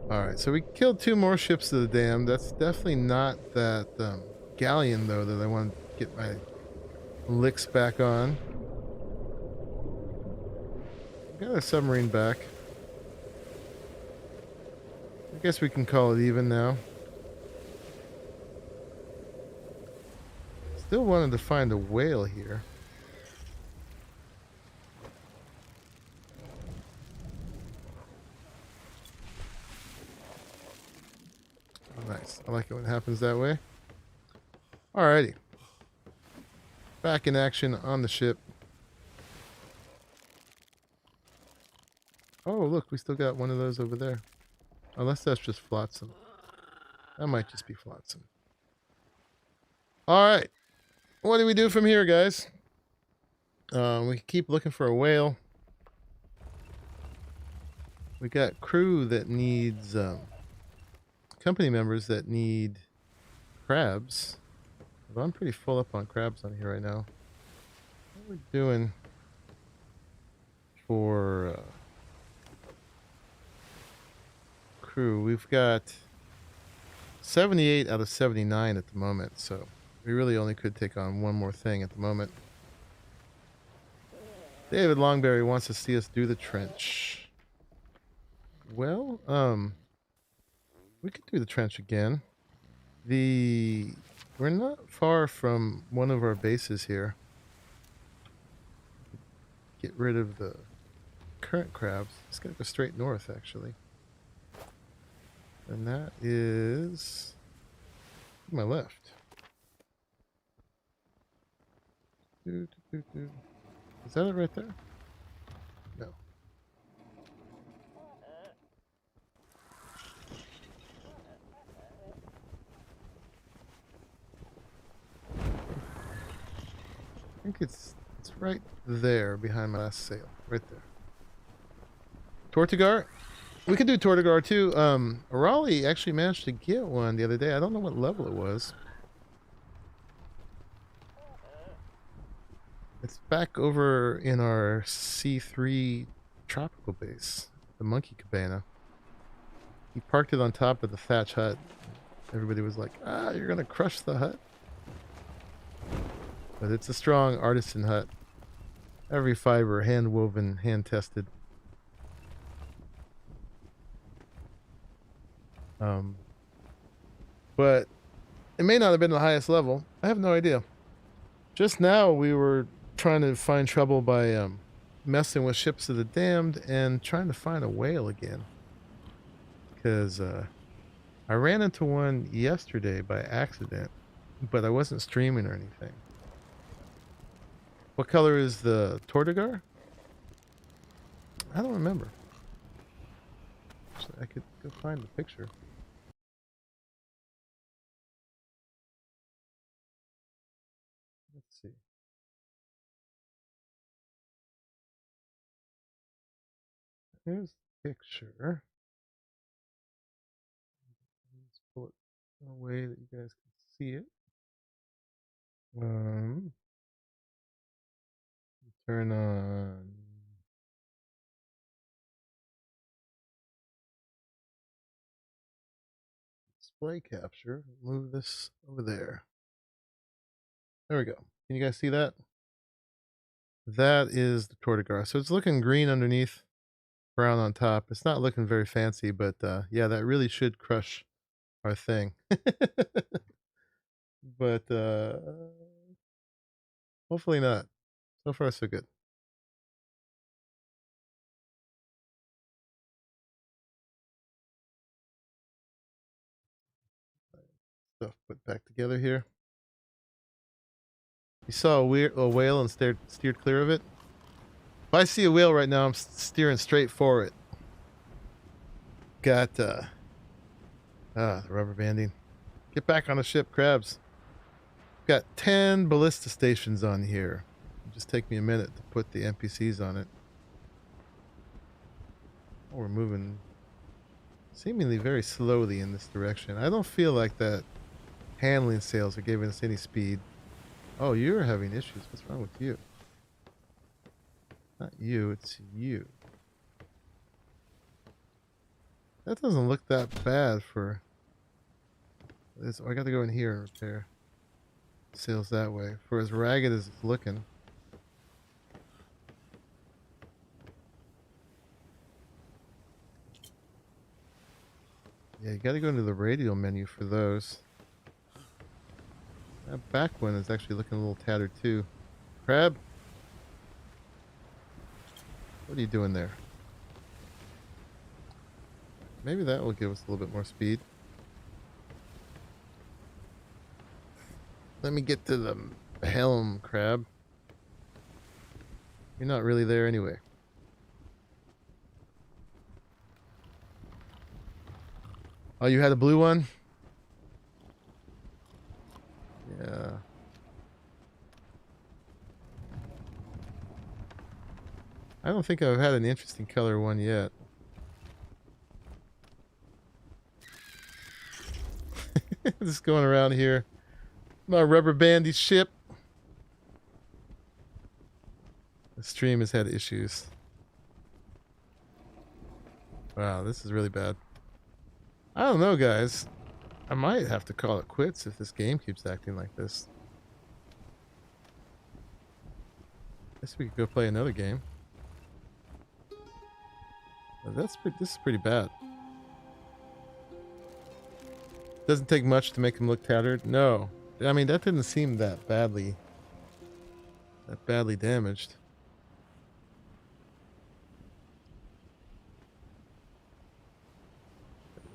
Alright, so we killed 2 more ships of the dam. That's definitely not that Galleon, though, that I want to get my licks back on. Got a submarine back. I guess we can call it even now. Still wanted to find a whale here. Oh, nice. I like it when it happens that way. Alrighty. Back in action on the ship. Oh, look, we still got one of those over there. Unless that's just flotsam. That might just be flotsam. Alright. What do we do from here, guys? We keep looking for a whale. We got crew that needs... company members that need crabs. But I'm pretty full up on crabs on here right now. What are we doing for crew? We've got 78 out of 79 at the moment, so we really only could take on one more thing at the moment. David Longberry wants to see us do the trench. Well, we could do the trench again. We're not far from one of our bases here. Get rid of the current crabs. It's gonna go straight north, actually. And that is to my left. Is that it right there? No. I think it's right there behind my last sail. Right there. Tortugar? We could do Tortugar too. Raleigh actually managed to get one the other day. I don't know what level it was. It's back over in our C3 tropical base, the Monkey Cabana. He parked it on top of the thatch hut. Everybody was like, ah, you're gonna crush the hut. But it's a strong artisan hut. Every fiber hand woven, hand tested. But it may not have been the highest level. I have no idea. Just now we were trying to find trouble by messing with ships of the damned and trying to find a whale again. Because I ran into one yesterday by accident, but I wasn't streaming or anything. What color is the Tortugar? I don't remember. Actually, I could go find the picture. Let's see. Here's the picture. a way that you guys can see it. Turn on display capture. Move this over there. There we go. Can you guys see that? That is the Tortigar. So it's looking green underneath, brown on top. It's not looking very fancy, but yeah, that really should crush our thing. But hopefully not. So far, so good. Stuff put back together here. You saw a whale and steered clear of it? If I see a whale right now, I'm steering straight for it. Got the rubber banding. Get back on the ship, crabs. Got 10 ballista stations on here. It'll just take me a minute to put the NPCs on it. Oh, we're moving seemingly very slowly in this direction. I don't feel like that handling sails are giving us any speed. Oh, you're having issues. What's wrong with you? Not you, it's you. That doesn't look that bad for this. Oh, I got to go in here and repair sails that way. For as ragged as it's looking. Yeah, you got to go into the radial menu for those. That back one is actually looking a little tattered too. Crab? What are you doing there? Maybe that will give us a little bit more speed. Let me get to the helm, crab. You're not really there anyway. Oh, you had a blue one? Yeah. I don't think I've had an interesting color one yet. Just going around here. My rubber bandy ship. The stream has had issues. Wow, this is really bad. I don't know, guys. I might have to call it quits if this game keeps acting like this. Guess we could go play another game. But this is pretty bad. Doesn't take much to make him look tattered. No, I mean that didn't seem that badly damaged.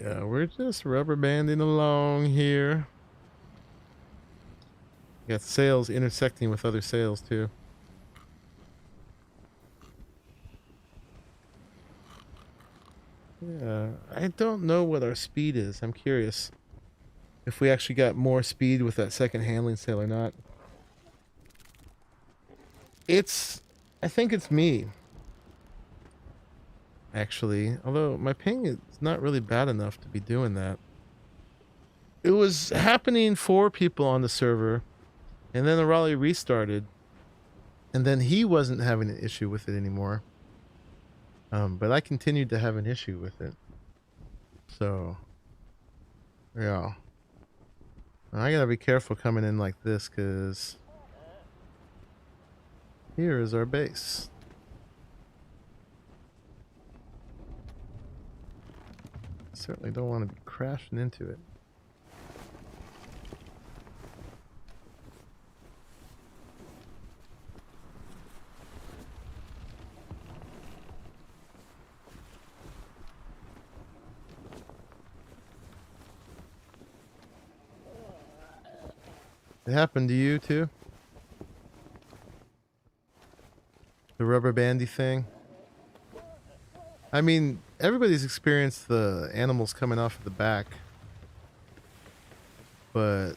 Yeah, we're just rubber banding along here. Got sails intersecting with other sails too. Yeah, I don't know what our speed is. I'm curious if we actually got more speed with that second handling sail or not. I think it's me. Actually, although my ping is not really bad enough to be doing that. It was happening for people on the server, and then the Raleigh restarted, and then he wasn't having an issue with it anymore. But I continued to have an issue with it. So, yeah. I gotta be careful coming in like this, because here is our base. Certainly don't want to be crashing into it. It happened to you too? The rubber bandy thing? I mean, everybody's experienced the animals coming off of the back. But,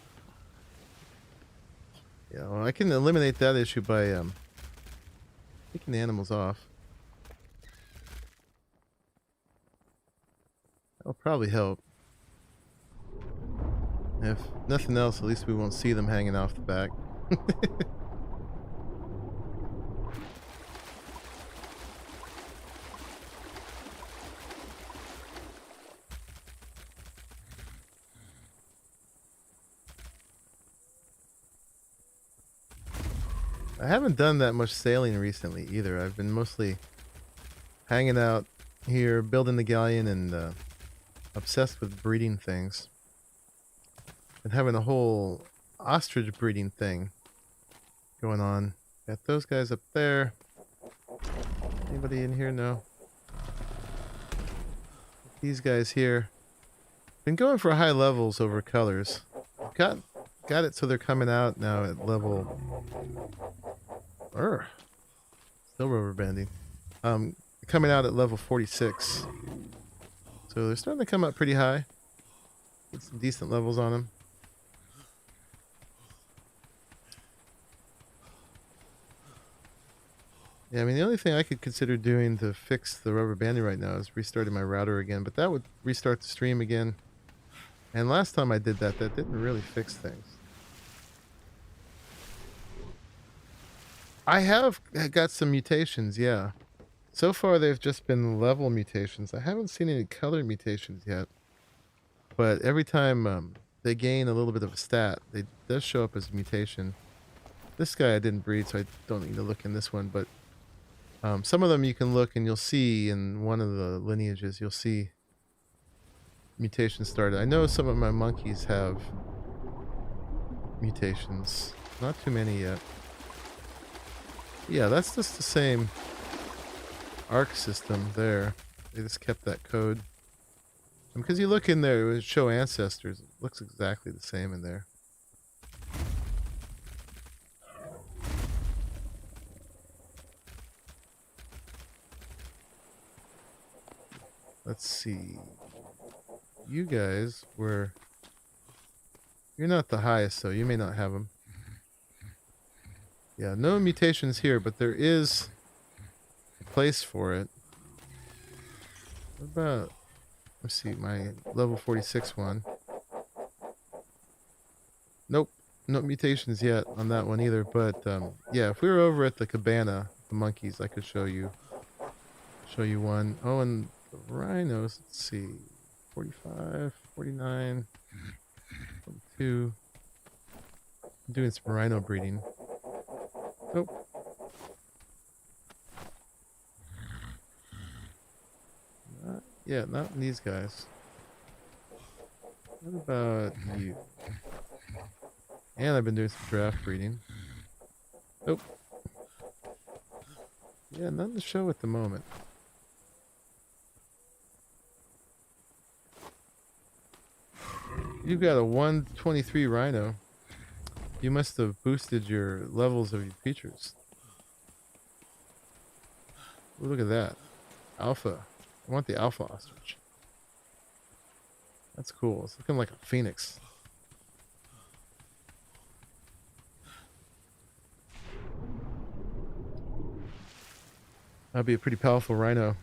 you know, I can eliminate that issue by taking the animals off. That'll probably help. If nothing else, at least we won't see them hanging off the back. I haven't done that much sailing recently either. I've been mostly hanging out here, building the Galleon, and obsessed with breeding things. And having a whole ostrich breeding thing going on. Got those guys up there. Anybody in here? No. These guys here. Been going for high levels over colors. Got it so they're coming out now at level... Still rubber banding. Coming out at level 46. So they're starting to come up pretty high. Get some decent levels on them. Yeah, I mean, the only thing I could consider doing to fix the rubber banding right now is restarting my router again, but that would restart the stream again. And last time I did that, that didn't really fix things. I have got some mutations, yeah. So far, they've just been level mutations. I haven't seen any color mutations yet. But every time they gain a little bit of a stat, it does show up as a mutation. This guy I didn't breed, so I don't need to look in this one, but some of them you can look and you'll see in one of the lineages, you'll see mutations started. I know some of my monkeys have mutations. Not too many yet. Yeah, that's just the same arc system there. They just kept that code. And because you look in there, it would show ancestors. It looks exactly the same in there. Let's see. You guys were... You're not the highest, so you may not have them. Yeah, no mutations here, but there is a place for it. What about... Let's see, my level 46 one. Nope, no mutations yet on that one either, but yeah, if we were over at the cabana, the monkeys, I could show you one. Oh, and the rhinos, let's see, 45, 49, 42. I'm doing some rhino breeding. Nope. Yeah, not in these guys. What about you? And I've been doing some draft breeding. Nope. Yeah, nothing to show at the moment. You've got a 123 rhino. You must have boosted your levels of your features. Ooh, look at that. Alpha. I want the alpha ostrich. That's cool. It's looking like a phoenix. That'd be a pretty powerful rhino.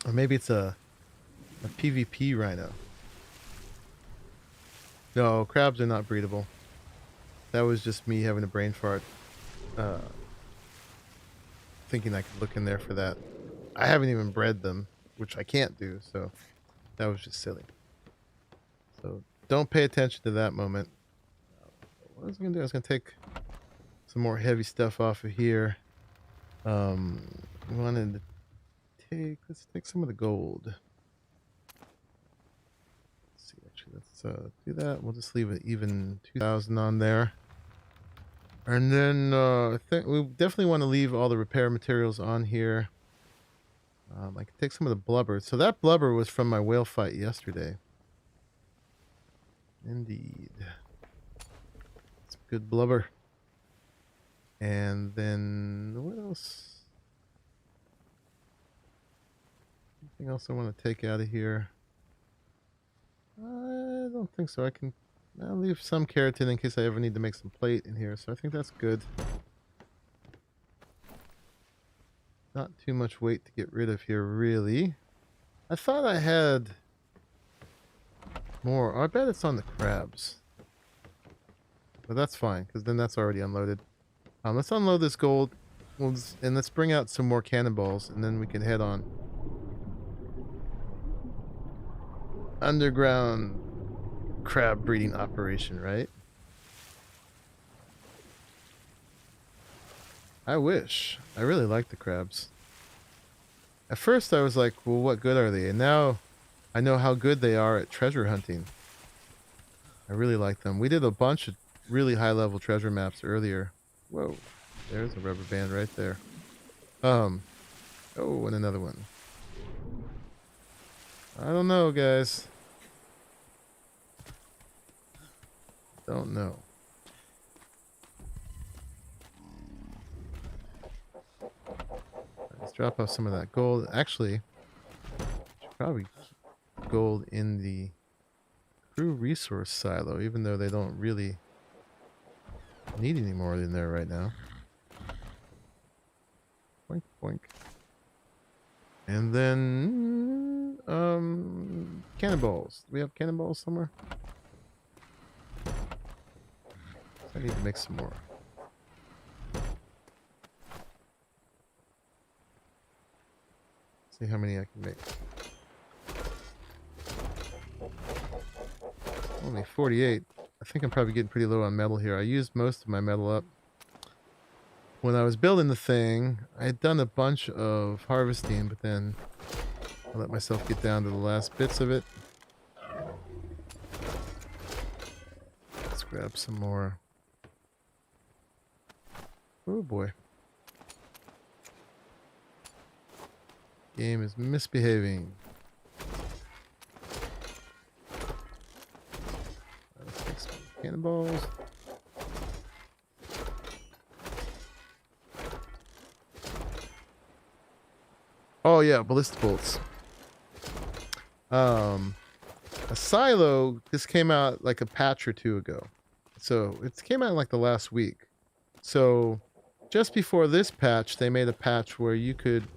Or maybe it's a PvP rhino. No, crabs are not breedable. That was just me having a brain fart. Thinking I could look in there for that. I haven't even bred them, which I can't do, so that was just silly. So don't pay attention to that moment. What was I going to do? I was going to take some more heavy stuff off of here. We wanted to let's take some of the gold. Let's see, actually, let's do that. We'll just leave it even 2,000 on there. And then I think we definitely want to leave all the repair materials on here. I can take some of the blubber. So that blubber was from my whale fight yesterday. Indeed. It's good blubber. And then what else? Anything else I want to take out of here? I don't think so. I'll leave some keratin in case I ever need to make some plate in here. So I think that's good. Not too much weight to get rid of here, really. I thought I had more. I bet it's on the crabs. But that's fine, because then that's already unloaded. Let's unload this gold. And let's bring out some more cannonballs, and then we can head on. Underground crab breeding operation, right? I wish. I really like the crabs. At first I was like, well, what good are they? And now I know how good they are at treasure hunting. I really like them. We did a bunch of really high-level treasure maps earlier. Whoa. There's a rubber band right there. Oh, and another one. I don't know, guys. Don't know. Let's drop off some of that gold. Actually, should probably keep gold in the crew resource silo, even though they don't really need any more in there right now. Boink, boink. And then, cannonballs. Do we have cannonballs somewhere? I need to make some more. See how many I can make. Only 48. I think I'm probably getting pretty low on metal here. I used most of my metal up. When I was building the thing, I had done a bunch of harvesting, but then I let myself get down to the last bits of it. Let's grab some more. Oh boy. Game is misbehaving. Let's take some cannonballs. Oh yeah, ballistic bolts. A silo, this came out like a patch or two ago. So it came out like the last week. So just before this patch, they made a patch where you could,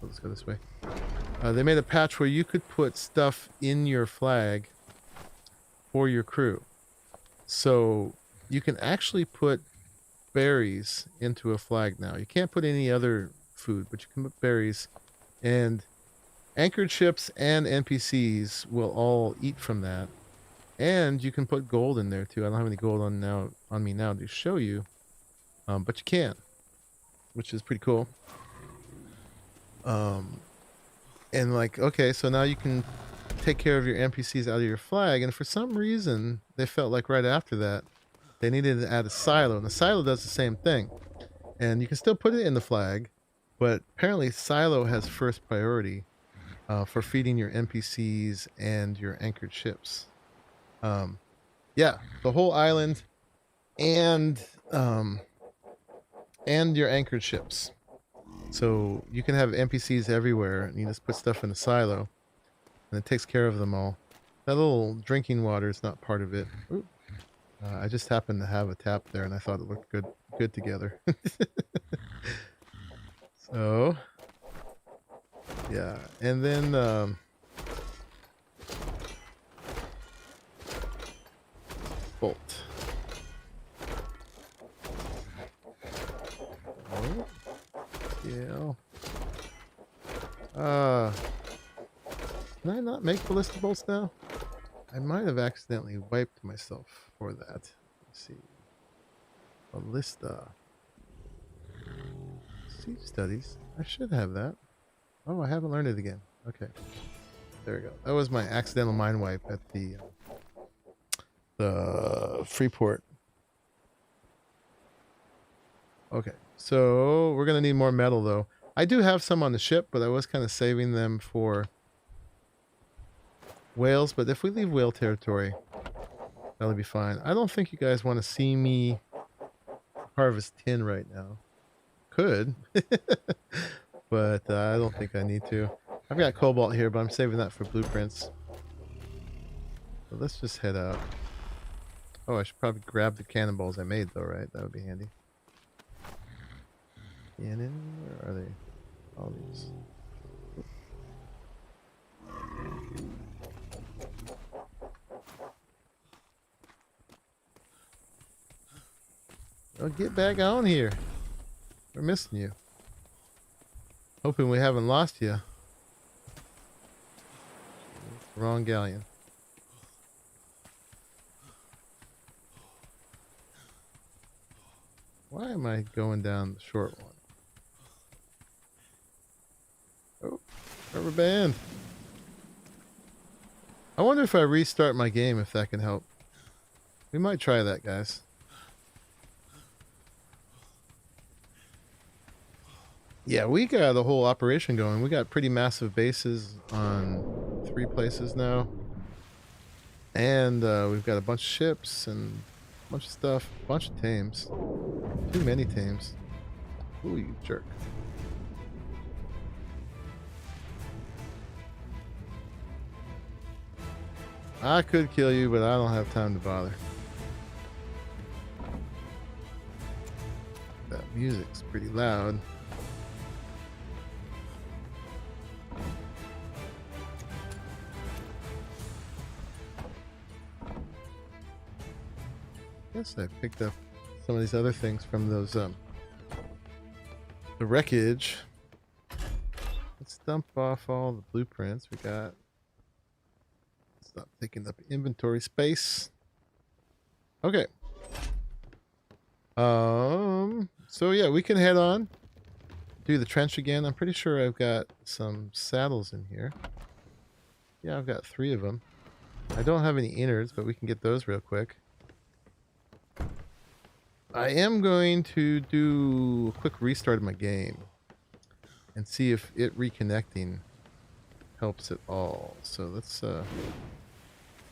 let's go this way. They made a patch where you could put stuff in your flag for your crew. So you can actually put berries into a flag now. You can't put any other food, but you can put berries, and anchored ships and NPCs will all eat from that. And you can put gold in there too. I don't have any gold on me now to show you, but you can, which is pretty cool. And like, okay, so now you can take care of your NPCs out of your flag, and for some reason they felt like right after that they needed to add a silo, and the silo does the same thing, and you can still put it in the flag, but apparently silo has first priority for feeding your NPCs and your anchored ships. Yeah, the whole island and your anchored ships. So you can have NPCs everywhere, and you just put stuff in a silo, and it takes care of them all. That little drinking water is not part of it. I just happened to have a tap there, and I thought it looked good together. So, yeah, and then bolt. Oh, yeah. Can I not make ballista bolts now? I might have accidentally wiped myself for that. Let's see. Ballista. Siege studies. I should have that. Oh, I haven't learned it again. Okay. There we go. That was my accidental mind wipe at the Freeport. Okay. So we're going to need more metal, though. I do have some on the ship, but I was kind of saving them for whales. But if we leave whale territory, that'll be fine. I don't think you guys want to see me harvest tin right now. Could. But I don't think I need to. I've got cobalt here, but I'm saving that for blueprints. So let's just head out. Oh, I should probably grab the cannonballs I made, though, right? That would be handy. Cannon? Where are they? All these. Oh, get back on here. We're missing you. Hoping we haven't lost you. Wrong Galleon. Why am I going down the short one? Oh, rubber band. I wonder if I restart my game, if that can help. We might try that, guys. Yeah, we got the whole operation going. We got pretty massive bases on 3 places now. And we've got a bunch of ships and a bunch of stuff. A bunch of tames. Too many tames. Ooh, you jerk. I could kill you, but I don't have time to bother. That music's pretty loud. Guess I picked up some of these other things from those the wreckage. Let's dump off all the blueprints we got. Stop taking up inventory space. Okay. So yeah, we can head on. Do the trench again. I'm pretty sure I've got some saddles in here. Yeah, I've got 3 of them. I don't have any innards, but we can get those real quick. I am going to do a quick restart of my game and see if it reconnecting helps at all. So let's go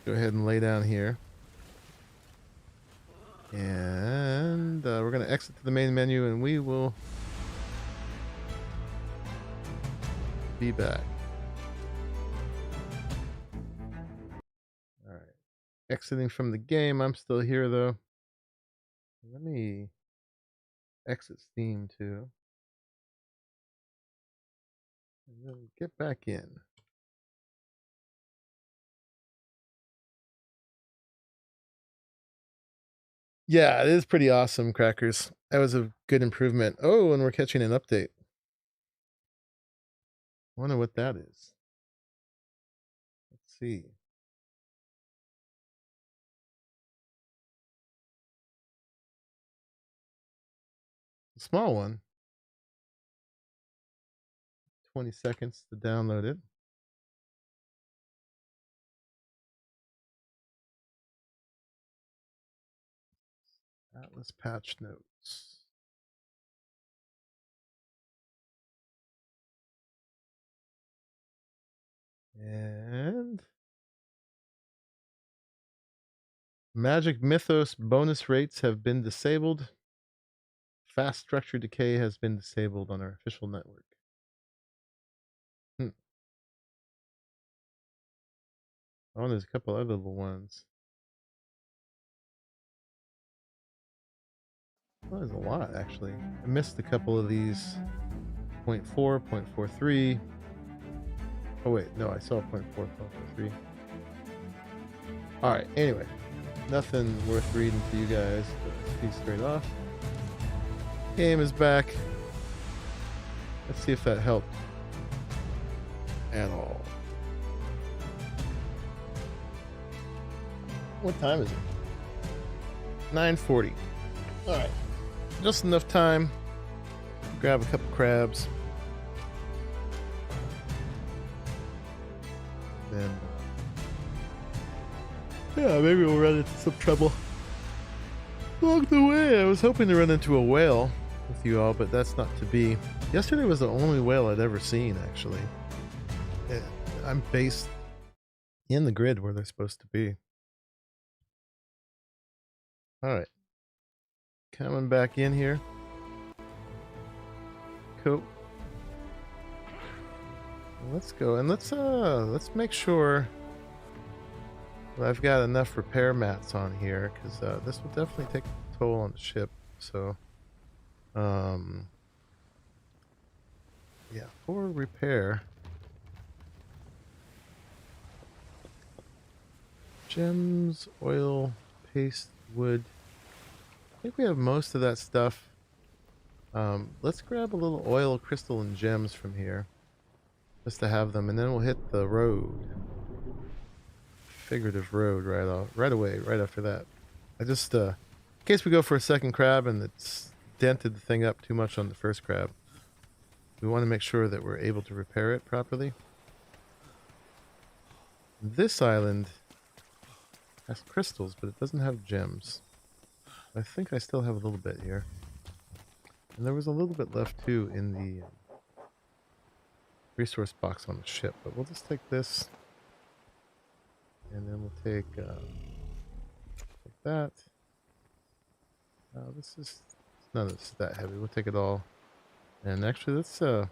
ahead and lay down here. And we're going to exit to the main menu and we will be back. All right. Exiting from the game. I'm still here though. Let me exit Steam too. And then get back in. Yeah, it is pretty awesome, Crackers. That was a good improvement. Oh, and we're catching an update. Wonder what that is. Let's see. A small one. 20 seconds to download it. Atlas patch notes. And Magic Mythos bonus rates have been disabled. Fast structure decay has been disabled on our official network. Oh, there's a couple other little ones. Well, there's a lot, actually. I missed a couple of these. 0.4, 0.43. Oh, wait. No, I saw 0.4, 0.43. Alright, anyway. Nothing worth reading to you guys. Let's be straight off. Game is back. Let's see if that helped at all. What time is it? 9:40. Alright. Just enough time. Grab a couple crabs. Then, yeah, maybe we'll run into some trouble along the way. I was hoping to run into a whale with you all, but that's not to be. Yesterday was the only whale I'd ever seen, actually. I'm based in the grid where they're supposed to be. Alright. Coming back in here. Cool. Let's go and let's make sure that I've got enough repair mats on here, because this will definitely take a toll on the ship. So yeah, for repair, gems, oil, paste, wood, think we have most of that stuff. Let's grab a little oil, crystal, and gems from here. Just to have them, and then we'll hit the road. Figurative road right away, right after that. I just, in case we go for a second crab and it's dented the thing up too much on the first crab, we want to make sure that we're able to repair it properly. This island has crystals, but it doesn't have gems. I think I still have a little bit here. And there was a little bit left too in the resource box on the ship, but we'll just take this. And then we'll take that. This is none of this is that heavy. We'll take it all. And actually, let's take a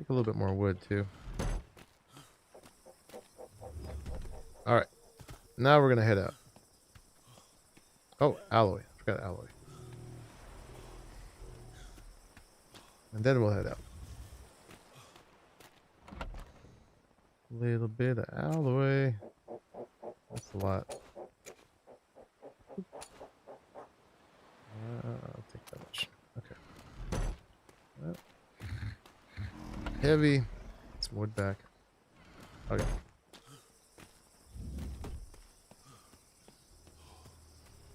little bit more wood too. All right, now we're gonna head out. Oh, alloy! I forgot alloy. And then we'll head out. Little bit of alloy. That's a lot. I'll take that much. Okay. Well, heavy. Some wood back. Okay.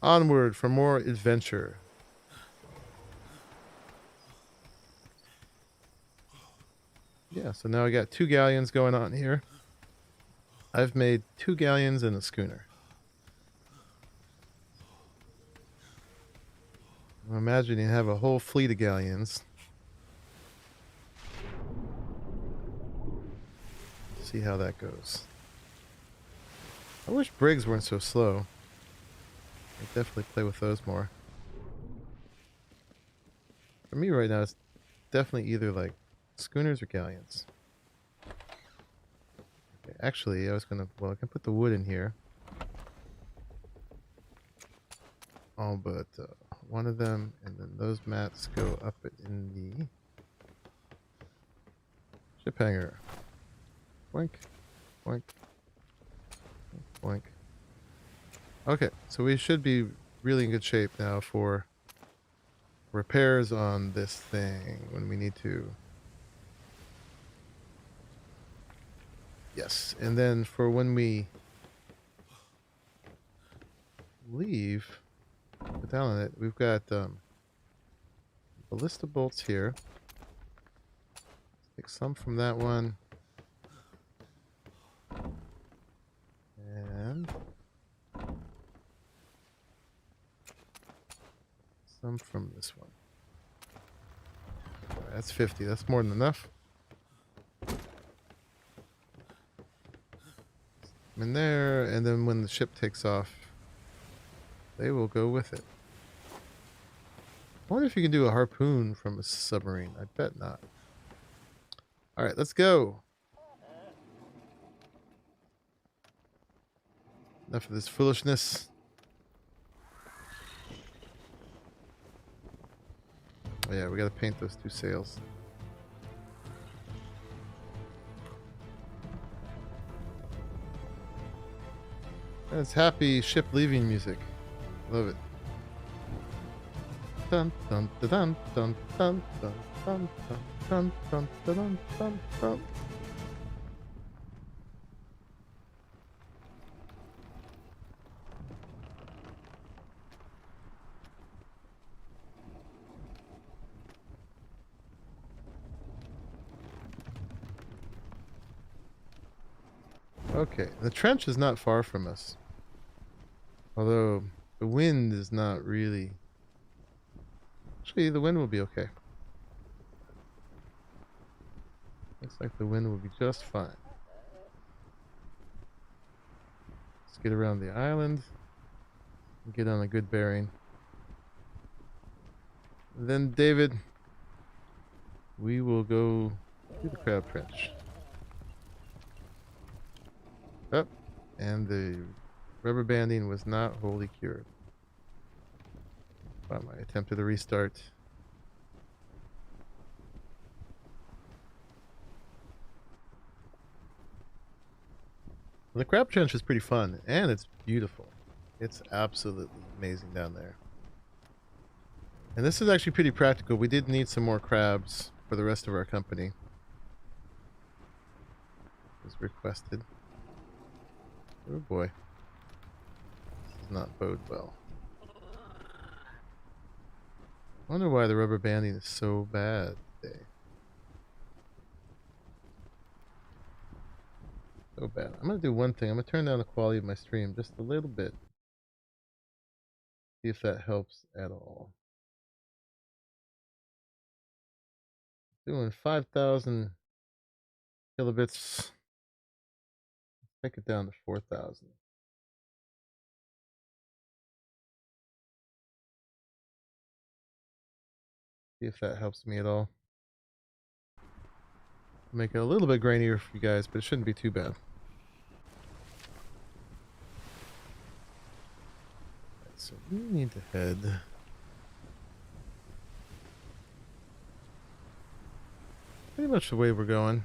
Onward for more adventure. Yeah, so now I got 2 galleons going on here. I've made 2 galleons and a schooner. I'm imagining you have a whole fleet of galleons. See how that goes. I wish brigs weren't so slow. I'd definitely play with those more. For me right now, it's definitely either like schooners or galleons. Okay, actually, I was gonna, well, I can put the wood in here. Oh, but one of them, and then those mats go up in the ship hangar. Boink, boink, boink. Okay, so we should be really in good shape now for repairs on this thing when we need to. Yes, and then for when we leave, put down on it, we've got ballista bolts here. Take some from that one. And some from this one. All right, that's 50. That's more than enough. In there, and then when the ship takes off, they will go with it. I wonder if you can do a harpoon from a submarine. I bet not. All right, let's go. Enough of this foolishness. Oh yeah, we gotta paint those 2 sails. That's happy ship leaving music. Love it. Dun dun dun dun dun dun dun dun dun dun dun dun dun. Okay, the trench is not far from us. Although the wind is not really. Actually, the wind will be okay. Looks like the wind will be just fine. Let's get around the island and get on a good bearing. And then, David, we will go to the crab trench. Up, and the rubber banding was not wholly cured. By my attempt at a restart. The crab trench is pretty fun, and it's beautiful. It's absolutely amazing down there. And this is actually pretty practical. We did need some more crabs for the rest of our company. As requested. Oh boy. This does not bode well. I wonder why the rubber banding is so bad today. So bad. I'm gonna do one thing. I'm gonna turn down the quality of my stream just a little bit. See if that helps at all. Doing 5,000 kilobits. Take it down to 4,000. See if that helps me at all. Make it a little bit grainier for you guys, but it shouldn't be too bad. Right, so we need to head. Pretty much the way we're going.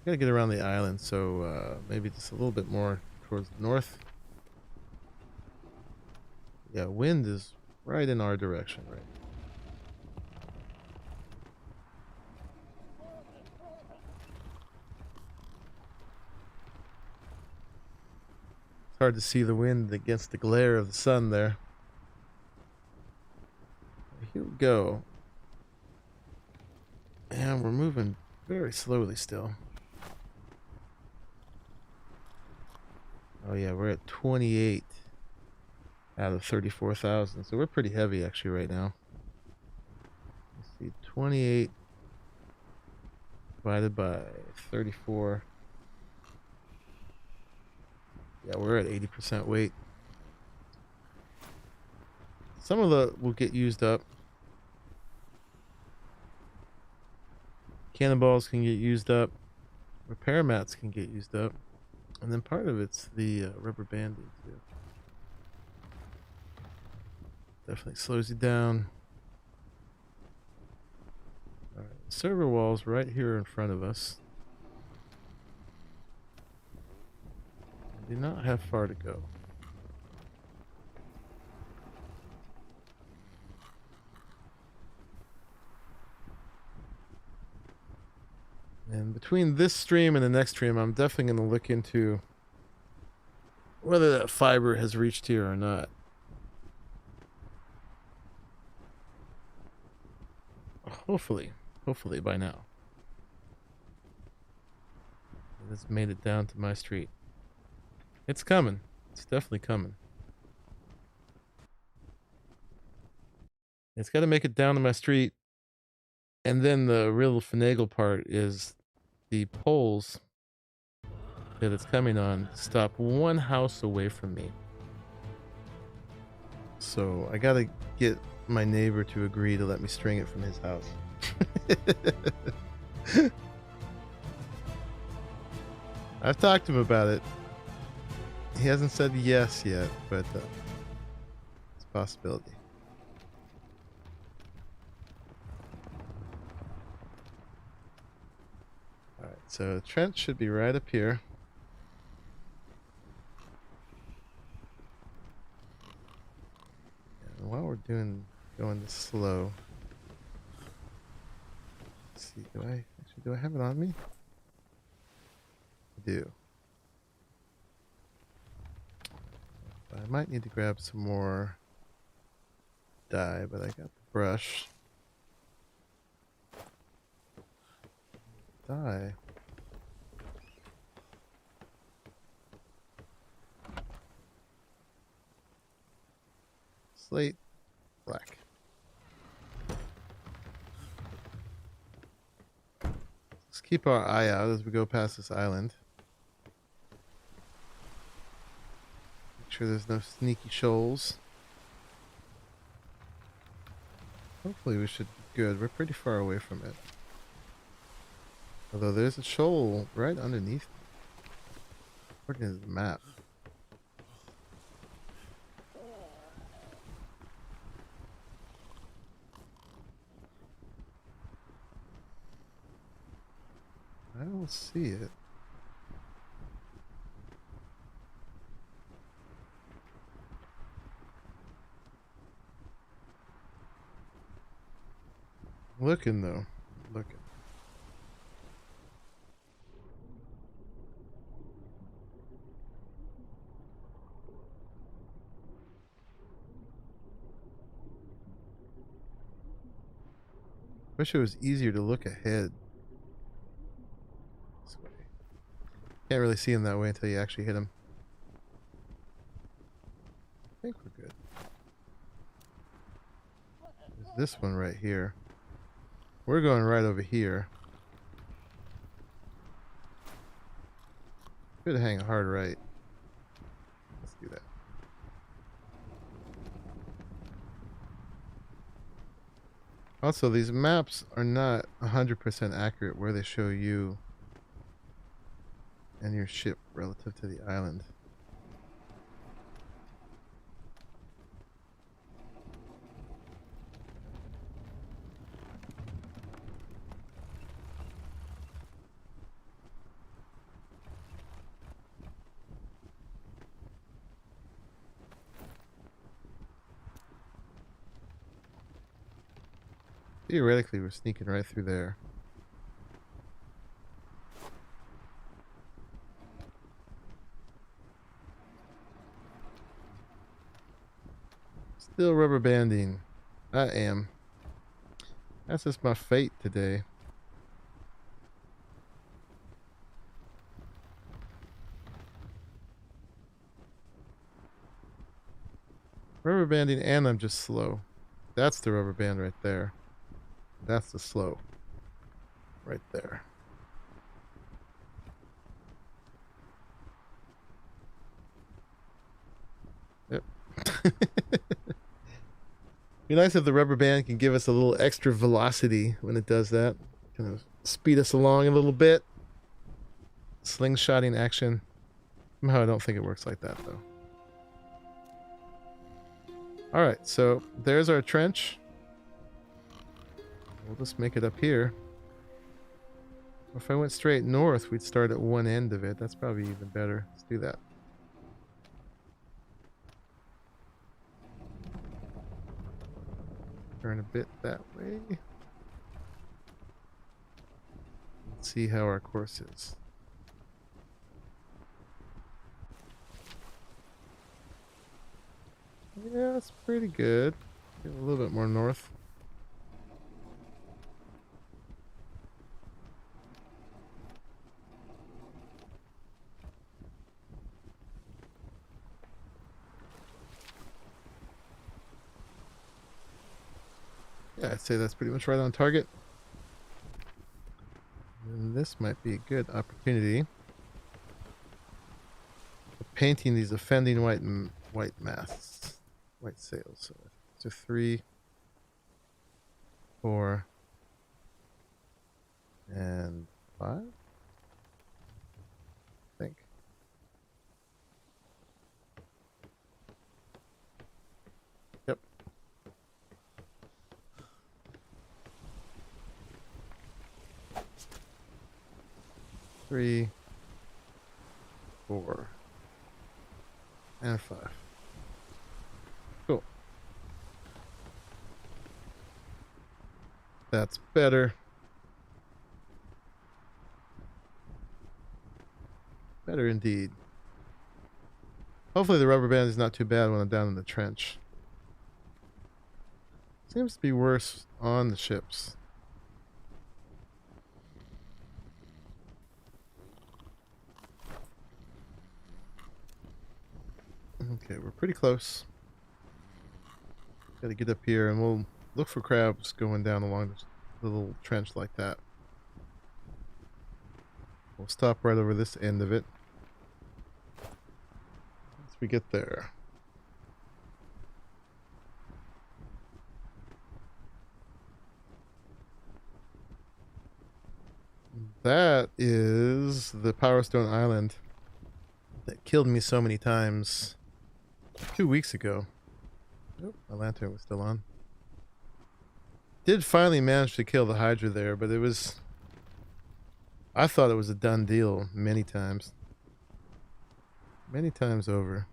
Gotta get around the island, so maybe just a little bit more towards the north. Yeah, wind is right in our direction, right? It's hard to see the wind against the glare of the sun there. Here we go. And we're moving very slowly still. Oh yeah, we're at 28 out of 34,000. So we're pretty heavy actually right now. Let's see, 28 divided by 34. Yeah, we're at 80% weight. Some of the will get used up. Cannonballs can get used up. Repair mats can get used up. And then part of it's the rubber banding too. Definitely slows you down. Alright, server wall's right here in front of us. We do not have far to go. And between this stream and the next stream, I'm definitely going to look into whether that fiber has reached here or not. Hopefully by now. It has made it down to my street. It's coming. It's definitely coming. It's got to make it down to my street. And then the real finagle part is the poles that it's coming on stop one house away from me. So I gotta get my neighbor to agree to let me string it from his house. I've talked to him about it. He hasn't said yes yet, but it's a possibility. Alright, so the trench should be right up here. And while we're going this slow, let's see, do I have it on me? I do. I might need to grab some more dye, but I got the brush. Dye. Slate black. Let's keep our eye out as we go past this island. Make sure there's no sneaky shoals. Hopefully we should be good. We're pretty far away from it. Although there's a shoal right underneath me, according to the map. I don't see it. looking though. Looking. Wish it was easier to look ahead. This way. Can't really see him that way until you actually hit him. I think we're good. There's this one right here. We're going right over here. Could hang a hard right. Let's do that. Also, these maps are not 100% accurate where they show you and your ship relative to the island. Theoretically, we're sneaking right through there. Still rubber banding. I am. That's just my fate today. Rubber banding, and I'm just slow. That's the rubber band right there. That's the slow. Right there. Yep. Be nice if the rubber band can give us a little extra velocity when it does that. Kind of speed us along a little bit. Slingshotting action. Somehow I don't think it works like that though. Alright, so there's our trench. We'll just make it up here. If I went straight north, we'd start at one end of it. That's probably even better. Let's do that. Turn a bit that way. Let's see how our course is. Yeah, that's pretty good. Get a little bit more north. Yeah, I'd say that's pretty much right on target. And this might be a good opportunity for painting these offending white masks, white sails. So it's a 3, 4, and 5. I think. Yep. 3, 4, and 5. Cool. That's better. Better indeed. Hopefully the rubber band is not too bad when I'm down in the trench. Seems to be worse on the ships. Okay, we're pretty close. Gotta get up here and we'll look for crabs going down along the little trench like that. We'll stop right over this end of it once we get there. That is the Power Stone Island that killed me so many times 2 weeks ago. Oh, my lantern was still on. Did finally manage to kill the Hydra there, but it was... I thought it was a done deal many times. Many times over.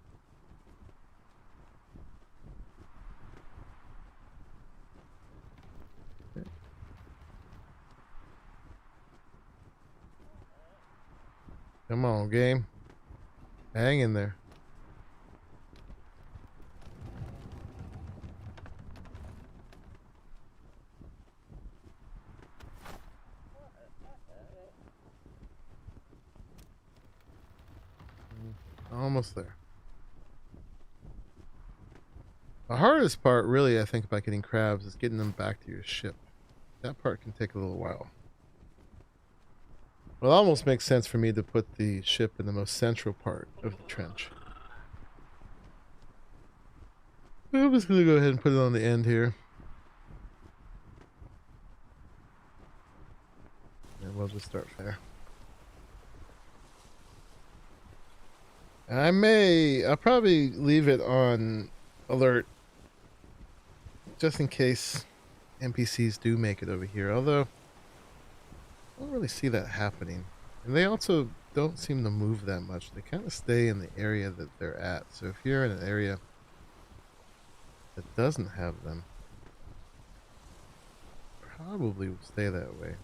Okay. Come on, game. Hang in there. Almost there. The hardest part, really, I think, about getting crabs is getting them back to your ship. That part can take a little while. Well, it almost makes sense for me to put the ship in the most central part of the trench. I'm just going to go ahead and put it on the end here. And we'll just start there. I'll probably leave it on alert just in case NPCs do make it over here, although I don't really see that happening. And they also don't seem to move that much. They kind of stay in the area that they're at. So if you're in an area that doesn't have them, probably will stay that way.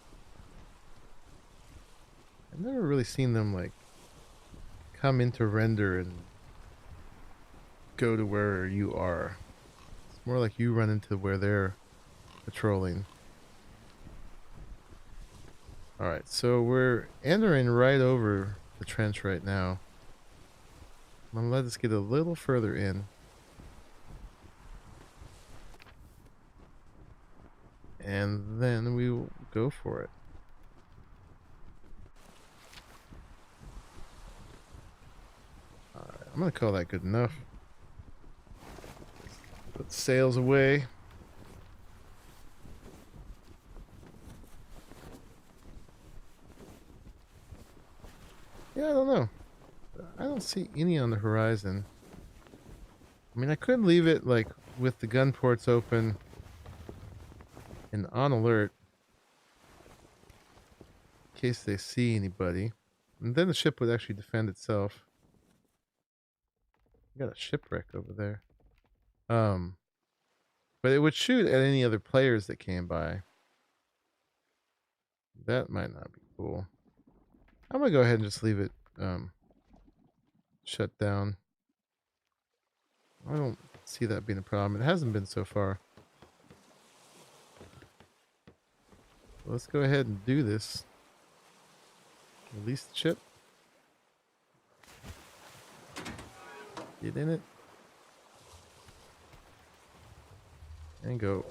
I've never really seen them like come into render and go to where you are. It's more like you run into where they're patrolling. Alright, so we're entering right over the trench right now. I'm gonna let us get a little further in. And then we will go for it. Alright, I'm gonna call that good enough. Put the sails away. Yeah, I don't know. I don't see any on the horizon. I mean, I could leave it like with the gun ports open and on alert in case they see anybody. And then the ship would actually defend itself. Got a shipwreck over there. But it would shoot at any other players that came by. That might not be cool. I'm gonna go ahead and just leave it shut down. I don't see that being a problem. It hasn't been so far. Let's go ahead and do this. Release the chip. Get in it. And go.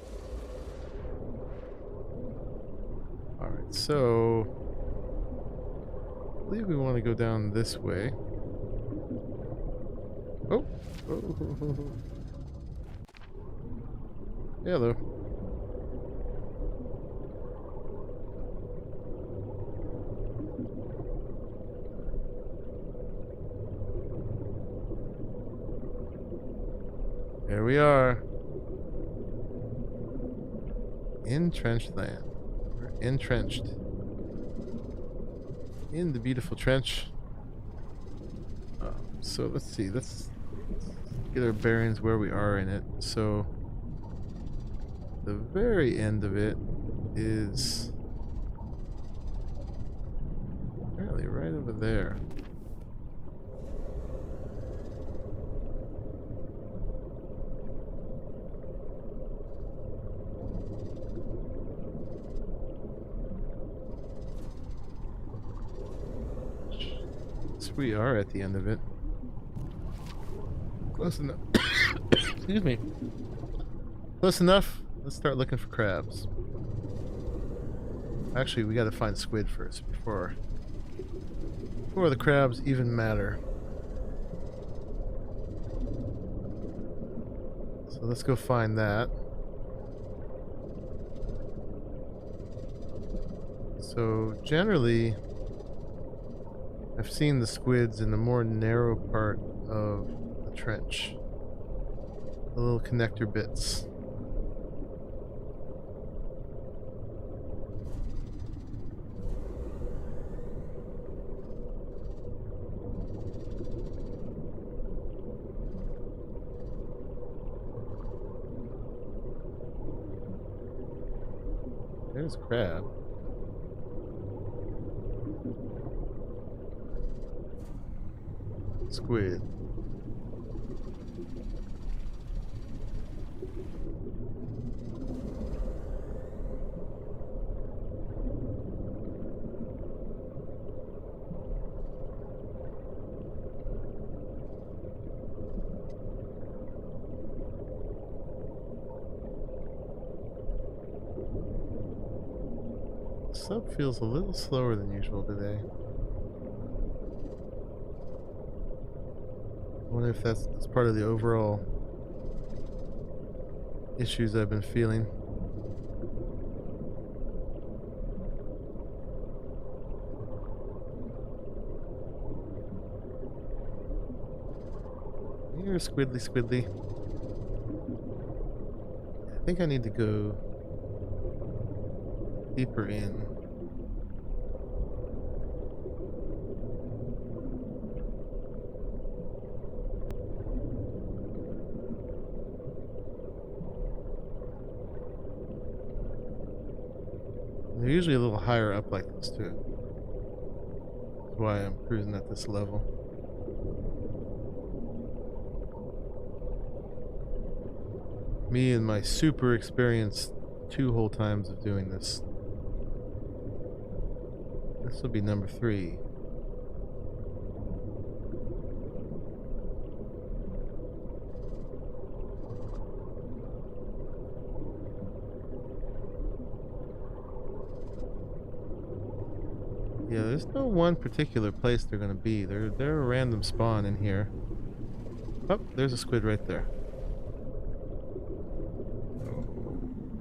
Alright, so I believe we want to go down this way. Oh. Oh. Hello. There we are. Entrenched land. We're entrenched in the beautiful trench. So let's see. Let's get our bearings where we are in it. So the very end of it is apparently right over there. We are at the end of it. Close enough. Excuse me. Close enough. Let's start looking for crabs. Actually, we got to find squid first before the crabs even matter. So let's go find that. So generally, I've seen the squids in the more narrow part of the trench. The little connector bits. There's crab. squid. Sub feels a little slower than usual today. I wonder if that's part of the overall issues I've been feeling. Here, squiddly, squiddly. I think I need to go deeper in. They're usually a little higher up like this too. That's why I'm cruising at this level. Me and my super experienced 2 whole times of doing this. This will be number 3. Yeah, there's no one particular place they're gonna be. They're a random spawn in here. Oh, there's a squid right there.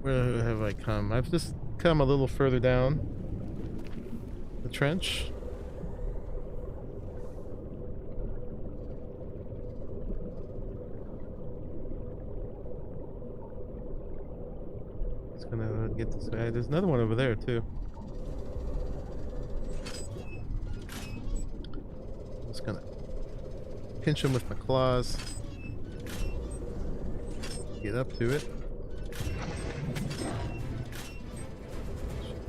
Where have I come? I've just come a little further down the trench. Just gonna get this guy. There's another one over there too. Just gonna pinch him with my claws. Get up to it.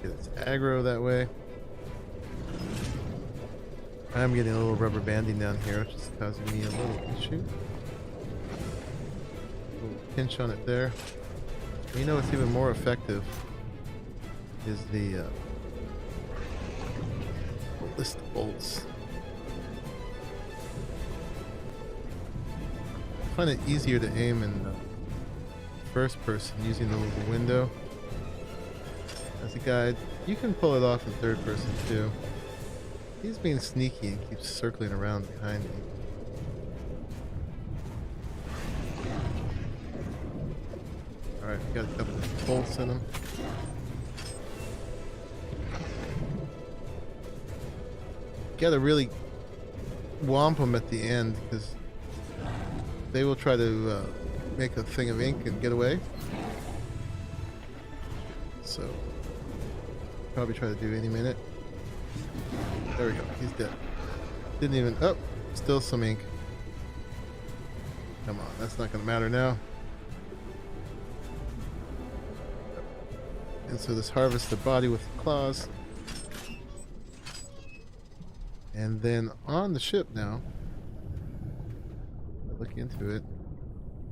Get its aggro that way. I'm getting a little rubber banding down here, which is causing me a little issue. A little pinch on it there. And you know what's even more effective is the list of bolts. I find it easier to aim in first person using the little window as a guide. You can pull it off in third person too. He's being sneaky and keeps circling around behind me. Alright, we got a couple of bolts in him. Gotta really whomp them at the end because they will try to make a thing of ink and get away. So, probably try to do any minute. There we go, he's dead. Didn't even, oh, still some ink. Come on, that's not gonna matter now. And so this harvests the body with the claws. And then on the ship now, look into it,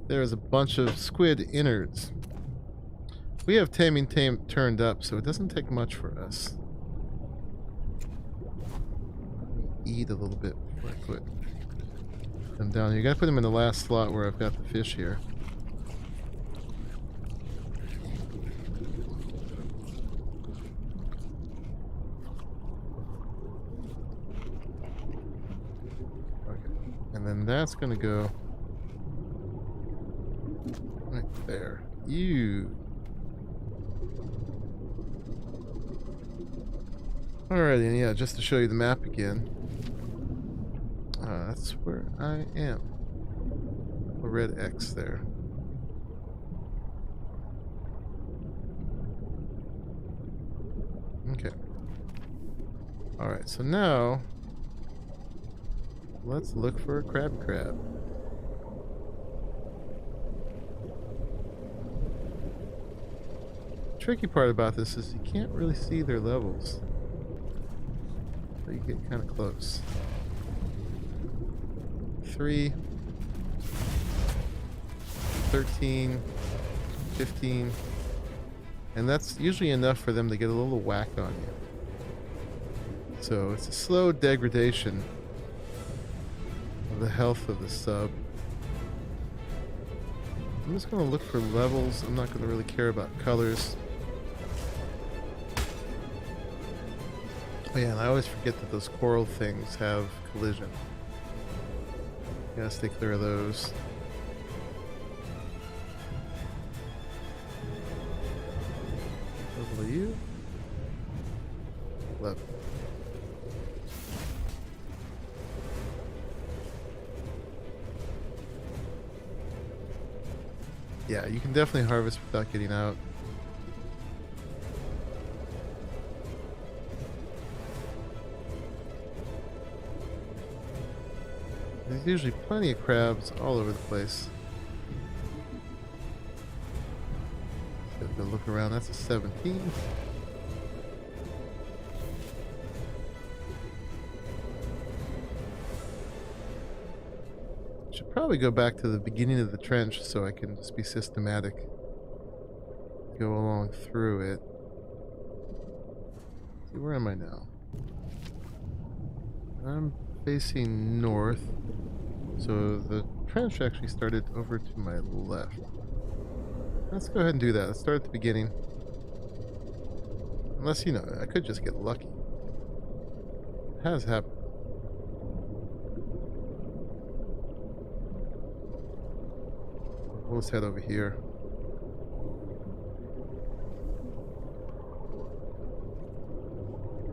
there's a bunch of squid innards. We have Taming turned up, so it doesn't take much for us. Eat a little bit before I put them down here. You gotta put them in the last slot where I've got the fish here. Okay. And then that's gonna go right there. You. Alrighty, and yeah, just to show you the map again. That's where I am. A red X there. Okay. Alright, so now let's look for a crab. The tricky part about this is you can't really see their levels. So you get kind of close. 23, 13, 15, and that's usually enough for them to get a little whack on you. So it's a slow degradation of the health of the sub. I'm just going to look for levels. I'm not going to really care about colors. Oh yeah, and I always forget that those coral things have collision. Gotta stay clear of those. Level you. 11. Yeah, you can definitely harvest without getting out. There's usually plenty of crabs all over the place. Gotta look around. That's a 17. Should probably go back to the beginning of the trench so I can just be systematic. Go along through it. See, where am I now? I'm facing north. So the trench actually started over to my left. Let's go ahead and do that. Let's start at the beginning. Unless, you know, I could just get lucky. It has happened. Let's head over here.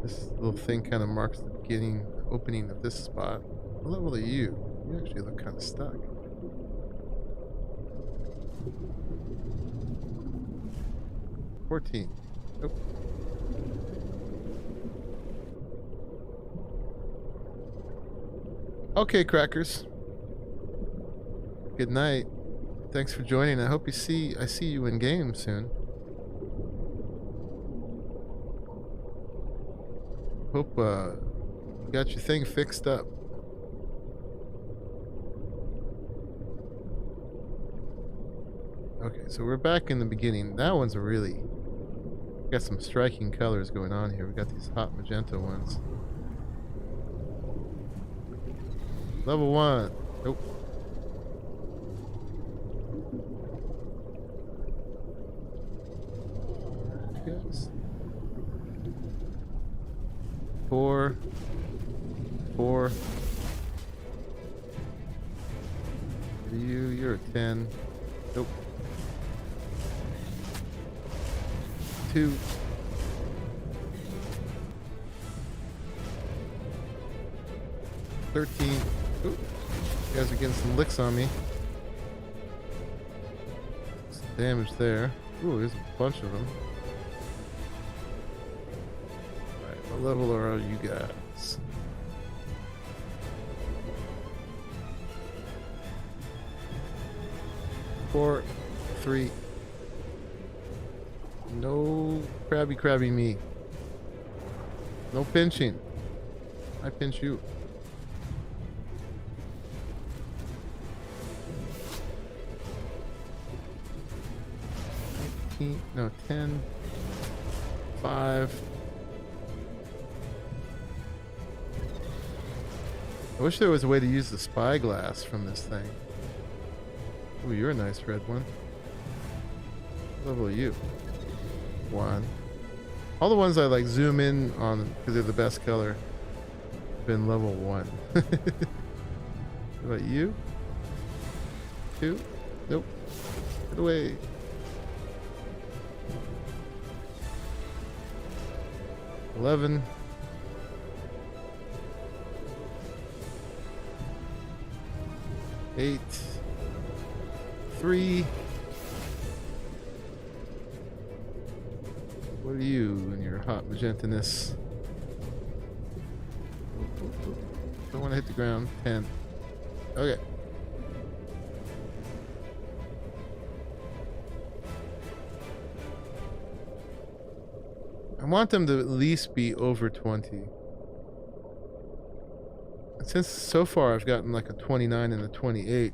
This little thing kind of marks the beginning, the opening of this spot. What level are you? You actually look kind of stuck. $14. Nope. Okay, crackers. Good night. Thanks for joining. I hope I see you in game soon. Hope you got your thing fixed up. Okay, so we're back in the beginning. That one's a really got some striking colors going on here. We got these hot magenta ones. Level 1. Nope. Yes. 4. You're a 10. Nope. 2. 13. Ooh, you guys are getting some licks on me. Some damage there. Ooh, there's a bunch of them. Alright, what level are you guys? Four, 3. No crabby me. No pinching. I pinch you. 19, no, 10, 5. I wish there was a way to use the spyglass from this thing. Ooh, you're a nice red one. What level are you? 1. All the ones I like zoom in on because they're the best color have been level 1. What about you? 2? Nope. Get away. $11. 8. 3. What are you in your hot magenta-ness? Don't want to hit the ground. 10. Okay. I want them to at least be over 20. since so far I've gotten like a 29 and a 28,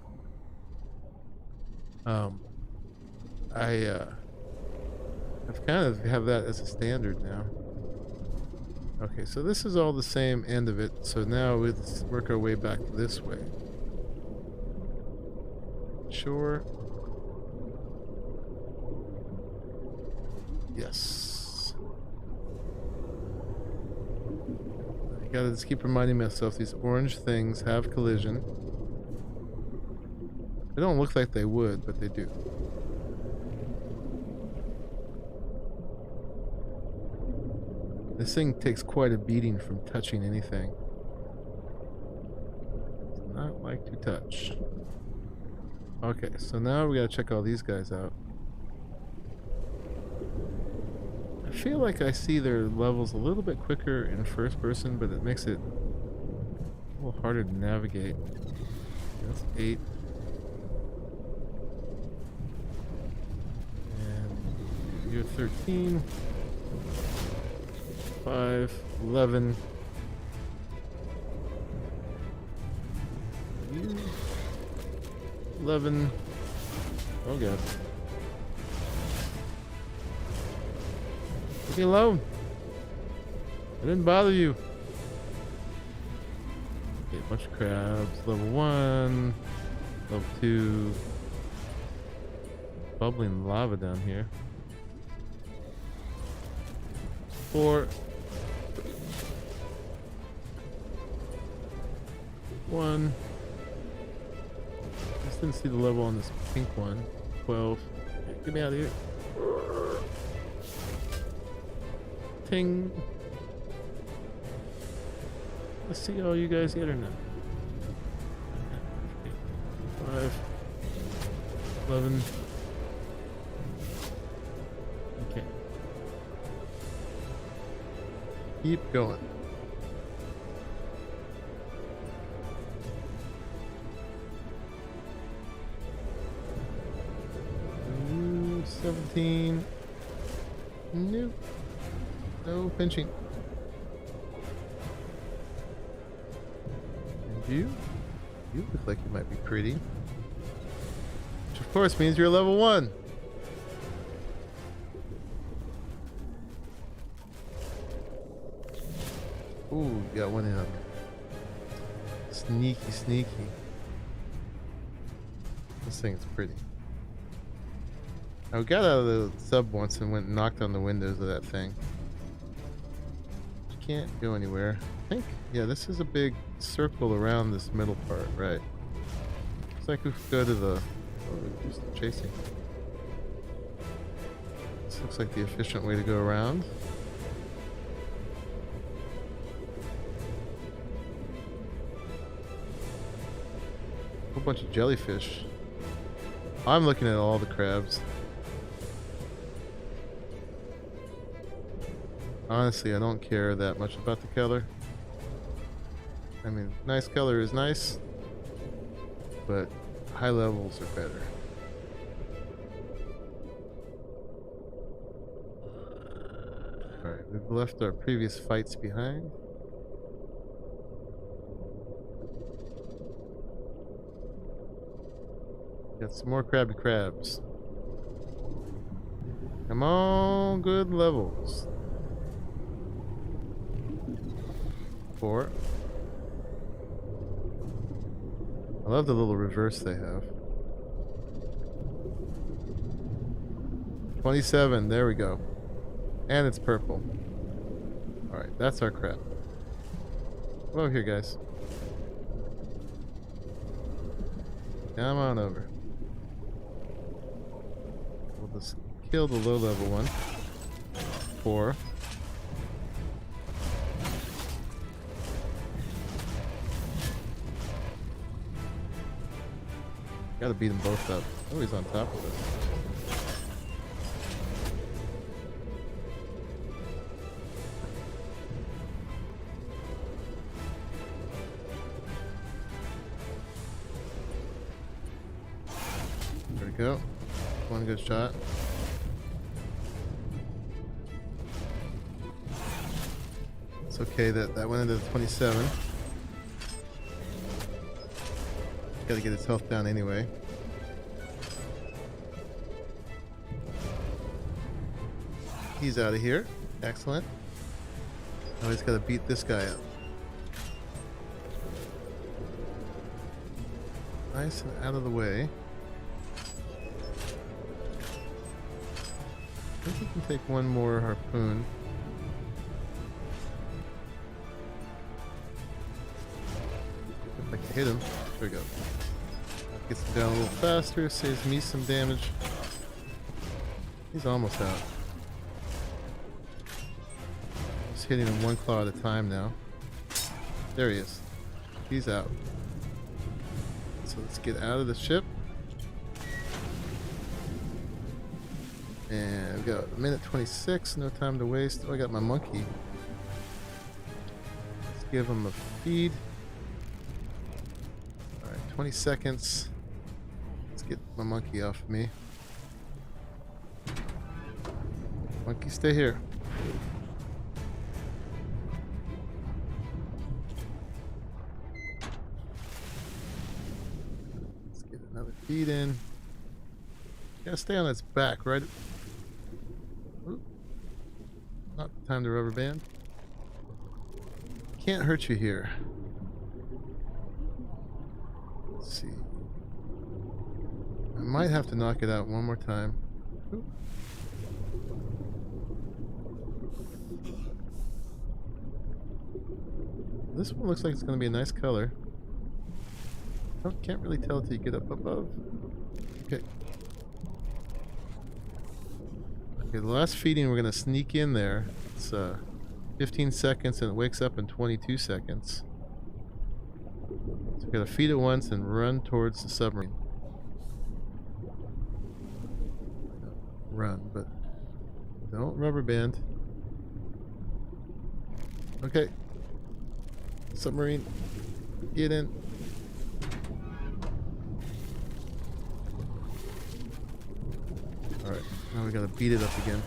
I've kind of have that as a standard now. Okay, so this is all the same end of it. So now let's work our way back this way. Sure. Yes. I gotta just keep reminding myself these orange things have collision. They don't look like they would, but they do. This thing takes quite a beating from touching anything. Does not like to touch. Okay, so now we gotta check all these guys out. I feel like I see their levels a little bit quicker in first person, but it makes it a little harder to navigate. That's 8. And you're 13. 5, 11. 11. Oh god. Leave me alone. I didn't bother you. Okay, a bunch of crabs. Level 1. Level 2. Bubbling lava down here. 4. 1. I just didn't see the level on this pink one. 12. Get me out of here. Ting. Let's see all you guys get or not. 5. 11. Okay. Keep going. 17. Nope. No pinching. And you? You look like you might be pretty. Which of course means you're level 1. Ooh, got one in. Sneaky, sneaky. This thing's pretty. I got out of the sub once and went and knocked on the windows of that thing. You can't go anywhere. I think, yeah, this is a big circle around this middle part, right? Looks like we could go to the... Oh, just chasing. This looks like the efficient way to go around. A whole bunch of jellyfish. I'm looking at all the crabs. Honestly, I don't care that much about the color. I mean, nice color is nice, but high levels are better. Alright, we've left our previous fights behind. Got some more crabby crabs. Come on, good levels. 4. I love the little reverse they have. 27, there we go. And it's purple. Alright, that's our crab. Come over here, guys. Come on over. We'll just kill the low level one. 4. Gotta beat them both up. Oh, he's on top of us. There we go. One good shot. It's okay that that went into the 27. Gotta get his health down anyway. He's out of here. Excellent. Now he's gotta beat this guy up. Nice and out of the way. I think we can take one more harpoon. If I can hit him. There we go. Gets him down a little faster, saves me some damage. He's almost out. Just hitting him one claw at a time now. There he is. He's out. So let's get out of the ship. And we got a minute 26, no time to waste. Oh, I got my monkey. Let's give him a feed. Alright, 20 seconds. Let's get my monkey off of me. Monkey, stay here. Let's get another feed in. Gotta stay on its back, right? Oop. Not the time to rubber band. Can't hurt you here. Let's see. I might have to knock it out one more time. Oop. This one looks like it's going to be a nice color. Oh, can't really tell till you get up above. Okay. Okay, the last feeding we're going to sneak in there. It's 15 seconds and it wakes up in 22 seconds. So we got to feed it once and run towards the submarine. Run, but don't rubber band. Okay. Submarine, get in. Alright, now we gotta beat it up again.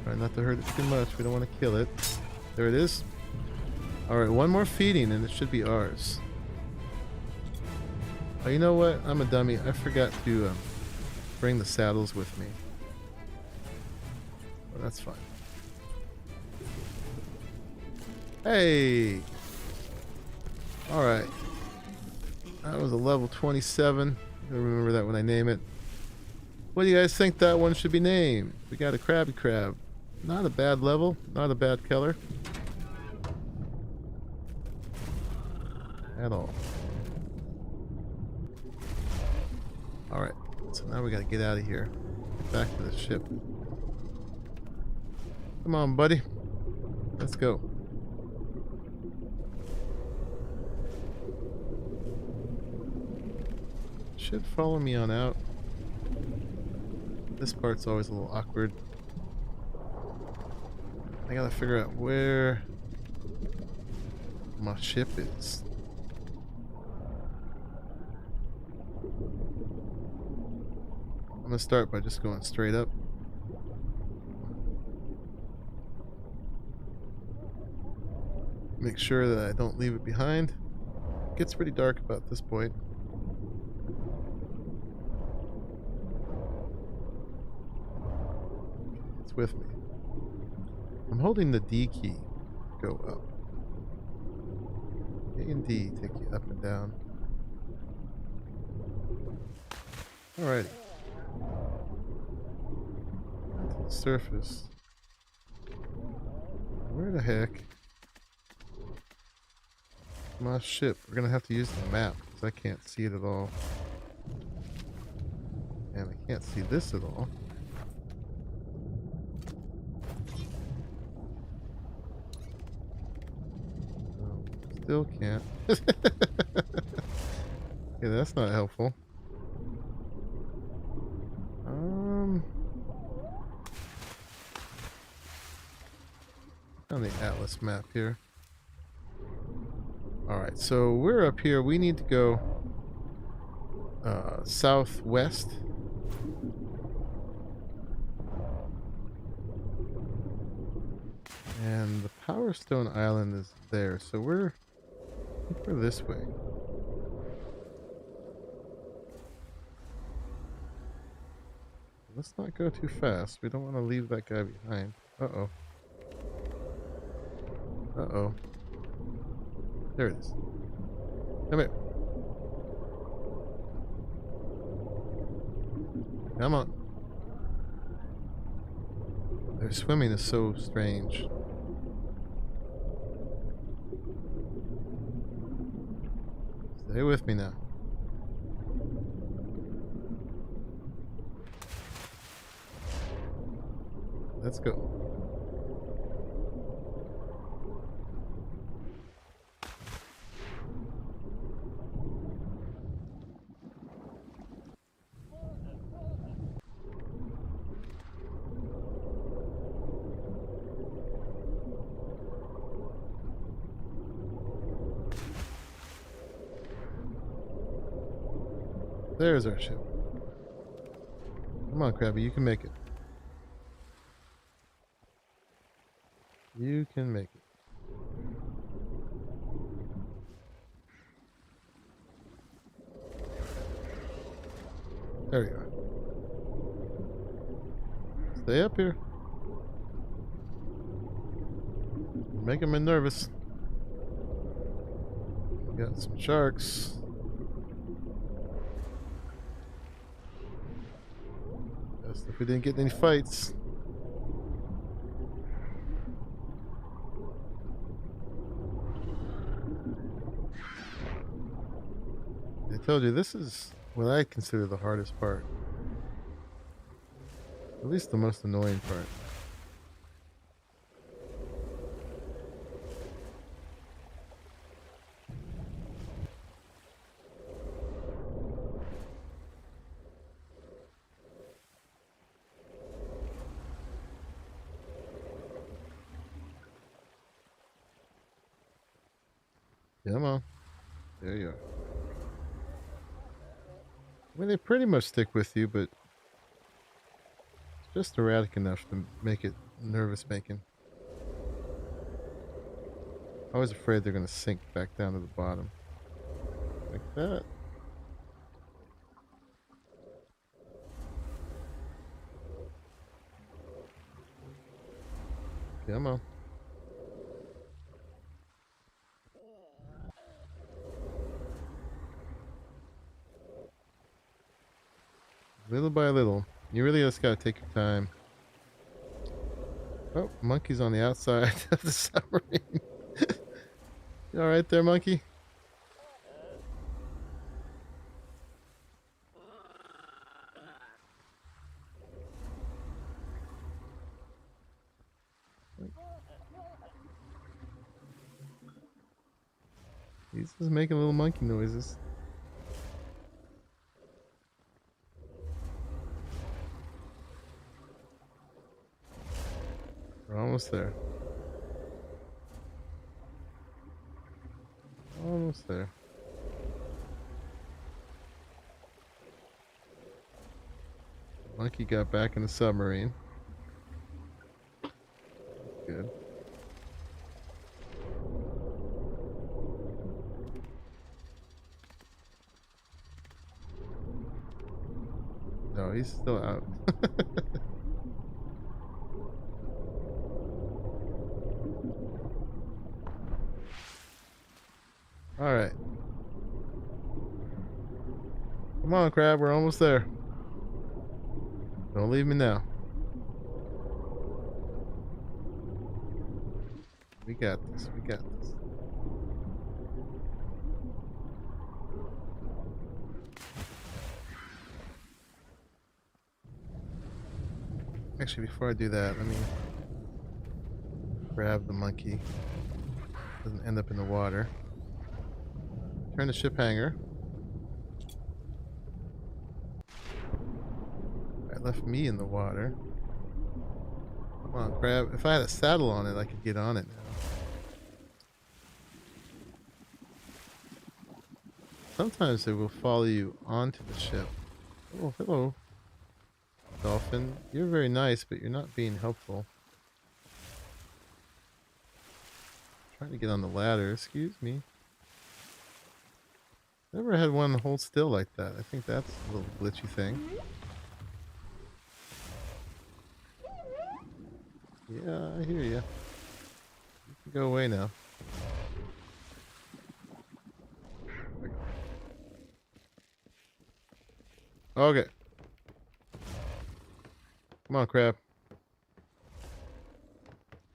Alright, not to hurt it too much, we don't want to kill it. There it is. Alright, one more feeding and it should be ours. Oh, you know what? I'm a dummy. I forgot to bring the saddles with me. Well, that's fine. Hey! Alright. That was a level 27. I'll remember that when I name it. What do you guys think that one should be named? We got a Krabby Crab. Not a bad level. Not a bad color. At all. Alright, so now we gotta get out of here. Get back to the ship. Come on, buddy. Let's go. Should follow me on out. This part's always a little awkward. I gotta figure out where my ship is. I'm gonna start by just going straight up. Make sure that I don't leave it behind. It gets pretty dark about this point. It's with me. I'm holding the D key. Go up. A and D take you up and down. Alright. Surface. Where the heck? My ship. We're gonna have to use the map because I can't see it at all. And I can't see this at all. No, still can't. Yeah, that's not helpful. On the Atlas map here. Alright, so we're up here. We need to go southwest And the Power Stone Island is there, so I think we're this way. Let's not go too fast. We don't want to leave that guy behind. Uh-oh. Uh-oh. There it is. Come here. Come on. Their swimming is so strange. Stay with me now. Let's go. There's our ship. Come on, Krabby, you can make it. You can make it. There we are. Stay up here. You're making me nervous. We got some sharks. Best if we didn't get any fights. I told you, this is what I consider the hardest part. At least the most annoying part. Come on. There you are. I mean, they pretty much stick with you, but it's just erratic enough to make it nervous-making. I was afraid they're going to sink back down to the bottom. Like that. Come on. Little by little. You really just gotta take your time. Oh, monkey's on the outside of the submarine. You alright there, monkey? He's just making little monkey noises. We're almost there. Almost there. Monkey got back in the submarine. Good. No, he's still out. All right. Come on, Crab. We're almost there. Don't leave me now. We got this. We got this. Actually, before I do that, let me grab the monkey. Doesn't end up in the water. Turn the ship hanger. That left me in the water. Come on, Crab. If I had a saddle on it, I could get on it now. Sometimes they will follow you onto the ship. Oh, hello. Dolphin. You're very nice, but you're not being helpful. Trying to get on the ladder. Excuse me. Never had one hold still like that. I think that's a little glitchy thing. Yeah, I hear you. You can go away now. Okay. Come on, crab.